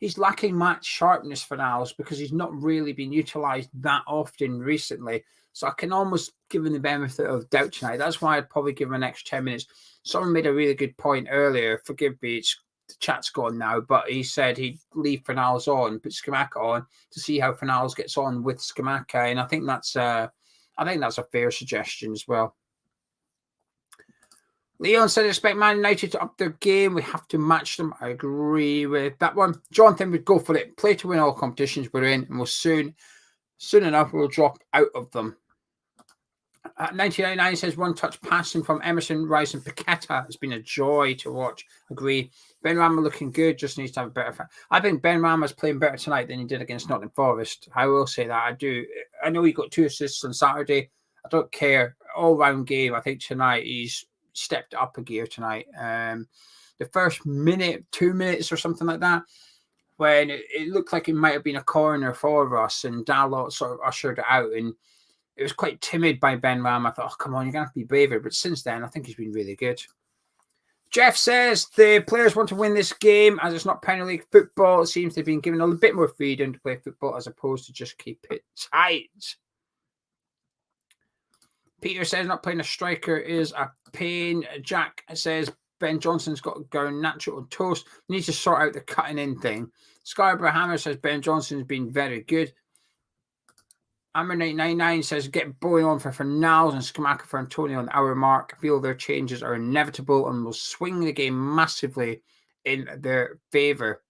Speaker 1: he's lacking match sharpness, Fernals, because he's not really been utilised that often recently. So I can almost give him the benefit of doubt tonight. That's why I'd probably give him an extra 10 minutes. Someone made a really good point earlier. Forgive me, the chat's gone now, but he said he'd leave Fernals on, put Skamaka on to see how Fernals gets on with Skamaka, and I think that's a fair suggestion as well. Leon said, expect Man United to up their game. We have to match them. I agree with that one. Jonathan would go for it. Play to win all competitions we're in, and we'll soon enough we'll drop out of them. 1999 says one touch passing from Emerson, Rice and Paqueta has been a joy to watch. Agree. Ben Rama looking good, just needs to have a better. I think Ben Rama's playing better tonight than he did against Nottingham Forest. I will say that. I do. I know he got 2 assists on Saturday. I don't care. All round game. I think tonight he's stepped up a gear tonight. The first minute, 2 minutes or something like that, when it looked like it might have been a corner for us, and Dalot sort of ushered it out, and it was quite timid by Ben Ram. I thought, oh, come on, you're going to have to be braver. But since then, I think he's been really good. Jeff says the players want to win this game as it's not Premier League football. It seems they've been given a little bit more freedom to play football as opposed to just keep it tight. Peter says not playing a striker is a pain. Jack says Ben Johnson's got to go natural on toast. Needs to sort out the cutting in thing. Scarborough Hammer says Ben Johnson's been very good. Amber 999 says get Bowen on for Fernals and Skamaka for Antonio on our mark. I feel their changes are inevitable and will swing the game massively in their favour.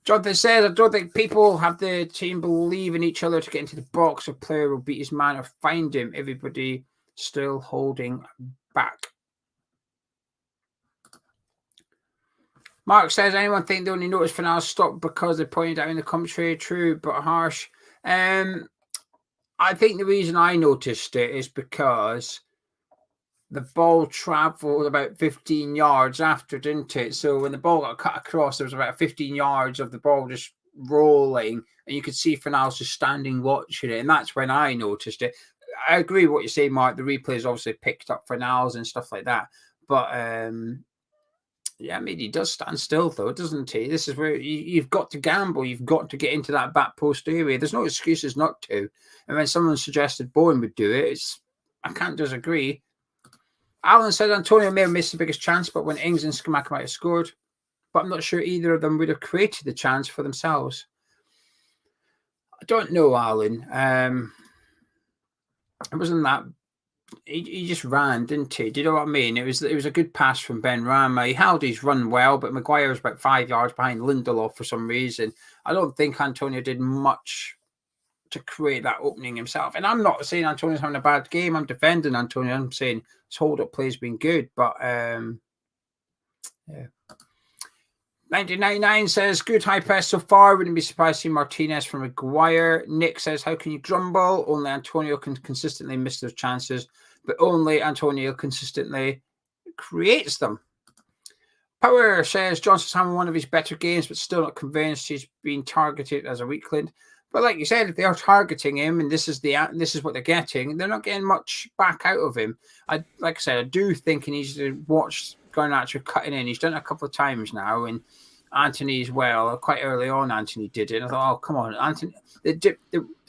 Speaker 1: Jonathan says, I don't think people have the team believe in each other to get into the box. A player will beat his man or find him. Everybody still holding back. Mark says, anyone think they only noticed Fernals stopped because they pointed out in the commentary? True, but harsh. I think the reason I noticed it is because the ball travelled about 15 yards after, didn't it? So when the ball got cut across, there was about 15 yards of the ball just rolling, and you could see Fornals just standing watching it, and that's when I noticed it. I agree with what you say, Mark. The replays obviously picked up Fornals and stuff like that, but yeah, I mean, he does stand still, though, doesn't he? This is where you've got to gamble. You've got to get into that back post area. There's no excuses not to. And when someone suggested Bowen would do it, I can't disagree. Alan said Antonio may have missed the biggest chance, but when Ings and Skamaka might have scored. But I'm not sure either of them would have created the chance for themselves. I don't know, Alan. It wasn't that. He just ran, didn't he? Do you know what I mean? It was a good pass from Ben Rama. He held his run well, but Maguire was about 5 yards behind Lindelof for some reason. I don't think Antonio did much to create that opening himself. And I'm not saying Antonio's having a bad game. I'm defending Antonio. I'm saying his hold-up play has been good. But, yeah. 1999 says, good high press so far. Wouldn't be surprised to see Martinez from Maguire. Nick says, how can you grumble? Only Antonio can consistently miss those chances, but only Antonio consistently creates them. Power says, Johnson's having one of his better games, but still not convinced he's being targeted as a weakling. But like you said, if they are targeting him and this is what they're getting, they're not getting much back out of him. Like I said, I do think he needs to watch Garnacho cutting in. He's done it a couple of times now, and Anthony as well. Quite early on, Anthony did it. I thought, oh, come on, Anthony.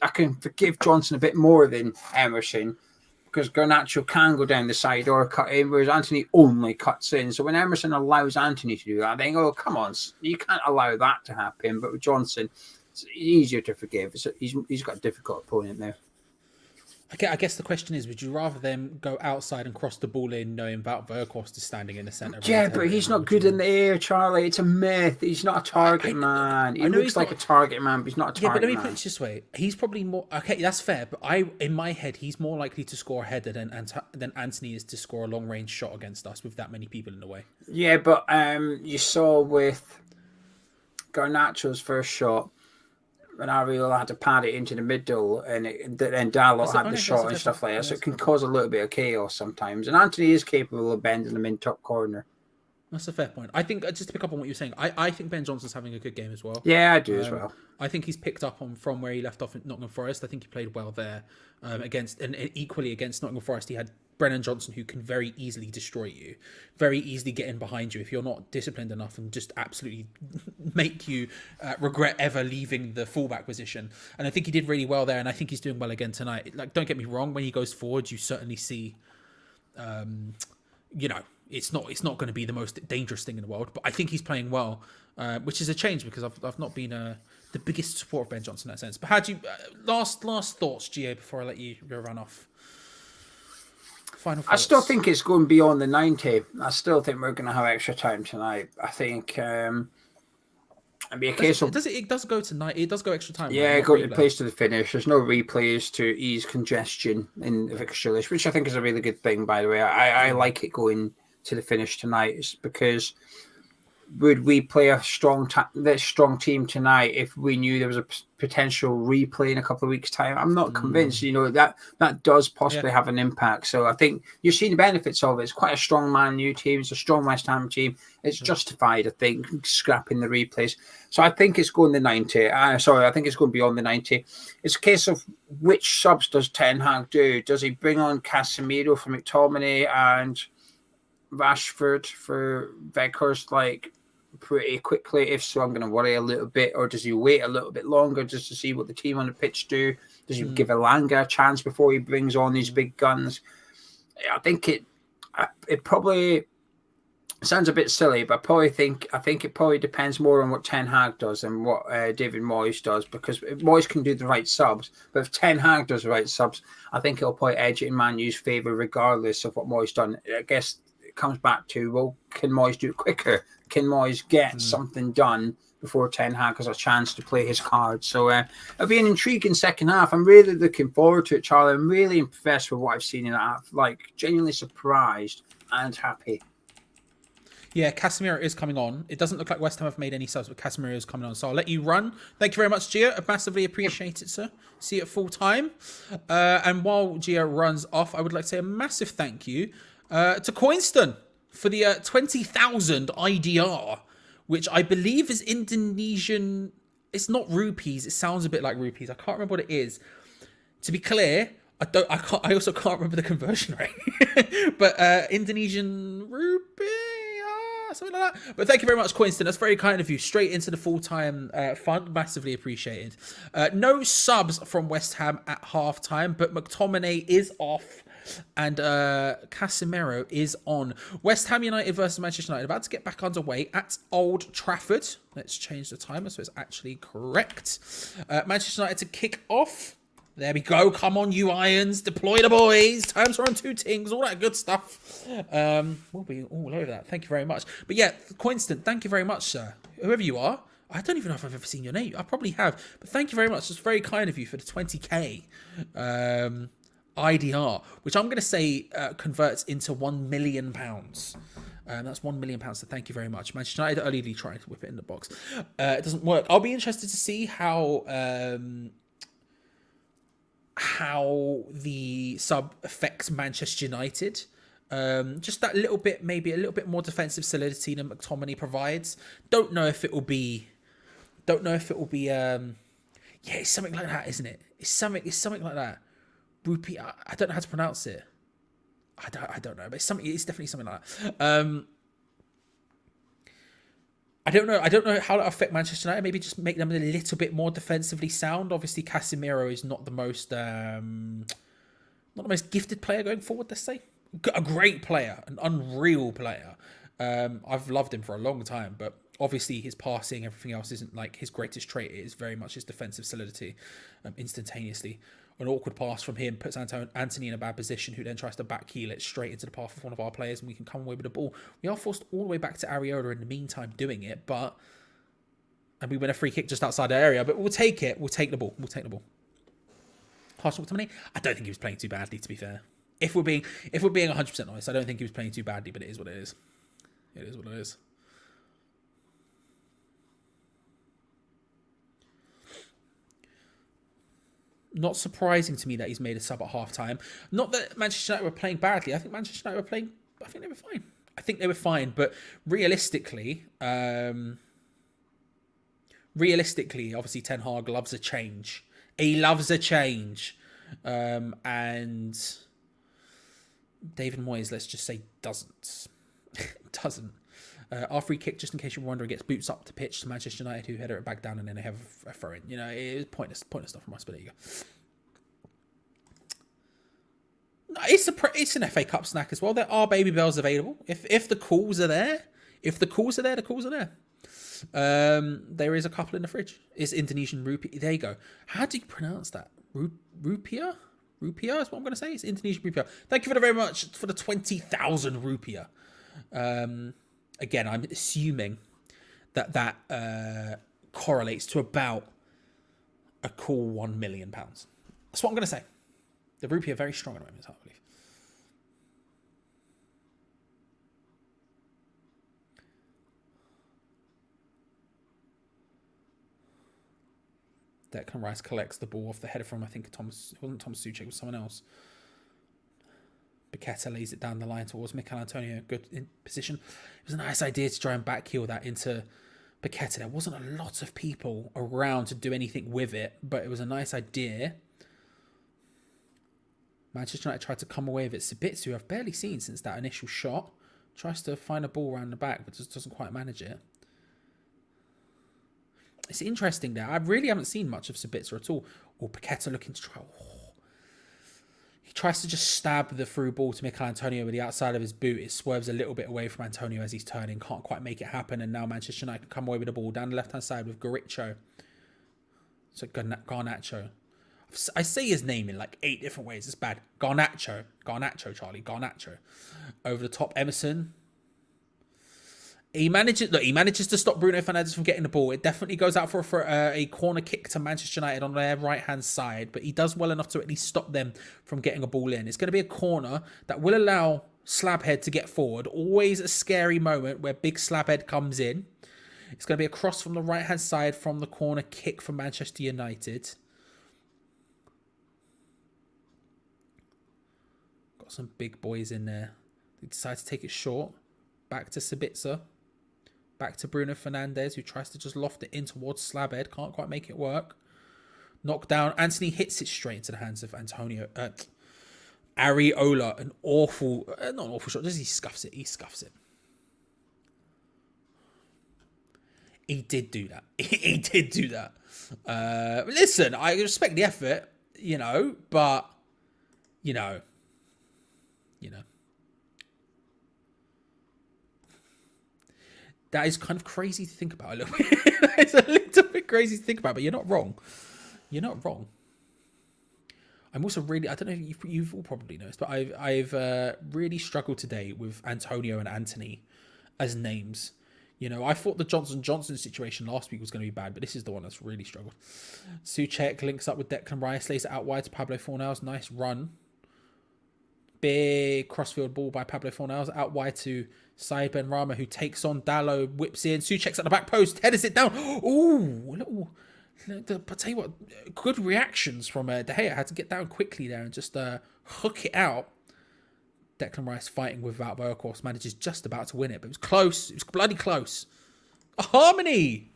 Speaker 1: I can forgive Johnson a bit more than Emerson because Garnacho can go down the side or cut in, whereas Anthony only cuts in. So when Emerson allows Anthony to do that, I think, oh, come on, you can't allow that to happen. But with Johnson, it's easier to forgive. He's got a difficult opponent there.
Speaker 3: Okay, I guess the question is, would you rather them go outside and cross the ball in knowing about Verkost is standing in the centre?
Speaker 1: Yeah, but he's not good in the air, Charlie. It's a myth. He's not a target man. He looks like a target man, but he's not a target man.
Speaker 3: Yeah, but let me put it this way. He's probably more... Okay, that's fair, but in my head, he's more likely to score a header than Anthony is to score a long-range shot against us with that many people in the way.
Speaker 1: Yeah, but you saw with Garnacho's first shot, when Ariel had to pad it into the middle, and then Dalot had the shot and stuff like that, so it can cause a little bit of chaos sometimes. And Anthony is capable of bending them in top corner.
Speaker 3: That's a fair point. I think, just to pick up on what you're saying, I think Ben Johnson's having a good game as well.
Speaker 1: Yeah, I do as well.
Speaker 3: I think he's picked up on from where he left off at Nottingham Forest. I think he played well there. And equally against Nottingham Forest, he had Brennan Johnson, who can very easily destroy you, very easily get in behind you if you're not disciplined enough, and just absolutely make you regret ever leaving the fullback position. And I think he did really well there, and I think he's doing well again tonight. Like, don't get me wrong, when he goes forward, you certainly see, it's not going to be the most dangerous thing in the world, but I think he's playing well, which is a change because I've not been the biggest supporter of Ben Johnson in that sense. But how do you last thoughts, Gio, before I let you go run off? Final thoughts. I
Speaker 1: still think it's going beyond the 90. I still think we're going to have extra time tonight. I think it'd be a case of...
Speaker 3: It does go to 90. It does go extra time.
Speaker 1: Yeah, it plays to the finish. There's no replays to ease congestion in the fixture list, which I think is a really good thing, by the way. I like it going to the finish tonight, because would we play a strong team tonight if we knew there was a potential replay in a couple of weeks' time? I'm not convinced. That does possibly have an impact. So I think you're seeing the benefits of it. It's quite a strong Man Utd team. It's a strong West Ham team. It's justified, I think, scrapping the replays. So I think it's going the 90. I think it's going beyond the 90. It's a case of which subs does Ten Hag do? Does he bring on Casemiro for McTominay and Rashford for Weghorst pretty quickly? If so, I'm going to worry a little bit. Or does he wait a little bit longer just to see what the team on the pitch do? Does he give Elanga a chance before he brings on these big guns? I think it probably sounds a bit silly, but I think it probably depends more on what Ten Hag does and what David Moyes does, because Moyes can do the right subs, but if Ten Hag does the right subs, I think it'll probably edge it in Man U's favour regardless of what Moyes done. I guess it comes back to, well, can Moyes do it quicker? Can Moyes get something done before Ten Hag has a chance to play his cards? So it'll be an intriguing second half. I'm really looking forward to it, Charlie. I'm really impressed with what I've seen in that. Genuinely surprised and happy.
Speaker 3: Yeah, Casemiro is coming on. It doesn't look like West Ham have made any subs, but Casemiro is coming on. So I'll let you run. Thank you very much, Gio. I massively appreciate it, sir. See you at full time. And while Gio runs off, I would like to say a massive thank you to Coinston for the 20,000 IDR, which I believe is Indonesian. It's not rupees. It sounds a bit like rupees. I can't remember what it is. To be clear, I also can't remember the conversion rate. But Indonesian rupee, something like that. But thank you very much, Coinston. That's very kind of you. Straight into the full-time fund. Massively appreciated. No subs from West Ham at halftime, but McTominay is off. And Casemiro is on. West Ham United versus Manchester United. About to get back underway at Old Trafford. Let's change the timer so it's actually correct. Manchester United to kick off. There we go. Come on, you Irons. Deploy the boys. Times are on 2 tings. All that good stuff. We'll be all over that. Thank you very much. But yeah, Coinston, thank you very much, sir. Whoever you are. I don't even know if I've ever seen your name. I probably have. But thank you very much. It's very kind of you for the 20k IDR, which I'm going to say converts into £1 million. That's £1 million. So thank you very much. Manchester United early tried to whip it in the box. It doesn't work. I'll be interested to see how the sub affects Manchester United. Just that little bit, maybe a little bit more defensive solidity than McTominay provides. Don't know if it will be. Yeah, it's something like that, isn't it? It's something like that. Rupee. I don't know how to pronounce it. I don't know, but it's something. It's definitely something like that. I don't know how that affect Manchester United. Maybe just make them a little bit more defensively sound. Obviously, Casemiro is not the most gifted player going forward. Let's say a great player, an unreal player. I've loved him for a long time, but obviously his passing, everything else isn't like his greatest trait. It is very much his defensive solidity, instantaneously. An awkward pass from him puts Anthony in a bad position, who then tries to back heel it straight into the path of one of our players, and we can come away with the ball. We are forced all the way back to Areola in the meantime doing it, and we win a free kick just outside the area, but we'll take it. We'll take the ball. Arsenal McTominay? I don't think he was playing too badly, to be fair. If we're being 100% honest, I don't think he was playing too badly, but it is what it is. It is what it is. Not surprising to me that he's made a sub at halftime. Not that Manchester United were playing badly. I think Manchester United were playing. I think they were fine. But realistically, obviously Ten Hag loves a change. He loves a change, and David Moyes, let's just say, doesn't. Our free kick, just in case you're wondering, gets boots up the pitch to Manchester United, who header it back down, and then they have a throw in. You know, it was pointless stuff from us, but there you go. No, it's an FA Cup snack as well. There are baby bells available. If the calls are there, the calls are there. There is a couple in the fridge. It's Indonesian rupee. There you go. How do you pronounce that? Rupiah? Rupiah is what I'm going to say. It's Indonesian rupiah. Thank you very much for the 20,000 rupiah. Again, I'm assuming that correlates to about a cool £1 million. That's what I'm going to say. The rupee are very strong at the moment, I believe. Declan Rice collects the ball off the header from, I think, Thomas. It wasn't Thomas Suchek, it was someone else. Paqueta lays it down the line towards Mikel Antonio. Good in position. It was a nice idea to try and backheel that into Paqueta. There wasn't a lot of people around to do anything with it, but it was a nice idea. Manchester United tried to come away with it. Sabitzer, who I've barely seen since that initial shot, tries to find a ball around the back, but just doesn't quite manage it. It's interesting there. I really haven't seen much of Sabitzer at all. Or Paqueta looking to try. He tries to just stab the through ball to Mikel Antonio with the outside of his boot. It swerves a little bit away from Antonio as he's turning. Can't quite make it happen. And now Manchester United can come away with the ball down the left-hand side with Garnacho. So Garnacho. I say his name in like 8 different ways. It's bad. Garnacho, Charlie. Garnacho. Over the top, Emerson. He manages to stop Bruno Fernandes from getting the ball. It definitely goes out for a corner kick to Manchester United on their right-hand side, but he does well enough to at least stop them from getting a ball in. It's going to be a corner that will allow Slabhead to get forward. Always a scary moment where big Slabhead comes in. It's going to be a cross from the right-hand side from the corner kick for Manchester United. Got some big boys in there. He decides to take it short. Back to Sabitzer. Back to Bruno Fernandes, who tries to just loft it in towards Slabhead. Can't quite make it work. Knocked down. Anthony hits it straight into the hands of Antonio. Areola, an awful, not an awful shot, just he scuffs it. He scuffs it. He did do that. He did do that. Listen, I respect the effort, you know, but, you know. That is kind of crazy to think about a little bit. It's a little bit crazy to think about, but you're not wrong. You're not wrong. I'm also really, I don't know if you've all probably noticed, but I've really struggled today with Antonio and Anthony as names. You know, I thought the Johnson situation last week was going to be bad, but this is the one that's really struggled. Souček links up with Declan Rice, lays it out wide to Pablo Fornals. Nice run. Big crossfield ball by Pablo Fornals out wide to Said Benrahma, who takes on Dallo, whips in. Souček's at the back post, headers it down. Ooh, but tell you what, good reactions from De Gea. Had to get down quickly there and just hook it out. Declan Rice fighting with Wout Weghorst, manages just about to win it, but it was close. It was bloody close. Harmony,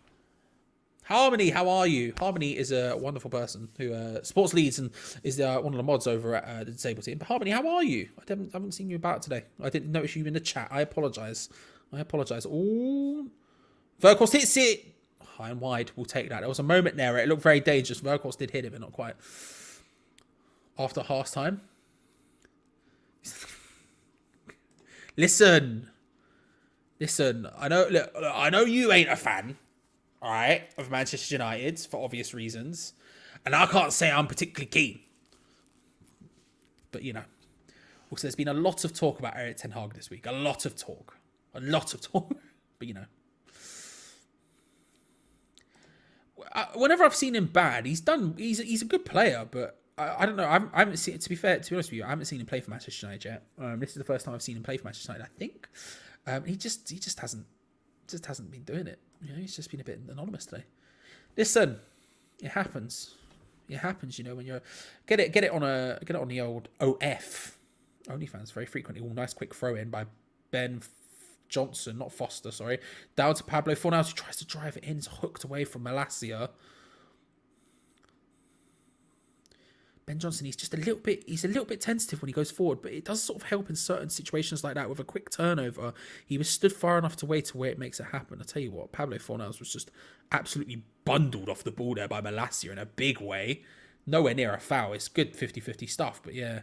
Speaker 3: how are you? Harmony is a wonderful person who sports leads and is one of the mods over at the Disabled team. But Harmony, how are you? I haven't seen you about today. I didn't notice you in the chat. I apologise. Ooh. Weghorst hits it. High and wide. We'll take that. There was a moment there where it looked very dangerous. Weghorst did hit it, but not quite. After half time. Listen. I know you ain't a fan, all right, of Manchester United for obvious reasons, and I can't say I'm particularly keen. But you know, also there's been a lot of talk about Erik ten Hag this week. A lot of talk. But you know, whenever I've seen him bad, he's a good player, but. I don't know. I haven't seen. To be honest with you, I haven't seen him play for Manchester United yet. This is the first time I've seen him play for Manchester United. I think he just hasn't been doing it. You know, he's just been a bit anonymous today. Listen, it happens. It happens. You know, when you're get it on the old OF OnlyFans very frequently. All nice quick throw in by Ben Johnson, not Foster. Sorry, down to Pablo Fornals, who tries to drive it in. It's hooked away from Malacia. Ben Johnson, he's a little bit tentative when he goes forward, but it does sort of help in certain situations like that with a quick turnover. He was stood far enough away to where it makes it happen. I tell you what, Pablo Fornals was just absolutely bundled off the ball there by Malacia in a big way. Nowhere near a foul. It's good 50-50 stuff, but yeah.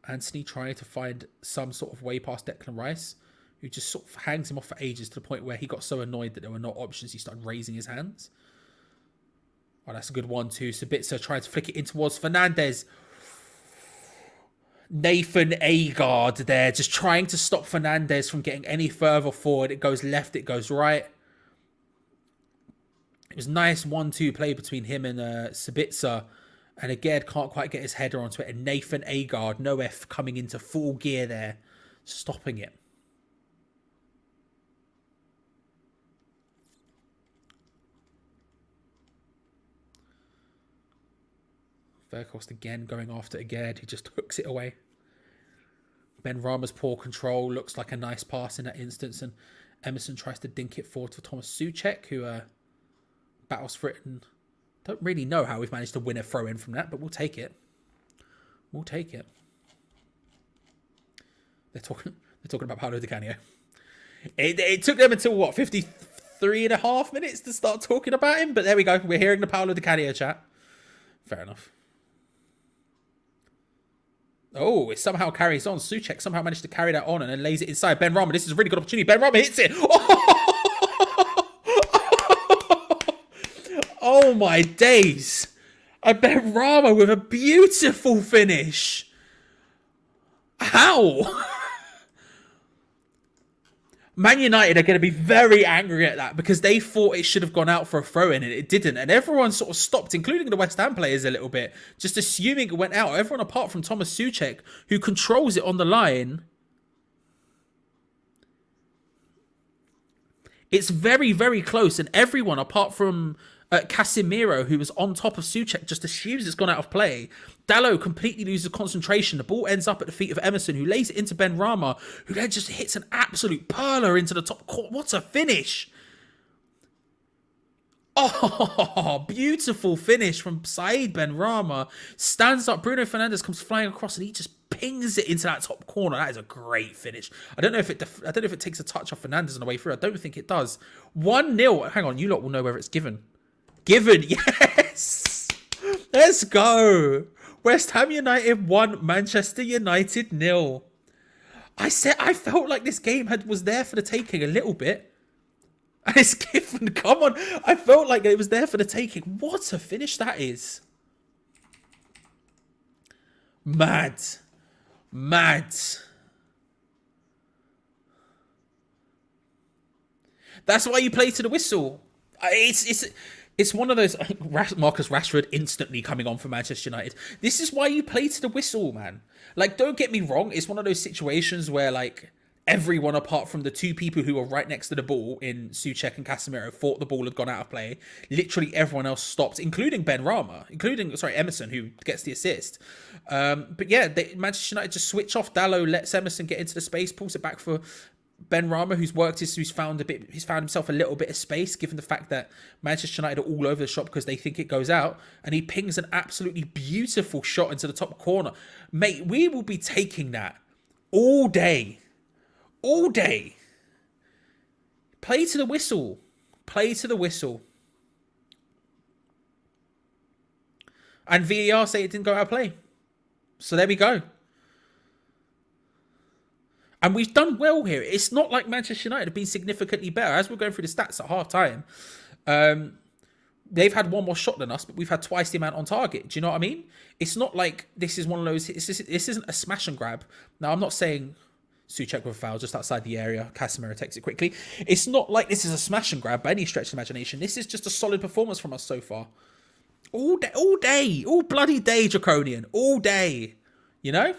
Speaker 3: Anthony trying to find some sort of way past Declan Rice, who just sort of hangs him off for ages to the point where he got so annoyed that there were no options, he started raising his hands. Oh, that's a good one too. Sabitzer trying to flick it in towards Fernandes. Nathan Agard there, just trying to stop Fernandes from getting any further forward. It goes left, it goes right. It was nice 1-2 play between him and Sabitzer. And again, can't quite get his header onto it. And Nathan Agard, no F, coming into full gear there, stopping it. Weghorst again going after it again. He just hooks it away. Benrahma's poor control looks like a nice pass in that instance. And Emerson tries to dink it forward for Thomas Souček, who battles for it. And don't really know how we've managed to win a throw-in from that, but we'll take it. We'll take it. They're talking about Paulo Di Canio. It took them until, what, 53.5 minutes to start talking about him? But there we go. We're hearing the Paulo Di Canio chat. Fair enough. Oh, it somehow carries on. Souček somehow managed to carry that on and then lays it inside Benrahma. This is a really good opportunity. Benrahma hits it. Oh my days. And Benrahma with a beautiful finish. How? Man United are going to be very angry at that because they thought it should have gone out for a throw-in and it didn't. And everyone sort of stopped, including the West Ham players a little bit, just assuming it went out. Everyone apart from Thomas Souček, who controls it on the line. It's very, very close. And everyone apart from Casemiro, who was on top of Souček, just assumes it's gone out of play. Dalot completely loses concentration. The ball ends up at the feet of Emerson, who lays it into Ben Rama, who then just hits an absolute perler into the top court. What a finish! Oh, beautiful finish from Said Ben Rama. Stands up. Bruno Fernandes comes flying across, and he just pings it into that top corner. That is a great finish. I don't know if it takes a touch off Fernandes on the way through. I don't think it does. 1-0. Hang on, you lot will know whether it's given. Given, yes. Let's go. West Ham United 1, Manchester United 0. I felt like this game was there for the taking a little bit. And it's given. Come on. I felt like it was there for the taking. What a finish that is. Mad. That's why you play to the whistle. It's one of those. Marcus Rashford instantly coming on for Manchester United. This is why you play to the whistle, man. Like, don't get me wrong. It's one of those situations where, like, everyone apart from the two people who were right next to the ball in Souček and Casemiro thought the ball had gone out of play. Literally everyone else stopped, including Ben Rama, Emerson, who gets the assist. But yeah, Manchester United just switch off. Dalot lets Emerson get into the space, pulls it back for Ben Rama, who's found himself a little bit of space, given the fact that Manchester United are all over the shop because they think it goes out, and he pings an absolutely beautiful shot into the top corner. Mate, we will be taking that all day. All day. Play to the whistle. Play to the whistle. And VAR say it didn't go out of play. So there we go. And we've done well here. It's not like Manchester United have been significantly better. As we're going through the stats at half time, they've had one more shot than us, but we've had twice the amount on target. Do you know what I mean? It's not like this is one of those. This isn't a smash and grab. Now, I'm not saying Souček with a foul just outside the area. Casemiro takes it quickly. It's not like this is a smash and grab by any stretch of imagination. This is just a solid performance from us so far. All day, all bloody day, Draconian. All day. You know?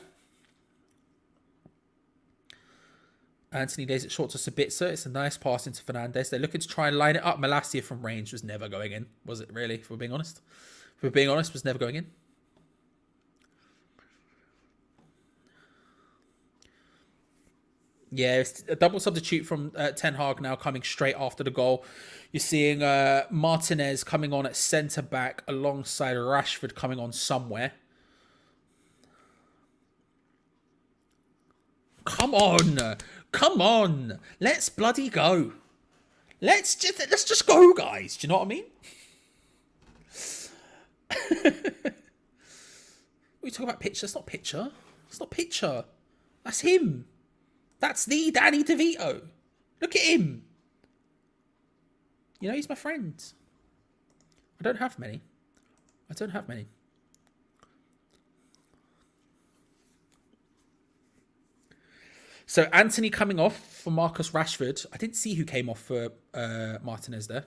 Speaker 3: Anthony lays it short to Sabitzer. It's a nice pass into Fernandes. They're looking to try and line it up. Malacia from range was never going in. Was it really, if we're being honest? If we're being honest, was never going in. Yeah, it's a double substitute from Ten Hag now coming straight after the goal. You're seeing Martinez coming on at centre-back alongside Rashford coming on somewhere. Come on. Come on. Let's bloody go. Let's just go, guys. Do you know what I mean? We talk about picture. It's not picture. It's not picture. That's him. That's the Danny DeVito. Look at him. You know, he's my friend. I don't have many. So Anthony coming off for Marcus Rashford. I didn't see who came off for Martinez there.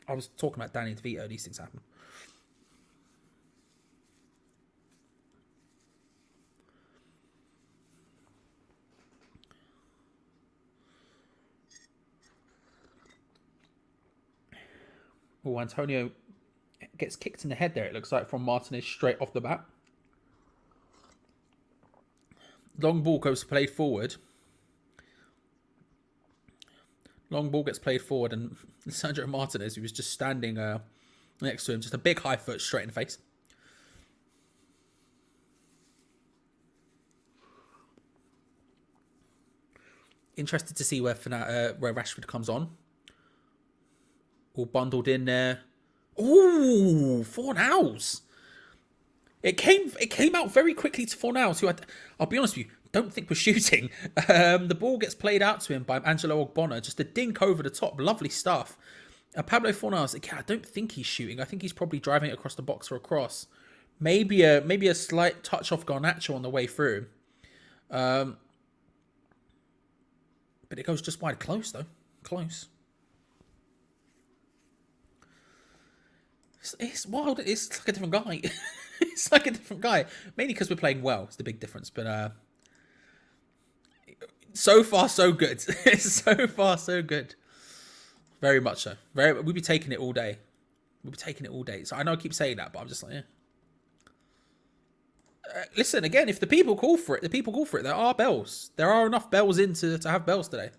Speaker 3: I was talking about Danny DeVito. These things happen. Oh, Antonio gets kicked in the head there, it looks like, from Martinez straight off the bat. Long ball goes played forward. Long ball gets played forward, and Sandro Martinez, who was just standing next to him, just a big high foot straight in the face. Interested to see where Rashford comes on. All bundled in there. Ooh, Fornals. It came out very quickly to Fornals, who I'll be honest with you, don't think we're shooting. The ball gets played out to him by Angelo Ogbonna, just a dink over the top. Lovely stuff. Pablo Fornals, I don't think he's shooting. I think he's probably driving it across the box or across. Maybe a slight touch off Garnacho on the way through. But it goes just wide. Close, though. Close. It's wild. It's like a different guy. It's like a different guy. Mainly because we're playing well. It's the big difference. But so far, so good. So far, so good. Very much so. We'd be taking it all day. We'd be taking it all day. So I know I keep saying that, but I'm just like, yeah. Listen, again, if the people call for it, the people call for it. There are bells. There are enough bells in to have bells today.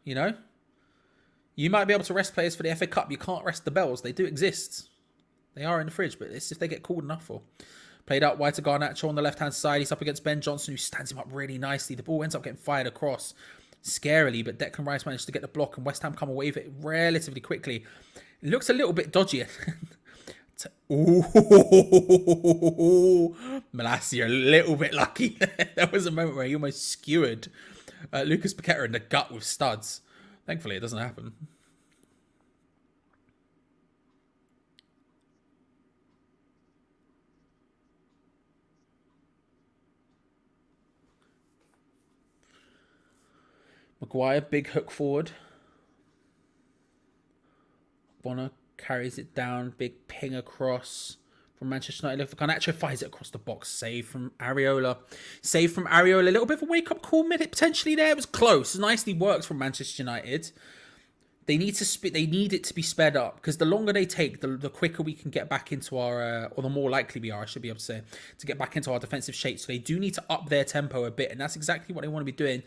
Speaker 3: You know? You might be able to rest players for the FA Cup. You can't rest the bells. They do exist. They are in the fridge, but it's if they get called enough for. Played out wide to Garnacho on the left-hand side. He's up against Ben Johnson, who stands him up really nicely. The ball ends up getting fired across scarily, but Declan Rice managed to get the block, and West Ham come away with it relatively quickly. It looks a little bit dodgy. Ooh, Malacia, a little bit lucky. There was a moment where he almost skewered Lucas Paqueta in the gut with studs. Thankfully, it doesn't happen. Maguire, big hook forward. Bonner carries it down, big ping across from Manchester United. Garnacho fires it across the box. Save from Areola. Save from Areola. A little bit of a wake-up call minute potentially there. It was close. Nicely worked from Manchester United. They need it to be sped up, because the longer they take, the quicker we can get back into our, or the more likely we are, I should be able to say, to get back into our defensive shape. So they do need to up their tempo a bit, and that's exactly what they want to be doing.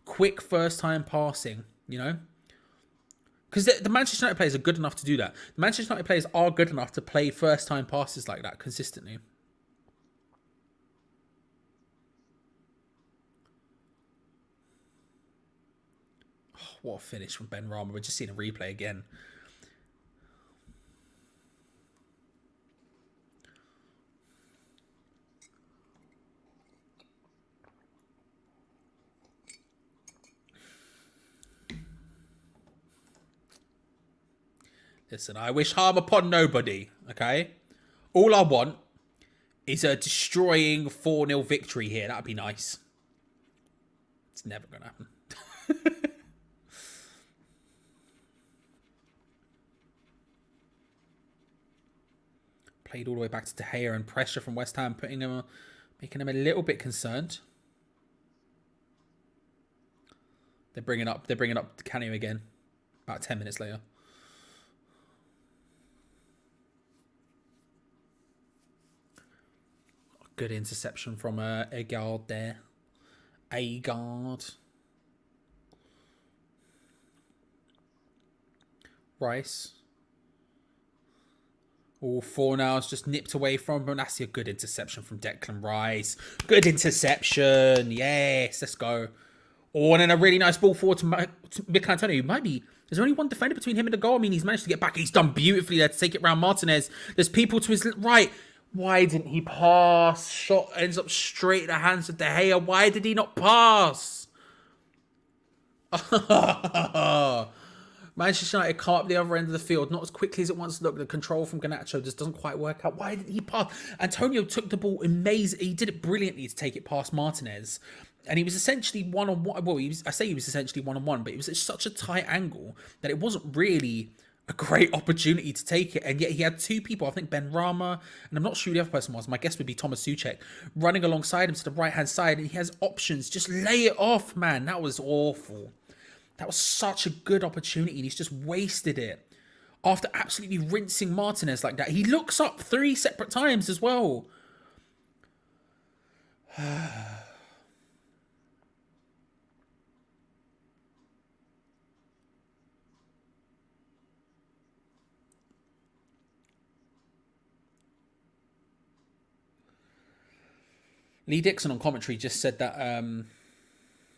Speaker 3: Quick first-time passing, you know? Because the Manchester United players are good enough to do that. The Manchester United players are good enough to play first-time passes like that consistently. Oh, what a finish from Ben Rama. We're just seeing a replay again. Listen, I wish harm upon nobody, okay? All I want is a destroying 4-0 victory here. That'd be nice. It's never going to happen. Played all the way back to De Gea, and pressure from West Ham, making him a little bit concerned. They're bringing up Canio again. About 10 minutes later. Good interception from Agard there. Agard. Rice. All 4 now. It's just nipped away from him. That's a good interception from Declan Rice. Good interception. Yes, let's go. Oh, and then a really nice ball forward to Mikel Antonio. Might be. There's only one defender between him and the goal. I mean, he's managed to get back. He's done beautifully there to take it round Martinez. There's people to his right. Why didn't he pass? Shot ends up straight in the hands of De Gea. Why did he not pass? Manchester United come up the other end of the field, not as quickly as it once looked. The control from Garnacho just doesn't quite work out. Why didn't he pass? Antonio took the ball amazing. He did it brilliantly to take it past Martinez. And he was essentially one-on-one. Well, I say he was essentially one-on-one, but it was at such a tight angle that it wasn't really a great opportunity to take it, and yet he had 2 people, I think Ben Rama, and I'm not sure who the other person was, my guess would be Thomas Suchek, running alongside him to the right-hand side, and he has options. Just lay it off, man. That was awful. That was such a good opportunity, and he's just wasted it. After absolutely rinsing Martinez like that. He looks up 3 separate times as well. Lee Dixon on commentary just said that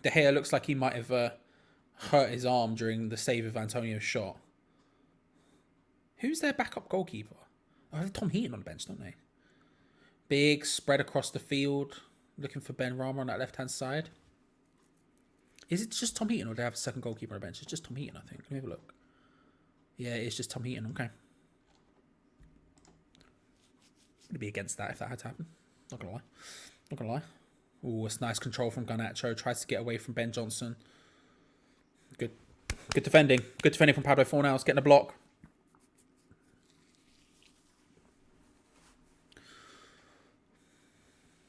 Speaker 3: De Gea looks like he might have hurt his arm during the save of Antonio's shot. Who's their backup goalkeeper? Oh, they have Tom Heaton on the bench, don't they? Big spread across the field. Looking for Ben Rama on that left-hand side. Is it just Tom Heaton, or do they have a second goalkeeper on the bench? It's just Tom Heaton, I think. Let me have a look. Yeah, it's just Tom Heaton. Okay. I'm going to be against that if that had to happen. Not going to lie. Not going to lie. Oh, it's nice control from Garnacho. Tries to get away from Ben Johnson. Good defending. Good defending from Pablo Fornals. Getting a block.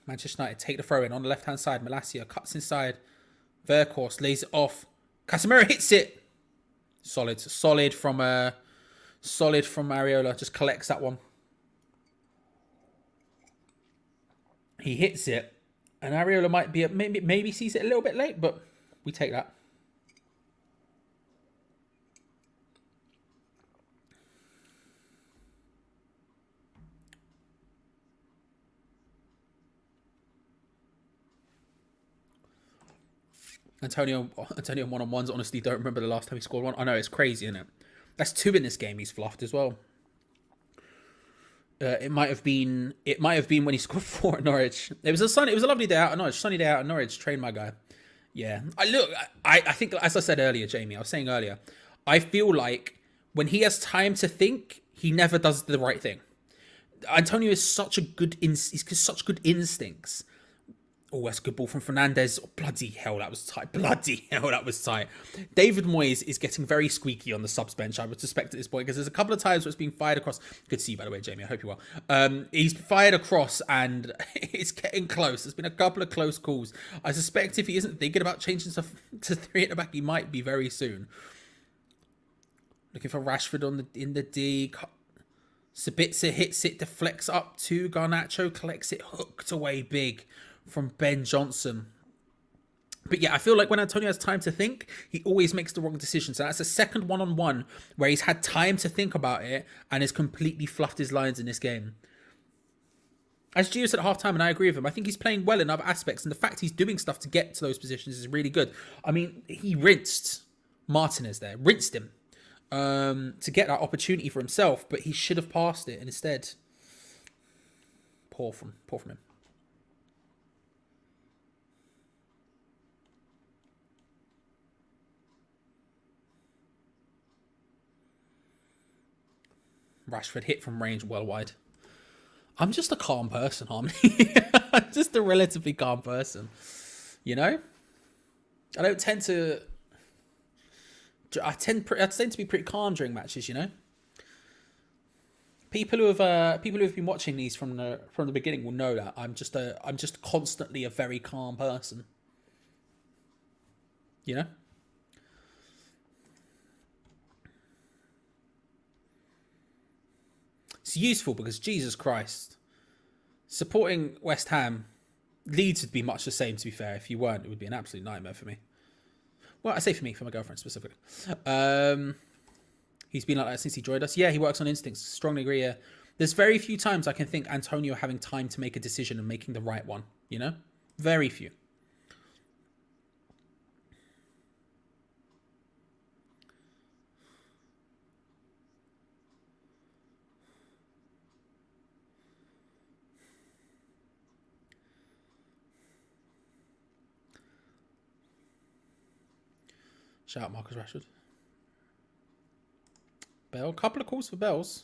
Speaker 3: Manchester United take the throw in on the left-hand side. Malacia cuts inside. Verhorst lays it off. Casemiro hits it. Solid from Areola. Just collects that one. He hits it, and Areola might be maybe sees it a little bit late, but we take that. Antonio one-on-ones. Honestly, don't remember the last time he scored one. I know, it's crazy, isn't it? That's 2 in this game he's fluffed as well. It might have been when he scored 4 at Norwich. It was a lovely day out at Norwich. Sunny day out at Norwich. Train my guy. Yeah. I think, as I said earlier, Jamie, I was saying earlier, I feel like when he has time to think, he never does the right thing. Antonio is such good instincts. Oh, that's a good ball from Fernandez. Oh, bloody hell, that was tight. David Moyes is getting very squeaky on the subs bench, I would suspect, at this point, because there's a couple of times where it's being fired across. Good to see you, by the way, Jamie. I hope you're well. He's fired across, and it's getting close. There's been a couple of close calls. I suspect if he isn't thinking about changing stuff to 3 at the back, he might be very soon. Looking for Rashford in the D. Sabitzer hits it, deflects up to Garnacho, collects it, hooked away big from Ben Johnson. But yeah, I feel like when Antonio has time to think, he always makes the wrong decision. So that's a second one-on-one where he's had time to think about it and has completely fluffed his lines in this game. As Gio said at half-time, and I agree with him, I think he's playing well in other aspects, and the fact he's doing stuff to get to those positions is really good. I mean, he rinsed Martinez there, rinsed him to get that opportunity for himself, but he should have passed it, and instead, poor from him. Rashford hit from range well wide. I'm just a calm person, Harmony. I'm just a relatively calm person. You know? I don't tend to... I tend to be pretty calm during matches, you know? People who have been watching these from the beginning will know that I'm just constantly a very calm person. You know? It's useful because, Jesus Christ, supporting West Ham, Leeds would be much the same, to be fair. If you weren't, it would be an absolute nightmare for me. Well, I say for me, for my girlfriend specifically. He's been like that since he joined us. Yeah, he works on instincts. Strongly agree, yeah. There's very few times I can think Antonio having time to make a decision and making the right one, you know? Very few. Shout out Marcus Rashford. Bell. Couple of calls for Bells.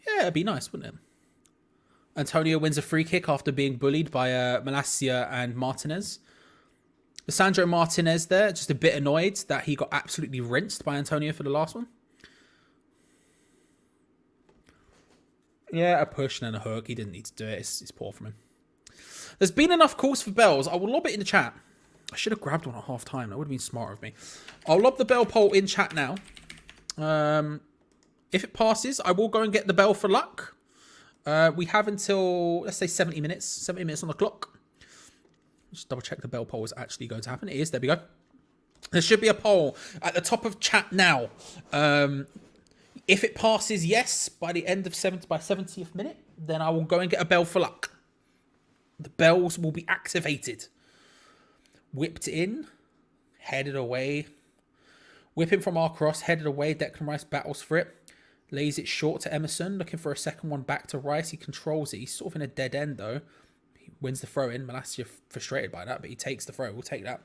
Speaker 3: Yeah, it'd be nice, wouldn't it? Antonio wins a free kick after being bullied by Malacia and Martinez. Sandro Martinez there, just a bit annoyed that he got absolutely rinsed by Antonio for the last one. Yeah, a push and then a hook. He didn't need to do it. It's poor from him. There's been enough calls for bells. I will lob it in the chat. I should have grabbed one at half time. That would have been smart of me. I'll lob the bell poll in chat now. If it passes, I will go and get the bell for luck. We have until, let's say, 70 minutes. 70 minutes on the clock. Just double check the bell poll is actually going to happen. It is. There we go. There should be a poll at the top of chat now. If it passes yes by the end of 70th minute, then I will go and get a bell for luck. The bells will be activated. Whipped in, headed away. Whipping from our cross, headed away. Declan Rice battles for it. Lays it short to Emerson, looking for a second one back to Rice. He controls it. He's sort of in a dead end though. He wins the throw in. Malacia frustrated by that, but he takes the throw. We'll take that.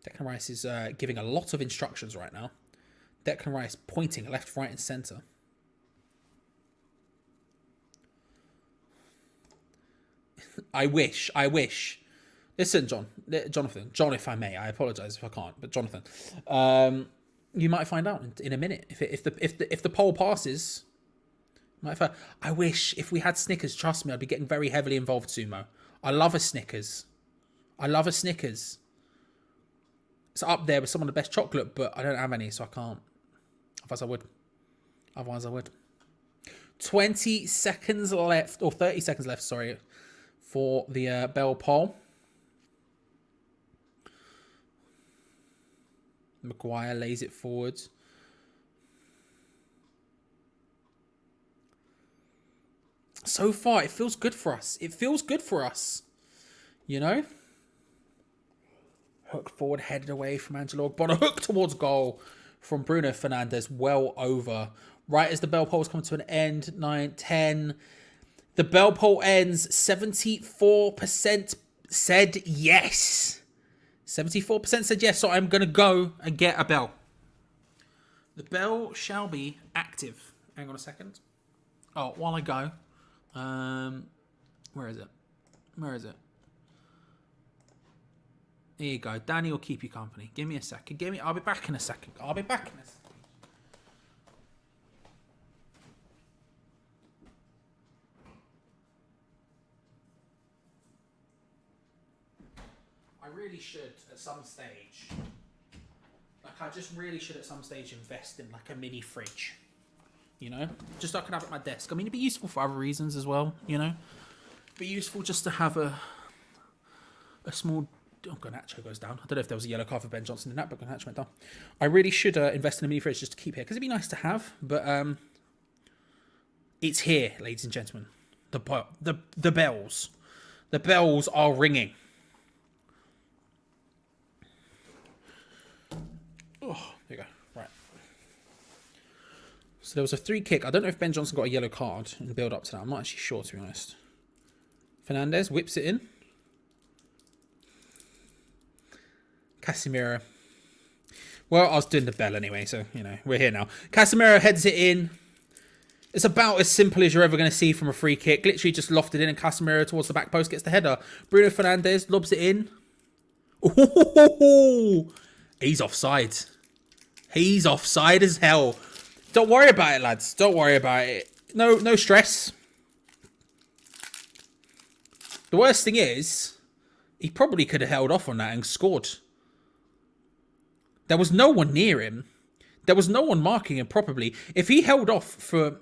Speaker 3: Declan Rice is giving a lot of instructions right now. Declan Rice pointing left, right, and centre. I wish. Listen, Jonathan, if I may, I apologise if I can't, but Jonathan, You might find out in a minute if the poll passes. I wish if we had Snickers. Trust me, I'd be getting very heavily involved, Sumo. I love a Snickers. I love a Snickers. It's up there with some of the best chocolate, but I don't have any, so I can't. Otherwise, I would. 20 seconds left, or 30 seconds left, sorry, for the Bell poll. Maguire lays it forward. So far, it feels good for us. It feels good for us. You know? Hook forward, headed away from Angelo. But a hook towards goal from Bruno Fernandes. Well over. Right as the bell polls come to an end. 9, 10. The bell poll ends. 74% said yes. 74% said yes. So I'm going to go and get a bell. The bell shall be active. Hang on a second. Oh, while I go. Where is it? Where is it? Here you go. Danny will keep you company. Give me a second. I'll be back in a second. I'll be back in a second. I really should at some stage. I just really should at some stage invest in like a mini fridge. You know, just so I can have it at my desk. I mean, it'd be useful for other reasons as well. You know, be useful just to have a small. Oh, Garnacho goes down. I don't know if there was a yellow card for Ben Johnson in that, but Garnacho went down. I really should invest in a mini fridge just to keep here because it'd be nice to have. But it's here, ladies and gentlemen. The bells, the bells are ringing. Oh, there you go. Right. So there was a free kick. I don't know if Ben Johnson got a yellow card in the build up to that. I'm not actually sure, to be honest. Fernandes whips it in. Casemiro. Well, I was doing the bell anyway, so, you know, we're here now. Casemiro heads it in. It's about as simple as you're ever going to see from a free kick. Literally just lofted in and Casemiro towards the back post gets the header. Bruno Fernandes lobs it in. Ooh, he's offside. He's offside as hell. Don't worry about it, lads. Don't worry about it. No stress. The worst thing is, he probably could have held off on that and scored. There was no one near him. There was no one marking him properly. If he held off for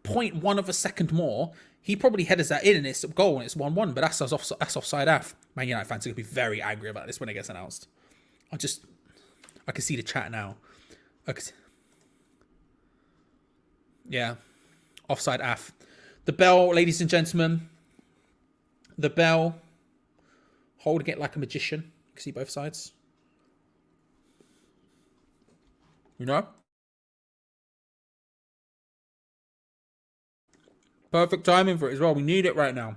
Speaker 3: 0.1 of a second more, he probably headers that in and it's a goal and it's 1-1. But that's offside half. Man United fans are going to be very angry about this when it gets announced. I can see the chat now. Yeah. Offside AF. The bell, ladies and gentlemen. The bell. Holding it like a magician. You can see both sides. You know? Perfect timing for it as well. We need it right now.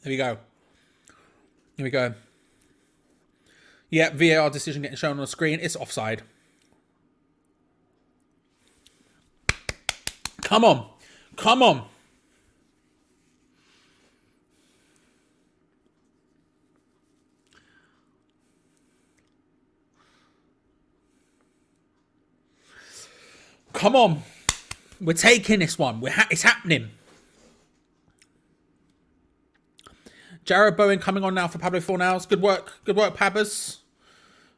Speaker 3: There we go. Here we go. Yeah, VAR decision getting shown on the screen. It's offside. Come on. Come on. Come on. We're taking this one. It's happening. Jared Bowen coming on now for Pablo Fornals. Good work. Good work, Pabbers.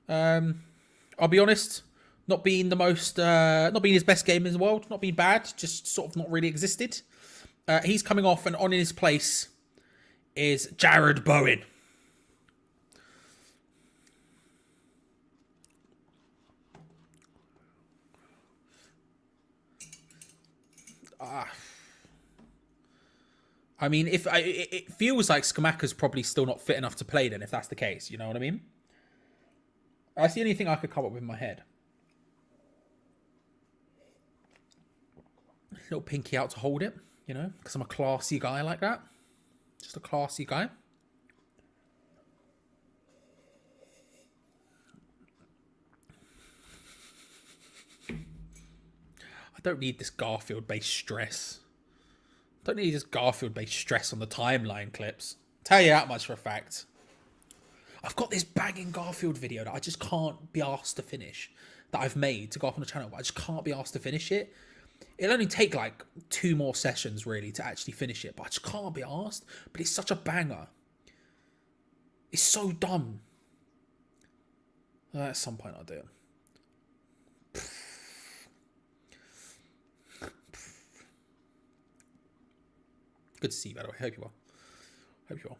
Speaker 3: I'll be honest. Not being the most... not being his best game in the world. Not being bad. Just sort of not really existed. He's coming off and on in his place is Jared Bowen. I mean, it feels like Skamaka's probably still not fit enough to play then, if that's the case. You know what I mean? That's the only thing I could come up with in my head. Little pinky out to hold it, you know, because I'm a classy guy like that. Just a classy guy. don't need this Garfield-based stress. Don't need this Garfield-based stress on the timeline clips. Tell you that much for a fact. I've got this banging Garfield video that I just can't be asked to finish, that I've made to go up on the channel, but I just can't be asked to finish it. It'll only take like 2 more sessions really to actually finish it, but I just can't be asked. But it's such a banger. It's so dumb. At some point I'll do it. Good to see you, by the way. Hope you are. Hope you are.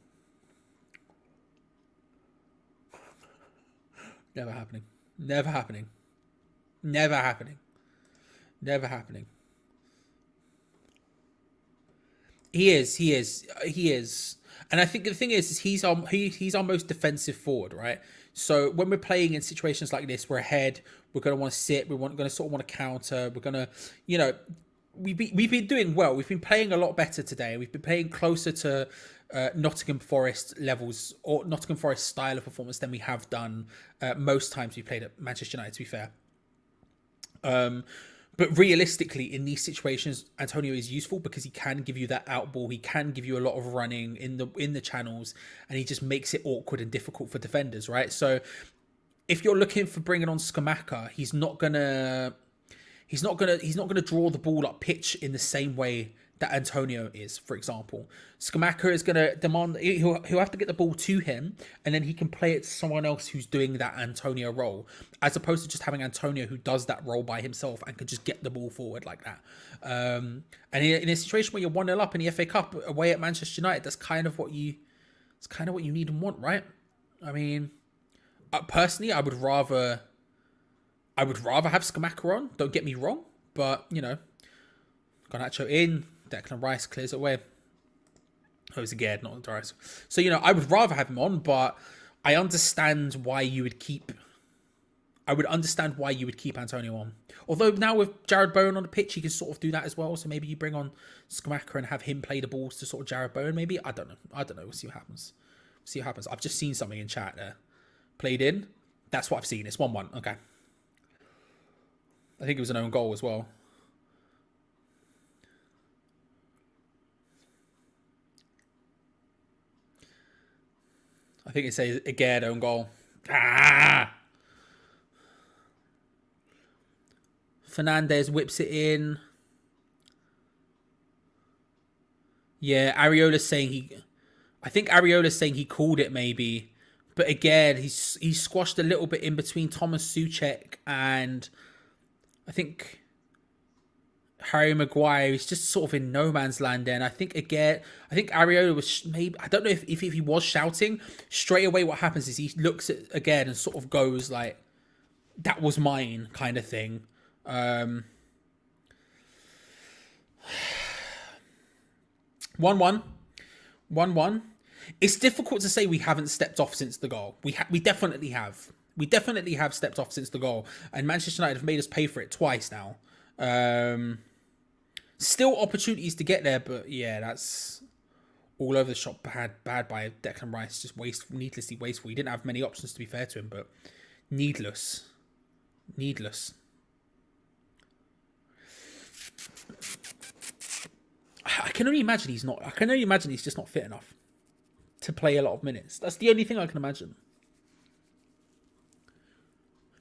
Speaker 3: Never happening. Never happening. Never happening. Never happening. He is. And I think the thing is he's our most defensive forward, right? So when we're playing in situations like this, we're ahead, we're going to want to sit, we're going to sort of want to counter, we're going to, you know, we've been doing well. We've been playing a lot better today. We've been playing closer to Nottingham Forest levels or Nottingham Forest style of performance than we have done most times we played at Manchester United, to be fair. But realistically, in these situations, Antonio is useful because he can give you that out ball. He can give you a lot of running in the channels, and he just makes it awkward and difficult for defenders, right? So if you're looking for bringing on Scamacca, he's not gonna draw the ball up pitch in the same way that Antonio is, for example. Scamacca is gonna demand he'll have to get the ball to him, and then he can play it to someone else who's doing that Antonio role, as opposed to just having Antonio who does that role by himself and can just get the ball forward like that. And in a situation where you're 1-0 up in the FA Cup away at Manchester United, that's kind of what you need and want, right? I mean, personally, I would rather have Scamacca on. Don't get me wrong, but you know, Garnacho in, Declan Rice clears it away. Oh, it's again, not Rice. So, you know, I would rather have him on, but I understand why you would keep. I would understand why you would keep Antonio on. Although now with Jared Bowen on the pitch, he can sort of do that as well. So maybe you bring on Scamacca and have him play the balls to sort of Jared Bowen. Maybe I don't know. We'll see what happens. I've just seen something in chat there. Played in. That's what I've seen. It's 1-1. Okay. I think it was an own goal as well. I think it says again own goal. Fernandez whips it in. Yeah, Areola's saying I think Areola's saying he called it maybe, but again he's squashed a little bit in between Thomas Souček and I think Harry Maguire. He's just sort of in no man's land there. And I think Areola was maybe, I don't know if he was shouting. Straight away what happens is he looks at again and sort of goes like, that was mine kind of thing. 1-1. It's difficult to say we haven't stepped off since the goal. We definitely have. We definitely have stepped off since the goal. And Manchester United have made us pay for it twice now. Still opportunities to get there, but yeah, that's all over the shop. Bad by Declan Rice. Just needlessly wasteful. He didn't have many options, to be fair to him, but needless. I can only imagine he's just not fit enough to play a lot of minutes. That's the only thing I can imagine.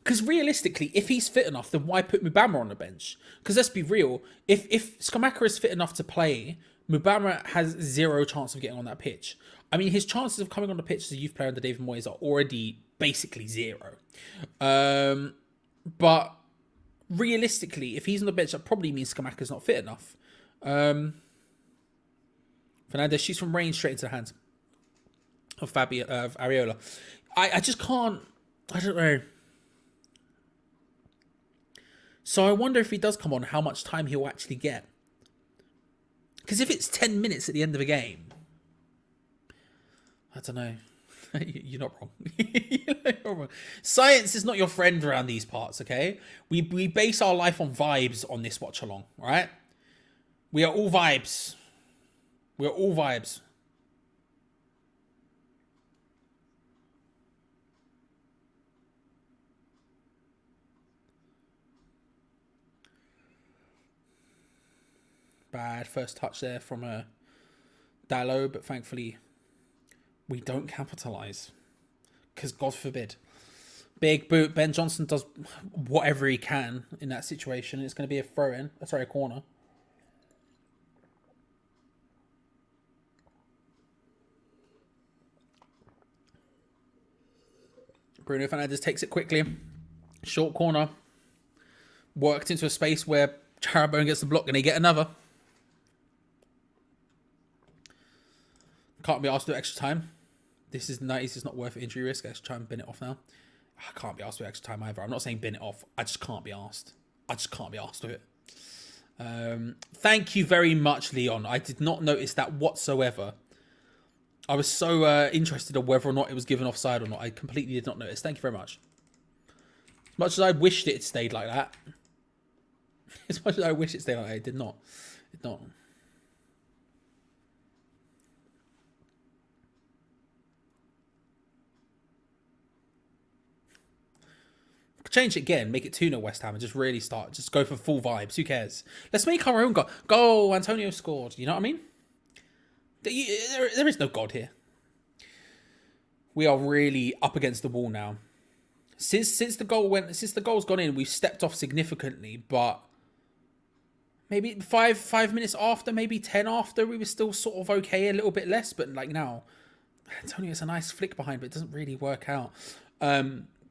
Speaker 3: Because realistically, if he's fit enough, then why put Mubama on the bench? Because let's be real, if Scamacca is fit enough to play, Mubama has zero chance of getting on that pitch. I mean, his chances of coming on the pitch as a youth player under David Moyes are already basically zero. But realistically, if he's on the bench, that probably means Scamacca's not fit enough. Fernandez shoots from range straight into the hands of Areola. I just can't. I don't know. So I wonder if he does come on, how much time he'll actually get. Because if it's 10 minutes at the end of a game, I don't know. You're not wrong. You're not wrong. Science is not your friend around these parts, okay? We base our life on vibes on this watch along, right? We are all vibes. We are all vibes. Bad first touch there from Dallo, but thankfully we don't capitalise. Because God forbid. Big boot. Ben Johnson does whatever he can in that situation. It's going to be a throw-in. Sorry, a corner. Bruno Fernandes takes it quickly. Short corner. Worked into a space where Jarrod Bowen gets the block and they get another. Can't be asked to do extra time. This is nice. It's not worth injury risk. Let's try and bin it off now. I can't be asked to do extra time either. I'm not saying bin it off. I just can't be asked. I just can't be asked to do it. Thank you very much, Leon. I did not notice that whatsoever. I was so interested in whether or not it was given offside or not. I completely did not notice. Thank you very much. As much as I wished it stayed like that. As much as I wish it stayed like that, it did not. It did not. Change it again, make it 2-0 West Ham and just really start, just go for full vibes. Who cares? Let's make our own goal. Goal, Antonio scored. You know what I mean? There is no God here. We are really up against the wall now. Since the goal's gone in, we've stepped off significantly, but maybe five minutes after, maybe 10 after, we were still sort of okay, a little bit less, but like now, Antonio's a nice flick behind, but it doesn't really work out.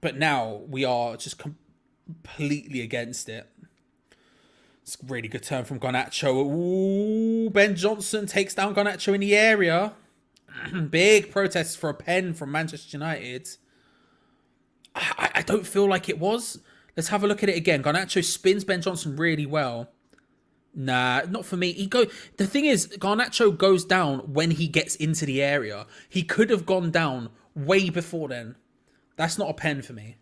Speaker 3: But now we are just completely against it. It's a really good turn from Garnacho. Ooh, Ben Johnson takes down Garnacho in the area. Big protest for a pen from Manchester United. I don't feel like it was. Let's have a look at it again. Garnacho spins Ben Johnson really well. Nah, not for me. The thing is, Garnacho goes down when he gets into the area. He could have gone down way before then. That's not a pen for me.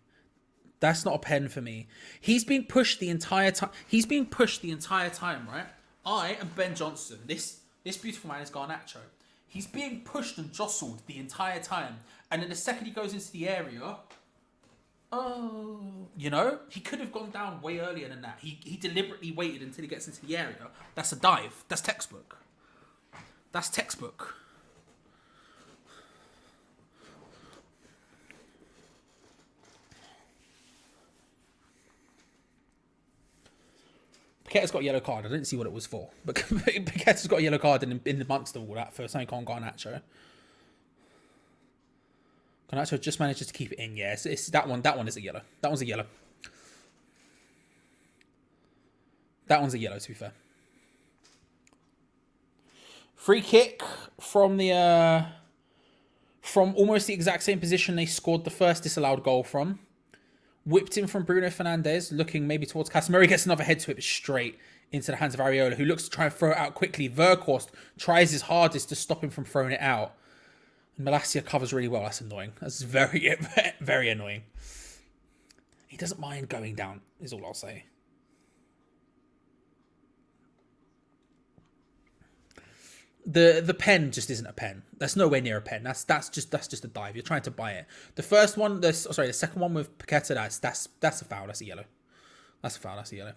Speaker 3: That's not a pen for me. He's being pushed the entire time. He's being pushed the entire time, right? I am Ben Johnson. This beautiful man is Garnacho. He's being pushed and jostled the entire time. And then the second he goes into the area, you know, he could have gone down way earlier than that. He deliberately waited until he gets into the area. That's a dive. That's textbook. That's textbook. Paqueta's got a yellow card. I didn't see what it was for. But Paqueta's got a yellow card in amongst all that for something on Garnacho. Garnacho just manages to keep it in. Yeah, it's that one. That one is a yellow. That one's a yellow. That one's a yellow, to be fair. Free kick from the from almost the exact same position they scored the first disallowed goal from. Whipped in from Bruno Fernandes, looking maybe towards Casemiro. He gets another head to it straight into the hands of Areola, who looks to try and throw it out quickly. Verkhorst tries his hardest to stop him from throwing it out. And Malacia covers really well. That's annoying. That's very, very annoying. He doesn't mind going down, is all I'll say. The pen just isn't a pen. That's nowhere near a pen. That's just a dive. You're trying to buy it. The first one, the second one with Paqueta, that's a foul. That's a yellow. That's a foul. That's a yellow.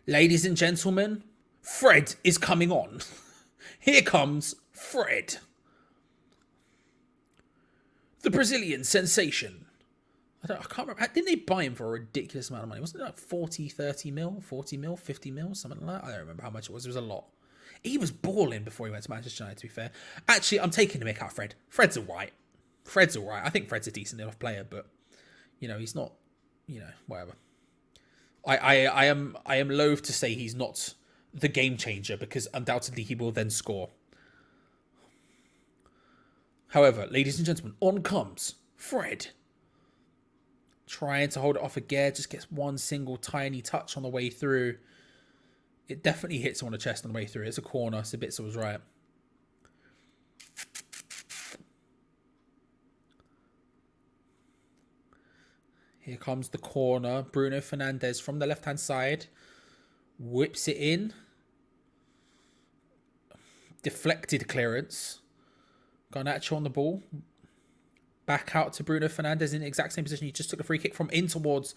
Speaker 3: Ladies and gentlemen, Fred is coming on. Here comes Fred. The Brazilian sensation. I can't remember. Didn't they buy him for a ridiculous amount of money? Wasn't it like 40, 30 mil, 40 mil, 50 mil, something like that? I don't remember how much it was. It was a lot. He was balling before he went to Manchester United, to be fair. Actually, I'm taking the mick out of Fred. Fred's all right. Fred's all right. I think Fred's a decent enough player, but, you know, he's not, you know, whatever. I am loath to say he's not the game changer because undoubtedly he will then score. However, ladies and gentlemen, on comes Fred. Trying to hold it off again, just gets one single tiny touch on the way through. It definitely hits him on the chest on the way through. It's a corner, so Bitzer was right. Here comes the corner. Bruno Fernandes from the left-hand side. Whips it in. Deflected clearance. Garnacho on the ball. back out to Bruno Fernandes in the exact same position. He just took a free kick from in towards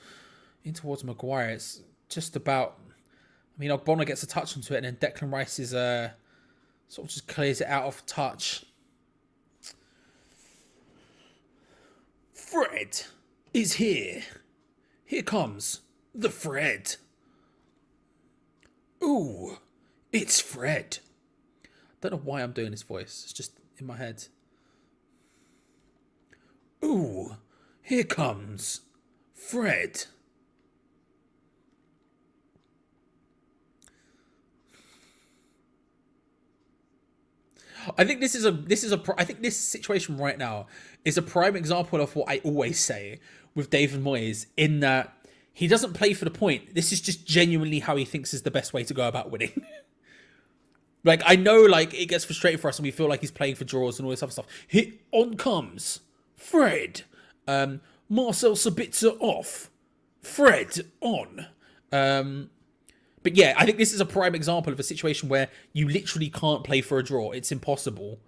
Speaker 3: Maguire. It's just about. I mean, Ogbonna gets a touch onto it, and then Declan Rice is sort of just clears it out of touch. Fred is here. Here comes the Fred. Ooh, it's Fred. Don't know why I'm doing this voice. It's just in my head. Ooh, here comes Fred. I think this situation right now is a prime example of what I always say with David Moyes, in that he doesn't play for the point. This is just genuinely how he thinks is the best way to go about winning. Like, I know, like, it gets frustrating for us and we feel like he's playing for draws and all this other stuff. On comes Fred. Marcel Sabitzer off. Fred on. But yeah, I think this is a prime example of a situation where you literally can't play for a draw. It's impossible.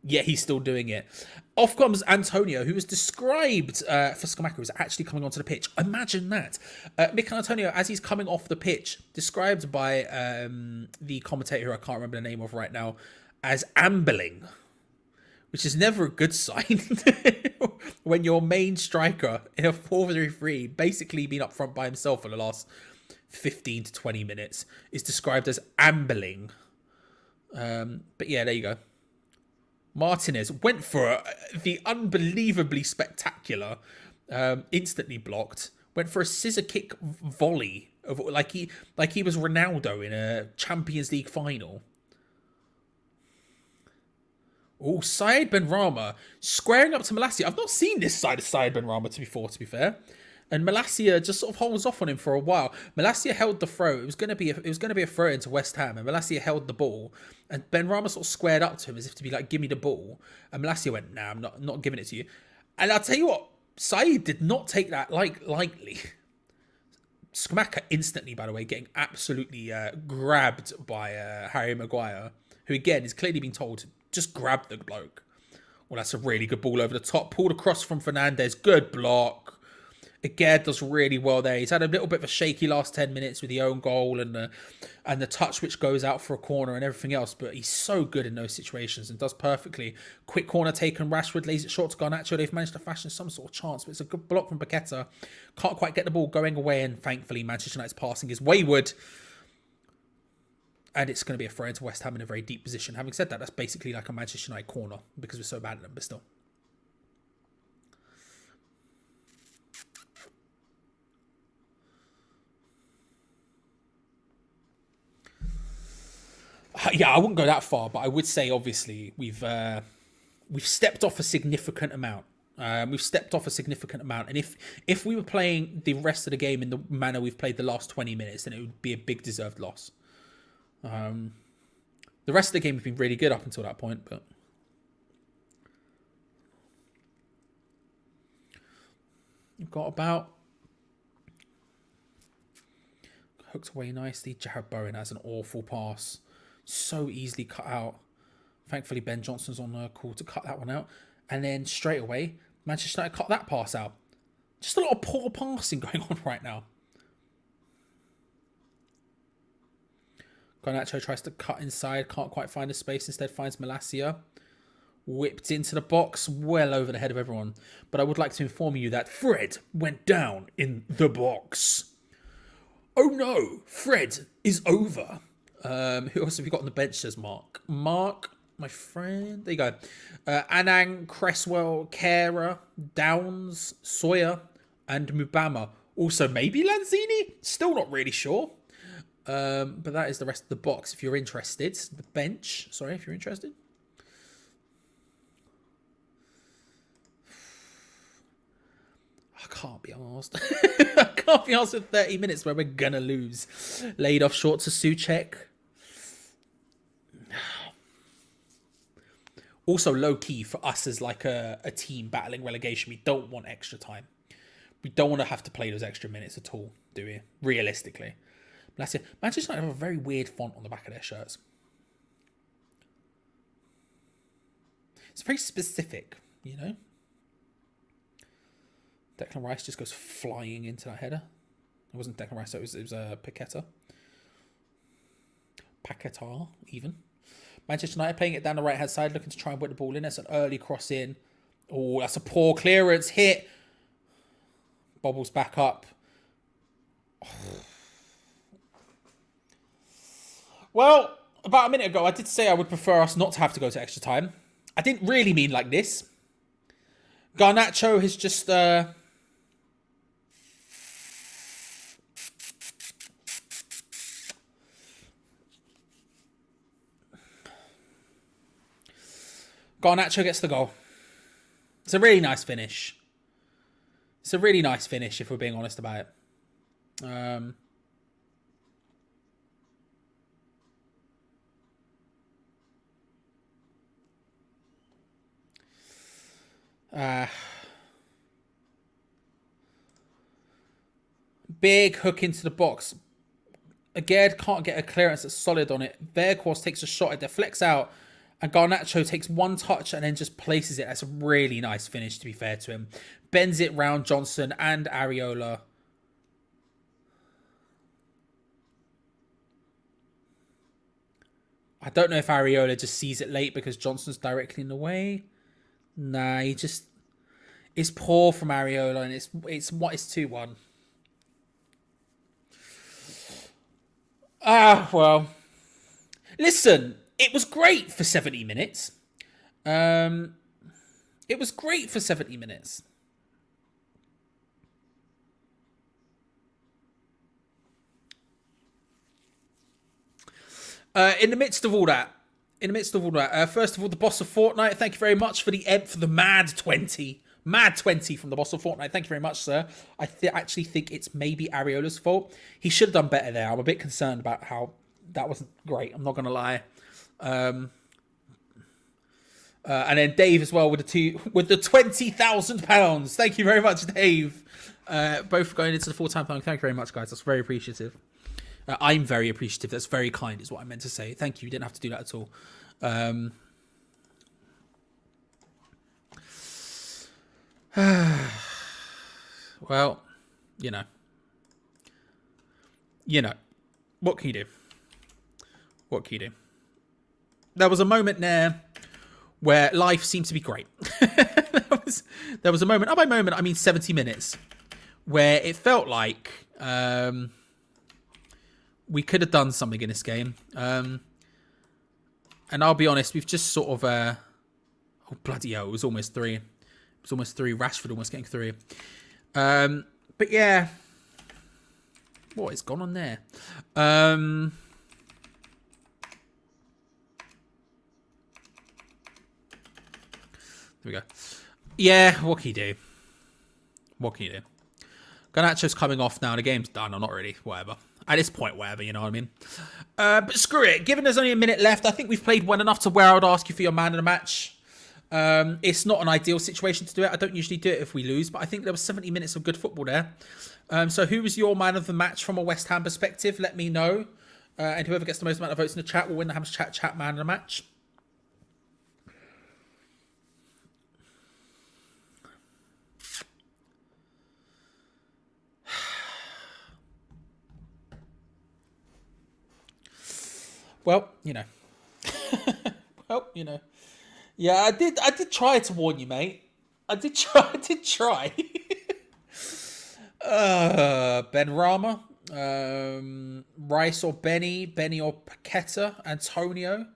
Speaker 3: Yet he's still doing it. Off comes Antonio, who was described for Scamacca as actually coming onto the pitch. Imagine that. Mikel Antonio, as he's coming off the pitch, described by the commentator, who I can't remember the name of right now, as ambling, which is never a good sign when your main striker in a 4-3-3, basically been up front by himself for the last 15 to 20 minutes, is described as ambling. But yeah, there you go. Martinez went for the unbelievably spectacular, instantly blocked, went for a scissor kick volley of like he was Ronaldo in a Champions League final. Oh, Said Benrahma squaring up to Malacia. I've not seen this side of Said Benrahma to be fair. And Malacia just sort of holds off on him for a while. Malacia held the throw. It was going to be a throw into West Ham, and Malacia held the ball. And Benrahma sort of squared up to him as if to be like, "Give me the ball." And Malacia went, "Nah, I'm not giving it to you." And I'll tell you what, Said did not take that lightly. Scamacca instantly, by the way, getting absolutely grabbed by Harry Maguire, who again is clearly being told to just grab the bloke. Well, that's a really good ball over the top. Pulled across from Fernandes. Good block. Again, does really well there. He's had a little bit of a shaky last 10 minutes with the own goal and the touch which goes out for a corner and everything else, but he's so good in those situations and does perfectly. Quick corner taken, Rashford lays it short to Garnacho. They've managed to fashion some sort of chance, but it's a good block from Paqueta. Can't quite get the ball going away, and thankfully Manchester United's passing is wayward. And it's going to be a throw into West Ham in a very deep position. Having said that, that's basically like a Manchester United corner because we're so bad at them, but still. Yeah, I wouldn't go that far, but I would say obviously we've stepped off a significant amount. And if we were playing the rest of the game in the manner we've played the last 20 minutes, then it would be a big deserved loss. The rest of the game has been really good up until that point, but you've got about hooked away nicely. Jared Bowen has an awful pass. So easily cut out. Thankfully, Ben Johnson's on the call to cut that one out. And then straight away, Manchester United cut that pass out. Just a lot of poor passing going on right now. Garnacho tries to cut inside. Can't quite find a space. Instead finds Malacia. Whipped into the box. Well over the head of everyone. But I would like to inform you that Fred went down in the box. Oh no, Fred is over. Who else have we got on the bench, says Mark? Mark, my friend. There you go. Anang, Cresswell, Kera, Downs, Sawyer, and Mubama. Also, maybe Lanzini? Still not really sure. But that is the rest of the box if you're interested. The bench, sorry, if you're interested. I can't be arsed. I can't be arsed with 30 minutes where we're going to lose. Laid off short to Souček. Also low-key for us as like a team battling relegation. We don't want extra time. We don't want to have to play those extra minutes at all, do we? Realistically. Manchester United have a very weird font on the back of their shirts. It's very specific. you know. Declan Rice just goes flying into that header. It wasn't Declan Rice, it was Paqueta. Paqueta, even. Manchester United playing it down the right-hand side, looking to try and put the ball in. That's an early cross in. Oh, that's a poor clearance. Hit. Bobbles back up. Well, about a minute ago, I did say I would prefer us not to have to go to extra time. I didn't really mean like this. Garnacho has just... Garnacho gets the goal. It's a really nice finish. It's a really nice finish, if we're being honest about it. Big hook into the box. Again, can't get a clearance that's solid on it. Weghorst takes a shot, it deflects out, and Garnacho takes one touch and then just places it. That's a really nice finish, to be fair to him. Bends it round Johnson and Areola. I don't know if Areola just sees it late because Johnson's directly in the way. Nah, he just... It's poor from Areola, and it's 2-1. Well. Listen, it was great for 70 minutes. It was great for 70 minutes. In the midst of all that, first of all, the boss of Fortnite, thank you very much for the Mad 20. Mad 20 from the boss of Fortnite. Thank you very much, sir. I actually think it's maybe Areola's fault. He should have done better there. I'm a bit concerned about how that wasn't great. I'm not going to lie. And then Dave as well with the £20,000. Thank you very much, Dave. Both going into the full-time thing. Thank you very much, guys. That's very appreciative. I'm very appreciative. That's very kind, is what I meant to say. Thank you. You didn't have to do that at all. Well, you know, what can you do? What can you do? There was a moment there where life seemed to be great. there was a moment, by moment, I mean 70 minutes, where it felt like we could have done something in this game. And I'll be honest, we've just sort of... oh, bloody hell, it was almost 3. It was almost 3. Rashford almost getting 3. But yeah. What is gone on there? There we go. Yeah, what can you do? What can you do? Garnacho's coming off now. The game's done. Or not really. Whatever. At this point, whatever, you know what I mean? But screw it. Given there's only a minute left, I think we've played well enough to where I would ask you for your man of the match. It's not an ideal situation to do it. I don't usually do it if we lose, but I think there was 70 minutes of good football there. So who was your man of the match from a West Ham perspective? Let me know. And whoever gets the most amount of votes in the chat will win the Ham's Chat man of the match. Well, you know. Yeah, I did try to warn you, mate. I did try. Ben Rama, Rice or Benny or Paqueta, Antonio.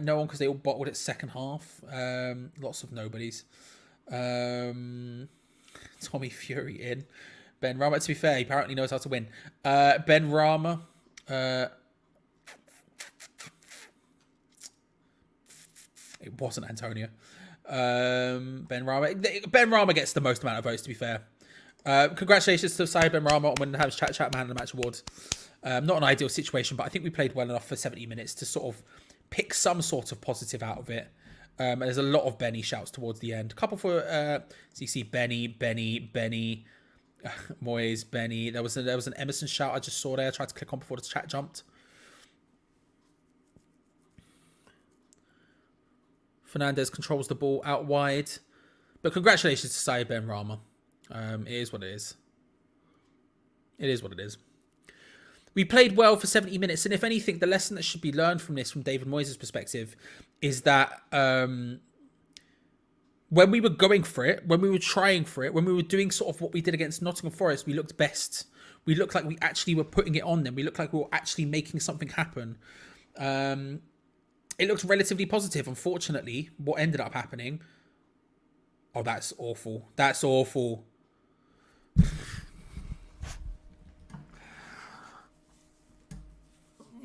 Speaker 3: No one, because they all bottled it second half. Lots of nobodies. Tommy Fury in. Ben Rama, to be fair, he apparently knows how to win. Ben Rama. It wasn't Antonio. Ben Rama gets the most amount of votes, to be fair. Congratulations to Syed Ben Rama on winning the Ham's Chat Man of the Match award. Not an ideal situation, but I think we played well enough for 70 minutes to sort of pick some sort of positive out of it. And there's a lot of Benny shouts towards the end. A couple for so you see Benny, Moyes, Benny. There was an Emerson shout I just saw there. I tried to click on before the chat jumped. Fernandez controls the ball out wide. But congratulations to Saeed Ben Rama. It is what it is. It is what it is. We played well for 70 minutes, and if anything, the lesson that should be learned from this, from David Moyes' perspective, is that when we were going for it, when we were trying for it, when we were doing sort of what we did against Nottingham Forest, we looked best. We looked like we actually were putting it on them. We looked like we were actually making something happen. It looked relatively positive. Unfortunately, what ended up happening... Oh, that's awful. That's awful.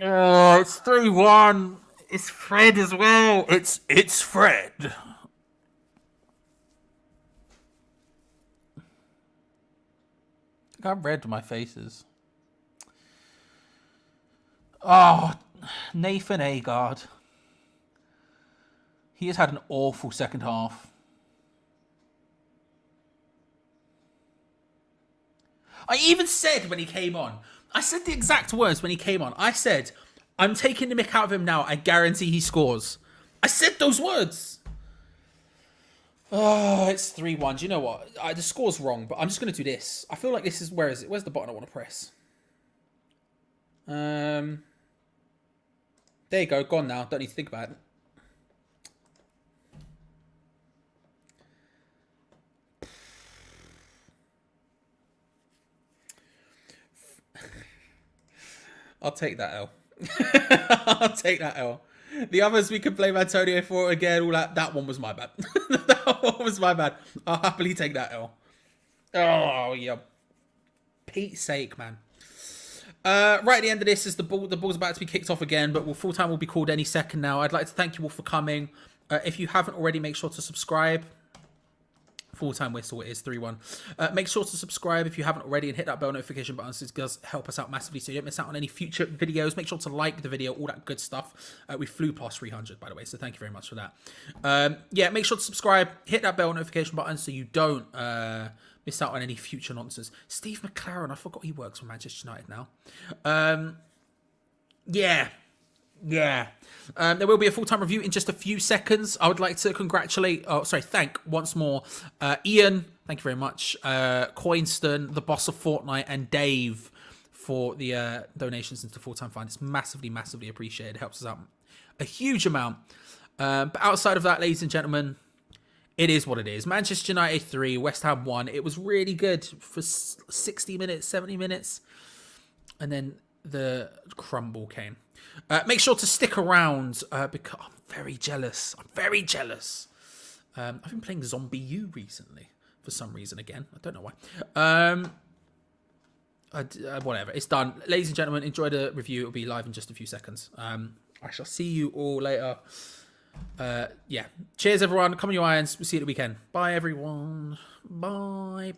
Speaker 3: Oh, it's 3-1. It's Fred as well. It's Fred. I read my faces. Oh, Nathan Agard. He has had an awful second half. I even said when he came on, I said the exact words when he came on. I said, I'm taking the mick out of him now. I guarantee he scores. I said those words. Oh, it's 3-1. Do you know what? The score's wrong, but I'm just going to do this. I feel like this is... Where is it? Where's the button I want to press? There you go. Gone now. Don't need to think about it. I'll take that L. I'll take that L. The others we could blame Antonio for again. All that one was my bad. That one was my bad. I'll happily take that L. Oh yeah. Pete's sake, man. Right at the end of this is the ball's about to be kicked off again, but full time will be called any second now. I'd like to thank you all for coming. If you haven't already, make sure to subscribe. Full-time whistle, it is 3-1. Make sure to subscribe if you haven't already and hit that bell notification button. It does help us out massively so you don't miss out on any future videos. Make sure to like the video, all that good stuff. We flew past 300, by the way, so thank you very much for that. Yeah, make sure to subscribe, hit that bell notification button so you don't miss out on any future nonsense. Steve McLaren, I forgot he works for Manchester United now. Yeah. There will be a full-time review in just a few seconds. I would like to thank once more Ian, thank you very much, Coinston, the boss of Fortnite, and Dave for the donations into full-time fund. It's massively, massively appreciated. It helps us out a huge amount. But outside of that, ladies and gentlemen, it is what it is. Manchester United 3, West Ham 1. It was really good for 60 minutes, 70 minutes. And then the crumble came. Make sure to stick around because I'm very jealous. I've been playing Zombie U recently for some reason again. I don't know why. Whatever. It's done. Ladies and gentlemen, enjoy the review. It'll be live in just a few seconds. I shall see you all later. Yeah. Cheers, everyone. Come on, you irons. We'll see you at the weekend. Bye, everyone. Bye.